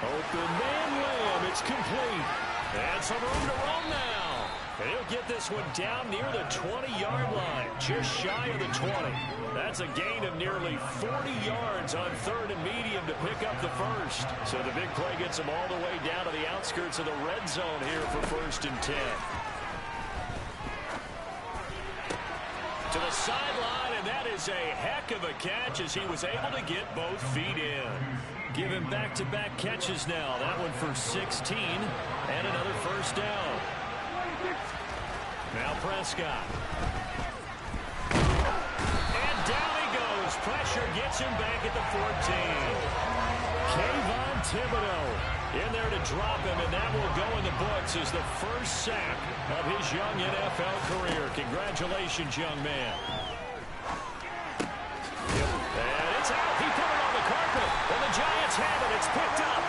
Open man Lamb. It's complete. And some room to roam now. And he'll get this one down near the 20-yard line. Just shy of the 20. That's a gain of nearly 40 yards on 3rd and medium to pick up the first. So the big play gets him all the way down to the outskirts of the red zone here for 1st and 10. To the sideline, and that is a heck of a catch as he was able to get both feet in. Give him back-to-back catches now. That one for 16 and another first down. Now Prescott. And down he goes. Pressure gets him back at the 14. Kayvon Thibodeau in there to drop him, and that will go in the books as the first sack of his young NFL career. Congratulations, young man. And it's out. He put it on the carpet, and the Giants have it. It's picked up.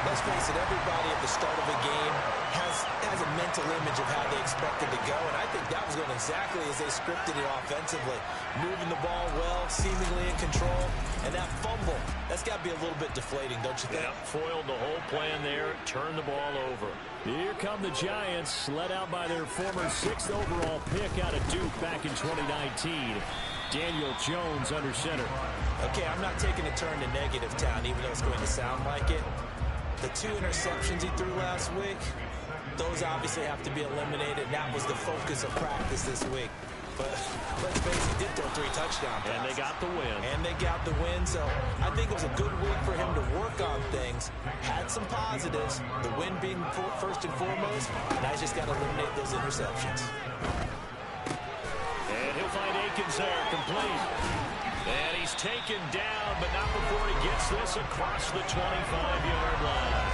Let's face it, everybody at the start of a game has a mental image of how they expect it to go, and I think that was going exactly as they scripted it offensively. Moving the ball well, seemingly in control, and that fumble, that's got to be a little bit deflating, don't you think? Yeah, foiled the whole plan there, turned the ball over. Here come the Giants, led out by their former 6th overall pick out of Duke back in 2019. Daniel Jones under center. Okay, I'm not taking a turn to negative town, even though it's going to sound like it. The 2 interceptions he threw last week, those obviously have to be eliminated. That was the focus of practice this week. But let's face it, he did throw 3 touchdown passes. And they got the win. And they got the win, so I think it was a good week for him to work on things. Had some positives, the win being first and foremost. Now he's just got to eliminate those interceptions. And he'll find Akins there, complete. And he's taken down, but not before he gets this across the 25-yard line.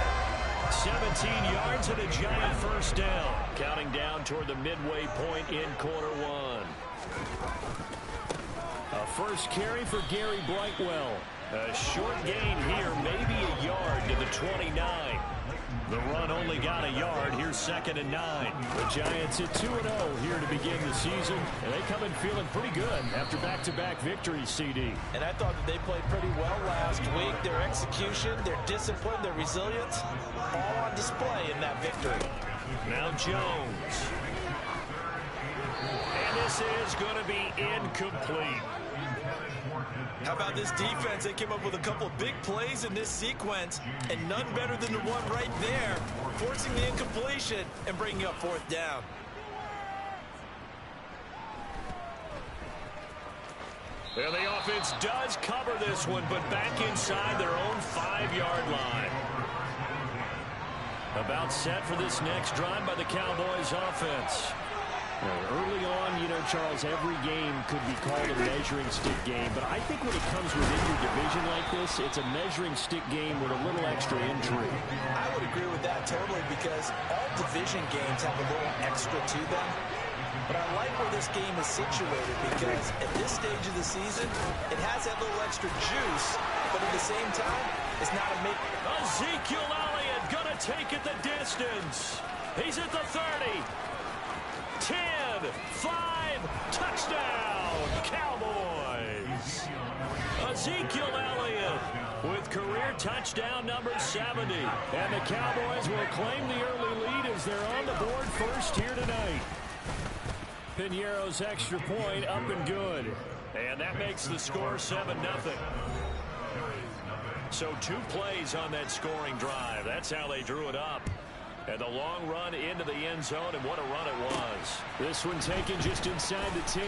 17 yards and a Giant first down. Counting down toward the midway point in quarter 1. A first carry for Gary Brightwell. A short gain here, maybe a yard to the 29. The run only got a yard. Here's 2nd and 9. The Giants at 2-0 here to begin the season, and they come in feeling pretty good after back-to-back victories, CD. And I thought that they played pretty well last week. Their execution, their discipline, their resilience, all on display in that victory. Now Jones. And this is going to be incomplete. How about this defense? They came up with a couple of big plays in this sequence, and none better than the one right there, forcing the incompletion and bringing up 4th down. And the offense does cover this one, but back inside their own 5-yard line. About set for this next drive by the Cowboys offense. Early on, Charles, every game could be called a measuring stick game, but I think when it comes within your division like this, it's a measuring stick game with a little extra intrigue. I would agree with that totally, because all division games have a little extra to them. But I like where this game is situated, because at this stage of the season, it has that little extra juice, but at the same time, it's not a make. Ezekiel Elliott gonna take it the distance. He's at the 30. 10, 5, touchdown, Cowboys. Ezekiel Elliott with career touchdown number 70. And the Cowboys will claim the early lead as they're on the board first here tonight. Piñeiro's extra point up and good. And that makes the score 7-0. So 2 plays on that scoring drive. That's how they drew it up. And the long run into the end zone, and what a run it was. This one taken just inside the 10.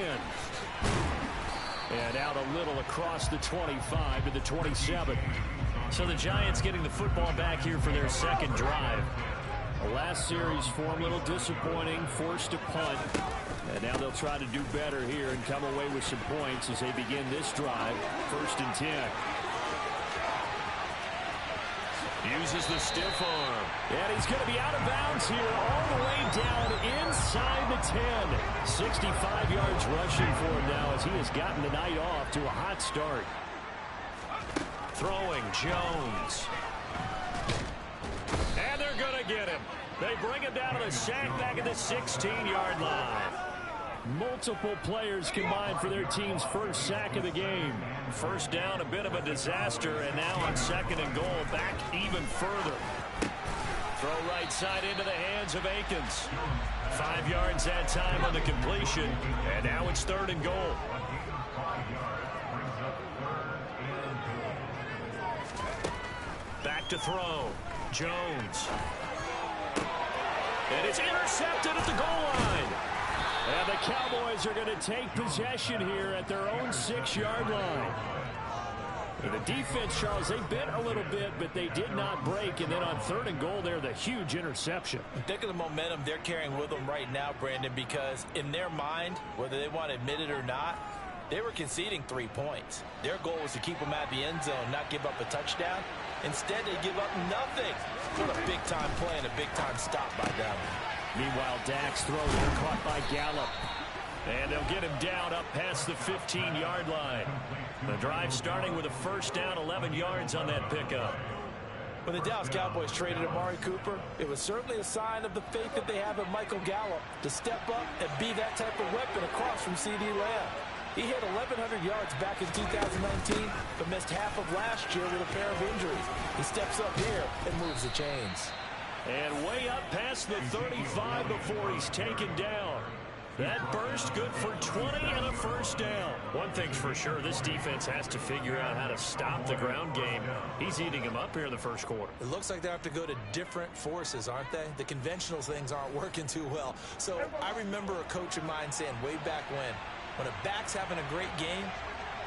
And out a little across the 25 to the 27. So the Giants getting the football back here for their second drive. The last series for them, a little disappointing, forced a punt. And now they'll try to do better here and come away with some points as they begin this drive. 1st and 10. Uses the stiff arm. And he's going to be out of bounds here all the way down inside the 10. 65 yards rushing for him now as he has gotten the night off to a hot start. Throwing Jones. And they're going to get him. They bring him down to the sack back at the 16-yard line. Multiple players combined for their team's first sack of the game. First down, a bit of a disaster, and now on 2nd and goal, back even further. Throw right side into the hands of Akins. 5 yards that time on the completion, and now it's 3rd and goal. Back to throw. Jones. And it's intercepted at the goal line. And the Cowboys are going to take possession here at their own 6-yard line. And the defense, Charles, they bit a little bit, but they did not break. And then on 3rd and goal there, the huge interception. Think of the momentum they're carrying with them right now, Brandon, because in their mind, whether they want to admit it or not, they were conceding 3 points. Their goal was to keep them at the end zone, not give up a touchdown. Instead, they give up nothing. What a big-time play and a big-time stop by them. Meanwhile, Dak's throw there caught by Gallup. And they'll get him down up past the 15-yard line. The drive starting with a first down, 11 yards on that pickup. When the Dallas Cowboys traded Amari Cooper, it was certainly a sign of the faith that they have in Michael Gallup to step up and be that type of weapon across from C.D. Lamb. He hit 1,100 yards back in 2019, but missed half of last year with a pair of injuries. He steps up here and moves the chains. And way up past the 35 before he's taken down. That burst good for 20 and a first down. One thing's for sure, this defense has to figure out how to stop the ground game. He's eating him up here in the first quarter. It looks like they have to go to different forces, aren't they? The conventional things aren't working too well. So I remember a coach of mine saying way back when a back's having a great game,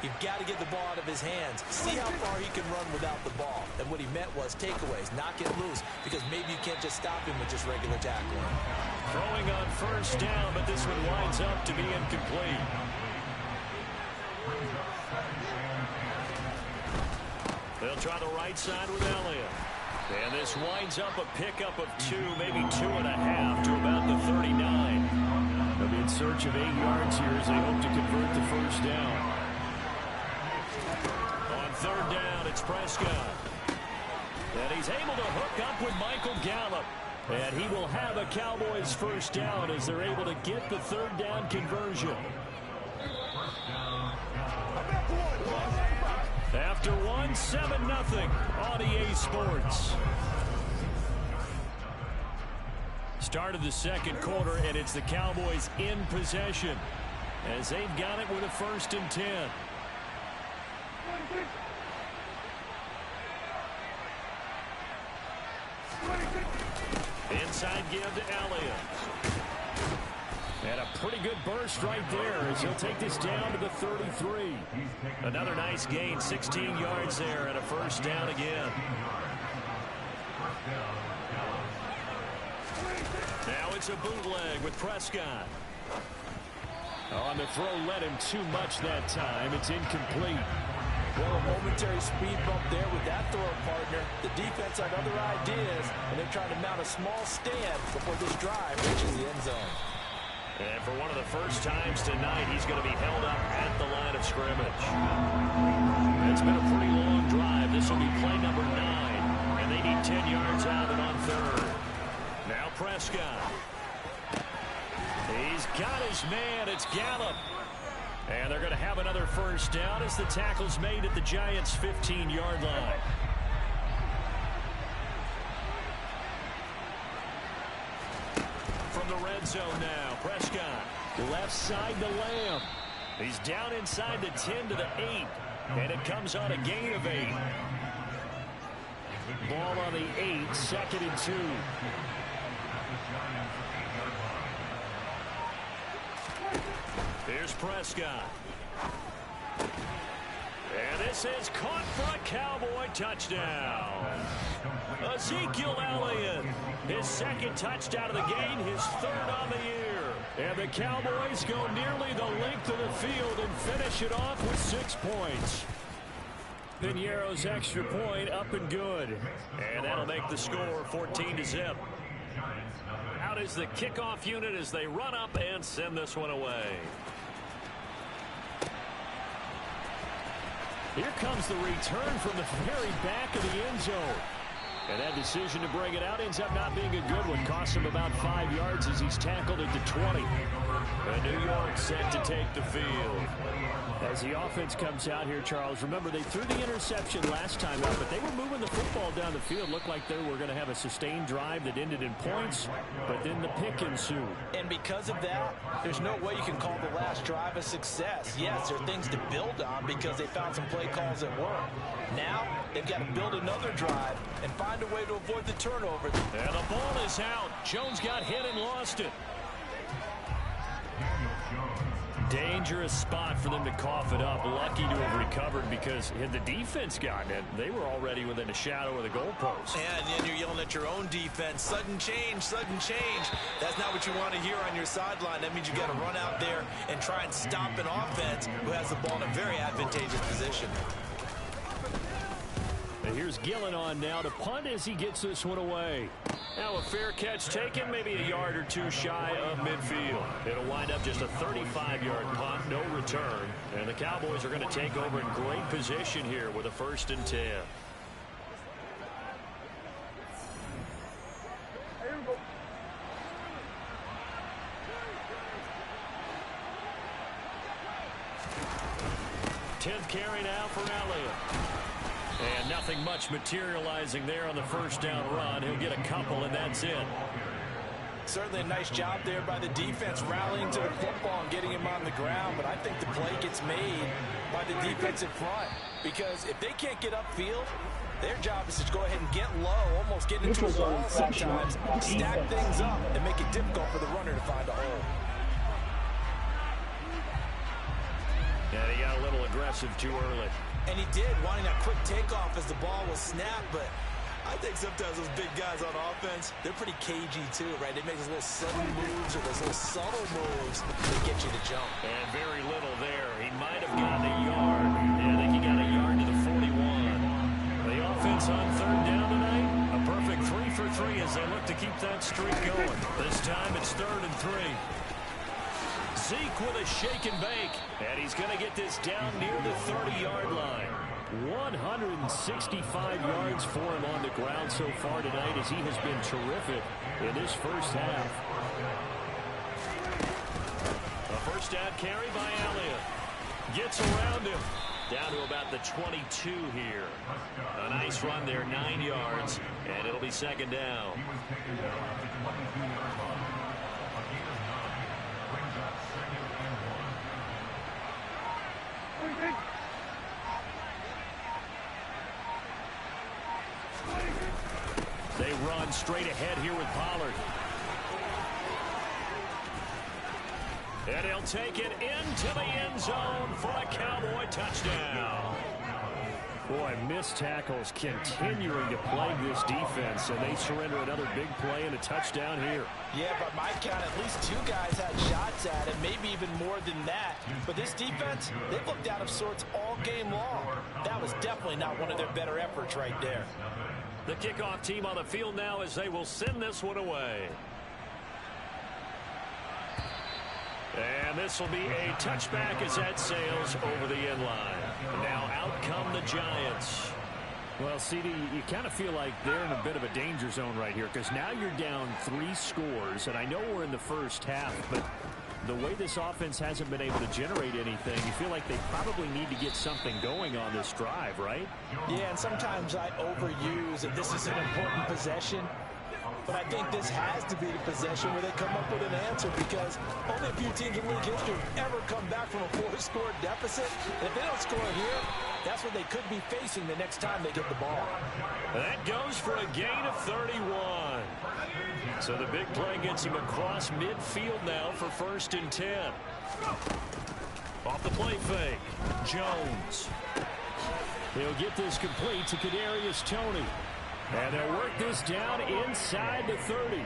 you've got to get the ball out of his hands. See how far he can run without the ball. And what he meant was takeaways, not get loose, because maybe you can't just stop him with just regular tackling. Throwing on first down, but this one winds up to be incomplete. They'll try the right side with Elliott. And this winds up a pickup of 2, maybe 2.5 to about the 39. They'll be in search of 8 yards here as they hope to convert the first down. On 3rd down, it's Prescott. And he's able to hook up with Michael Gallup. And he will have a Cowboys first down as they're able to get the 3rd down conversion. After 1, 7-0 on EA Sports. Start of the second quarter, and it's the Cowboys in possession as they've got it with a 1st and 10. Inside give to Elliott. And a pretty good burst right there as he'll take this down to the 33. Another nice gain, 16 yards there and a first down again. Now it's a bootleg with Prescott. On the throw, led him too much that time. It's incomplete. Well, a momentary speed bump there with that throw partner. The defense had other ideas, and they're trying to mount a small stand before this drive reaches the end zone. And for one of the first times tonight, he's going to be held up at the line of scrimmage. It's been a pretty long drive. This will be play number 9, and they need 10 yards out and on 3rd. Now Prescott. He's got his man. It's Gallup. And they're going to have another first down as the tackle's made at the Giants' 15-yard line. From the red zone now, Prescott. Left side to Lamb. He's down inside the 10 to the 8. And it comes on a gain of 8. Ball on the 8, 2nd and 2. Here's Prescott. And this is caught for a Cowboy touchdown. Ezekiel Elliott, his 2nd touchdown of the game, his 3rd on the year. And the Cowboys go nearly the length of the field and finish it off with 6 points. Piñeiro's extra point up and good. And that'll make the score 14-0. Out is the kickoff unit as they run up and send this one away. Here comes the return from the very back of the end zone. And that decision to bring it out ends up not being a good one. Costs him about 5 yards as he's tackled at the 20. And New York set to take the field. As the offense comes out here, Charles, remember they threw the interception last time out, but they were moving the football down the field. Looked like they were going to have a sustained drive that ended in points, but then the pick ensued. And because of that, there's no way you can call the last drive a success. Yes, there are things to build on because they found some play calls that work. Now, they've got to build another drive and find a way to avoid the turnover. And the ball is out. Jones got hit and lost it. Dangerous spot for them to cough it up. Lucky to have recovered because had the defense gotten it, they were already within a shadow of the goalpost. Yeah, and then you're yelling at your own defense. Sudden change, sudden change. That's not what you want to hear on your sideline. That means you got to run out there and try and stop an offense who has the ball in a very advantageous position. And here's Gillen on now to punt as he gets this one away. Now a fair catch taken, maybe a yard or two shy of midfield. It'll wind up just a 35-yard punt, no return. And the Cowboys are going to take over in great position here with a 1st and 10. Tenth carry now for Elliott. And nothing much materializing there on the 1st down run. He'll get a couple, and that's it. Certainly a nice job there by the defense rallying to the football and getting him on the ground. But I think the play gets made by the defense in front. Because if they can't get upfield, their job is to go ahead and get low, almost get into a wall sometimes, stack things up, and make it difficult for the runner to find a hole. And he got a little aggressive too early. And he did, wanting that quick takeoff as the ball was snapped, but I think sometimes those big guys on offense, they're pretty cagey too, right? They make those little sudden moves or those little subtle moves that get you to jump. And very little there. He might have gotten a yard. Yeah, I think he got a yard to the 41. The offense on 3rd down tonight, a perfect 3 for 3 as they look to keep that streak going. This time it's 3rd and 3. Zeke with a shake and bake. And he's going to get this down near the 30-yard line. 165 yards for him on the ground so far tonight as he has been terrific in this 1st half. A 1st down carry by Elliott. Gets around him. Down to about the 22 here. A nice run there, 9 yards. And it'll be 2nd down. They run straight ahead here with Pollard. And he'll take it into the end zone for a Cowboy touchdown. Boy, missed tackles continuing to plague this defense, and they surrender another big play and a touchdown here. Yeah, by my count, at least 2 guys had shots at it, maybe even more than that. But this defense, they've looked out of sorts all game long. That was definitely not one of their better efforts right there. The kickoff team on the field now as they will send this one away. And this will be a touchback as that sails over the end line. Now out come the Giants. Well, CD, you kind of feel like they're in a bit of a danger zone right here because now you're down 3 scores, and I know we're in the 1st half, but the way this offense hasn't been able to generate anything, you feel like they probably need to get something going on this drive, right? Yeah, and sometimes I overuse that this is an important possession. But I think this has to be the possession where they come up with an answer because only a few teams in league history have ever come back from a 4-score deficit. And if they don't score here, That's what they could be facing the next time they get the ball. That goes for a gain of 31. So the big play gets him across midfield now for 1st and 10. Off the play fake, Jones. He'll get this complete to Kadarius Toney. And they'll work this down inside the 30.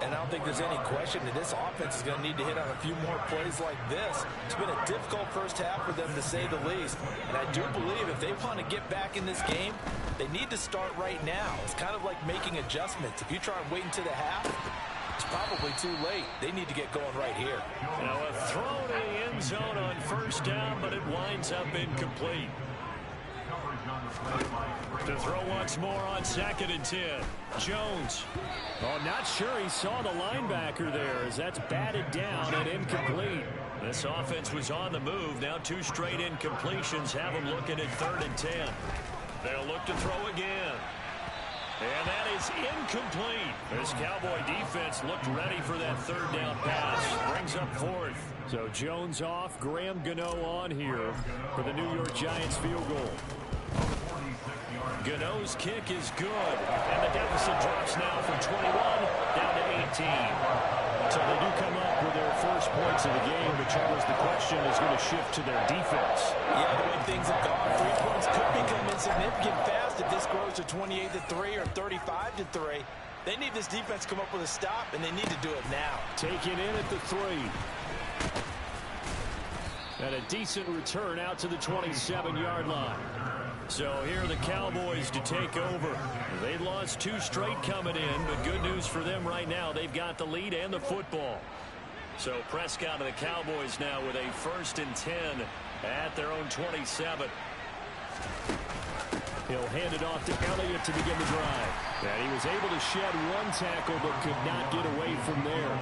And I don't think there's any question that this offense is going to need to hit on a few more plays like this. It's been a difficult first half for them, to say the least. And I do believe if they want to get back in this game, they need to start right now. It's kind of like making adjustments. If you try and wait until the half, it's probably too late. They need to get going right here. Now a throw to the end zone on 1st down, but it winds up incomplete. To throw once more on 2nd and 10. Jones. Oh, not sure he saw the linebacker there as that's batted down and incomplete. This offense was on the move. Now 2 straight incompletions have them looking at 3rd and 10. They'll look to throw again. And that is incomplete. This Cowboy defense looked ready for that 3rd down pass. Brings up 4th. So Jones off, Graham Gano on here for the New York Giants field goal. Gano's kick is good, and the deficit drops now from 21 down to 18. So they do come up with their first points of the game, but Charles, the question is going to shift to their defense. Yeah, the way things have gone, 3 points could become insignificant fast if this grows to 28-3 or 35-3. They need this defense to come up with a stop, and they need to do it now. Taken in at the 3. And a decent return out to the 27-yard line. So here are the Cowboys to take over. They lost 2 straight coming in, but good news for them right now. They've got the lead and the football. So Prescott and the Cowboys now with a 1st and 10 at their own 27. He'll hand it off to Elliott to begin the drive. And he was able to shed 1 tackle, but could not get away from there.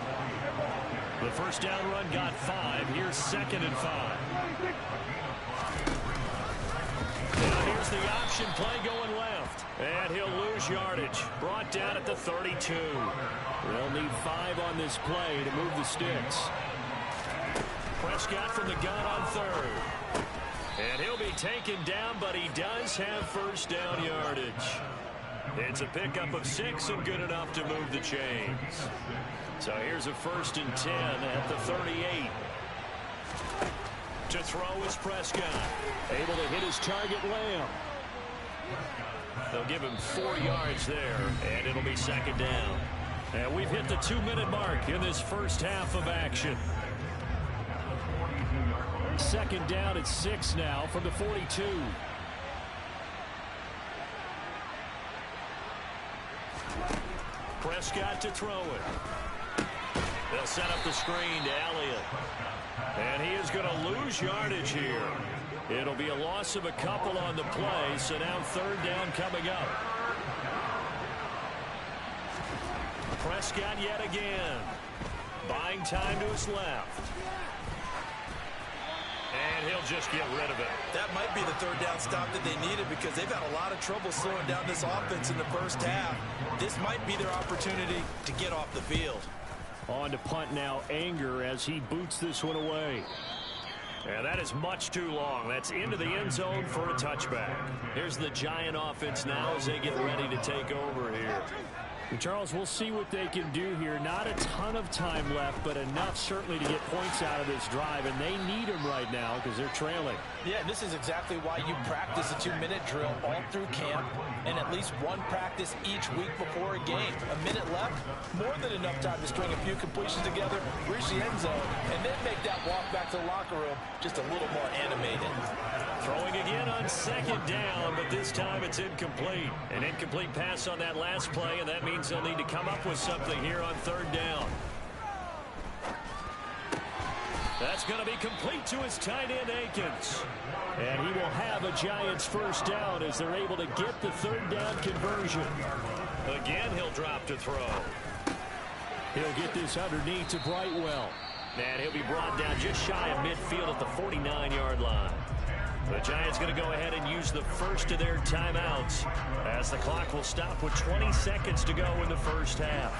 The 1st down run got 5. Here's 2nd and 5. Now here's the option play going left. And he'll lose yardage. Brought down at the 32. They'll need 5 on this play to move the sticks. Prescott from the gun on 3rd. And he'll be taken down, but he does have 1st down yardage. It's a pickup of 6 and good enough to move the chains. So here's a 1st and 10 at the 38. To throw is Prescott. Able to hit his target, Lamb. They'll give him 4 yards there, and it'll be 2nd down. And we've hit the 2-minute mark in this first half of action. 2nd down at 6 now from the 42. Prescott to throw it. They'll set up the screen to Elliott. And he is going to lose yardage here. It'll be a loss of a couple on the play, so now 3rd down coming up. Prescott yet again. Buying time to his left. And he'll just get rid of it. That might be the 3rd down stop that they needed because they've had a lot of trouble slowing down this offense in the first half. This might be their opportunity to get off the field. On to punt now, Anger, as he boots this one away. And that is much too long. That's into the end zone for a touchback. Here's the Giant offense now as they get ready to take over here. Charles, we'll see what they can do here. Not a ton of time left, but enough certainly to get points out of this drive, and they need them right now because they're trailing. Yeah, this is exactly why you practice a 2-minute drill all through camp and at least 1 practice each week before a game. A minute left, more than enough time to string a few completions together, reach the end zone, and then make that walk back to the locker room just a little more animated. Throwing again on 2nd down, but this time it's incomplete. An incomplete pass on that last play, and that means they'll need to come up with something here on 3rd down. That's going to be complete to his tight end, Akins. And he will have a Giants 1st down as they're able to get the 3rd down conversion. Again, he'll drop to throw. He'll get this underneath to Brightwell. And he'll be brought down just shy of midfield at the 49-yard line. The Giants going to go ahead and use the first of their timeouts as the clock will stop with 20 seconds to go in the first half.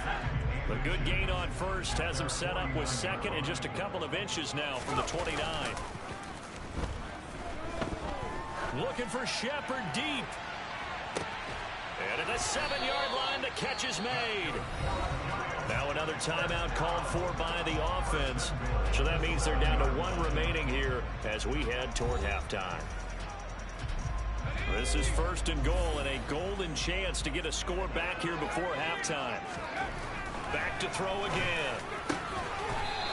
The good gain on 1st has them set up with 2nd and just a couple of inches now from the 29. Looking for Shepard deep. And at the 7-yard line, the catch is made. Now another timeout called for by the offense. So that means they're down to 1 remaining here as we head toward halftime. This is 1st and goal and a golden chance to get a score back here before halftime. Back to throw again.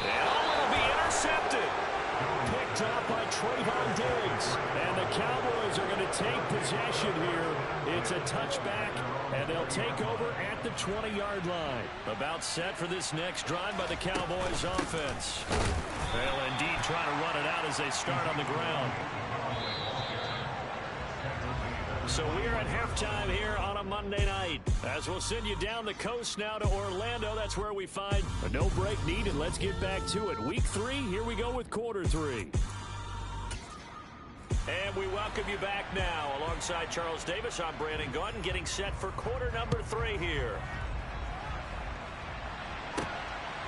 And it'll be intercepted. Picked up by Trayvon Diggs. And the Cowboys are going to take possession here. It's a touchback, and they'll take over at the 20-yard line. About set for this next drive by the Cowboys offense. They'll indeed try to run it out as they start on the ground. So we are at halftime here on a Monday night. As we'll send you down the coast now to Orlando. That's where we find a no break needed. Let's get back to it. Week 3, here we go with quarter 3. And we welcome you back now. Alongside Charles Davis, I'm Brandon Gaudin, getting set for quarter number 3 here.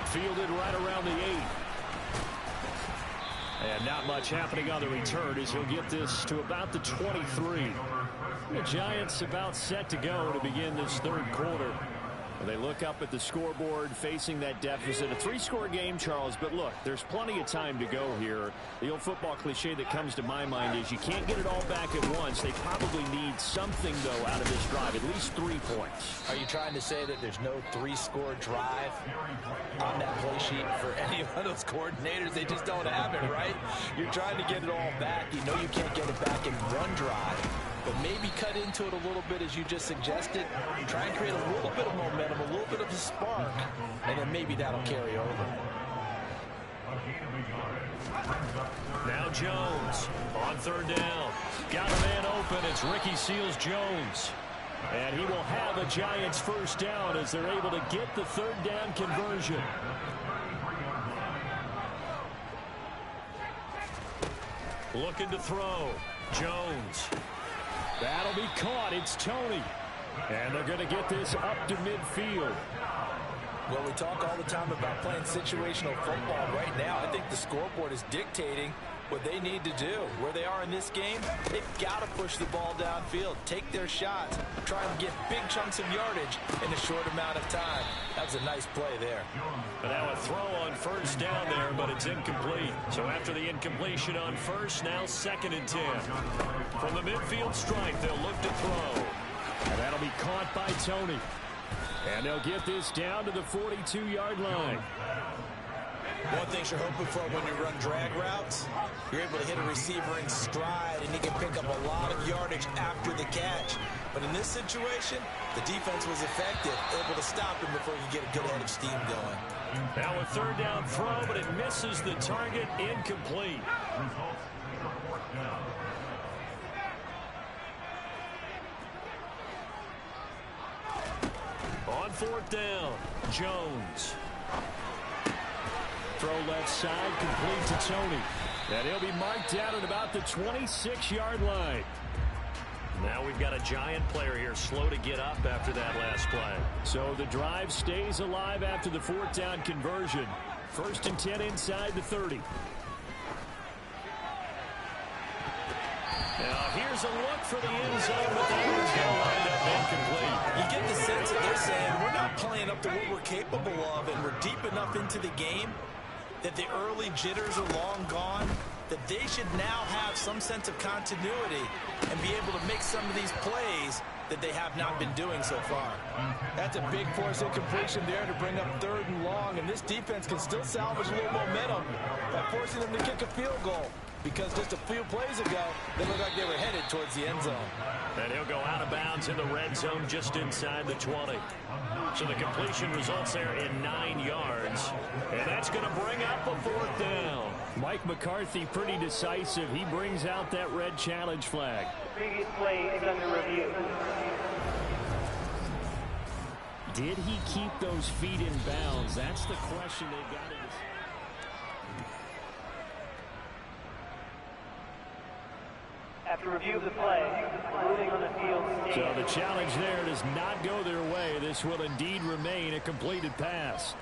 Fielded right around the 8. And not much happening on the return as he'll get this to about the 23. The Giants about set to go to begin this 3rd quarter. They look up at the scoreboard facing that deficit. A 3-score game, Charles, but look, there's plenty of time to go here. The old football cliche that comes to my mind is you can't get it all back at once. They probably need something, though, out of this drive, at least 3 points. Are you trying to say that there's no 3-score drive on that play sheet for any of those coordinators? They just don't have it, right? You're trying to get it all back. You know you can't get it back in one drive. But maybe cut into it a little bit as you just suggested. Try and create a little bit of momentum, a little bit of a spark, and then maybe that'll carry over. Now Jones on 3rd down. Got a man open. It's Ricky Seals-Jones. And he will have a Giants 1st down as they're able to get the 3rd down conversion. Looking to throw. Jones. That'll be caught. It's Tony. And they're going to get this up to midfield. Well, we talk all the time about playing situational football. Right now, I think the scoreboard is dictating what they need to do. Where they are in this game, they've got to push the ball downfield, take their shots, try and get big chunks of yardage in a short amount of time. That was a nice play there. But now a throw on 1st down there, but it's incomplete. So after the incompletion on 1st, now 2nd and 10. From the midfield stripe, they'll look to throw. And that'll be caught by Tony. And they'll get this down to the 42-yard line. One thing you're hoping for when you run drag routes, you're able to hit a receiver in stride, and he can pick up a lot of yardage after the catch. But in this situation, the defense was effective, able to stop him before you get a good head of steam going. Now a 3rd down throw, but it misses the target, incomplete. On 4th down, Jones. Throw left side, complete to Tony. And he'll be marked down at about the 26-yard line. Now we've got a Giant player here slow to get up after that last play. So the drive stays alive after the 4th down conversion. 1st and 10 inside the 30. Now here's a look for the end zone, but the end's going to wind up incomplete. You get the sense that they're saying we're not playing up to what we're capable of, and we're deep enough into the game that the early jitters are long gone, that they should now have some sense of continuity and be able to make some of these plays that they have not been doing so far. That's a big force incompletion there to bring up 3rd and long, and this defense can still salvage a little momentum by forcing them to kick a field goal. Because just a few plays ago, they looked like they were headed towards the end zone. And he'll go out of bounds in the red zone just inside the 20. So the completion results there in 9 yards. And that's going to bring up a 4th down. Mike McCarthy pretty decisive. He brings out that red challenge flag. Previous play is under review. Did he keep those feet in bounds? That's the question they've got to decide. After review of the play, ruling on the field stands. So the challenge there does not go their way. This will indeed remain a completed pass.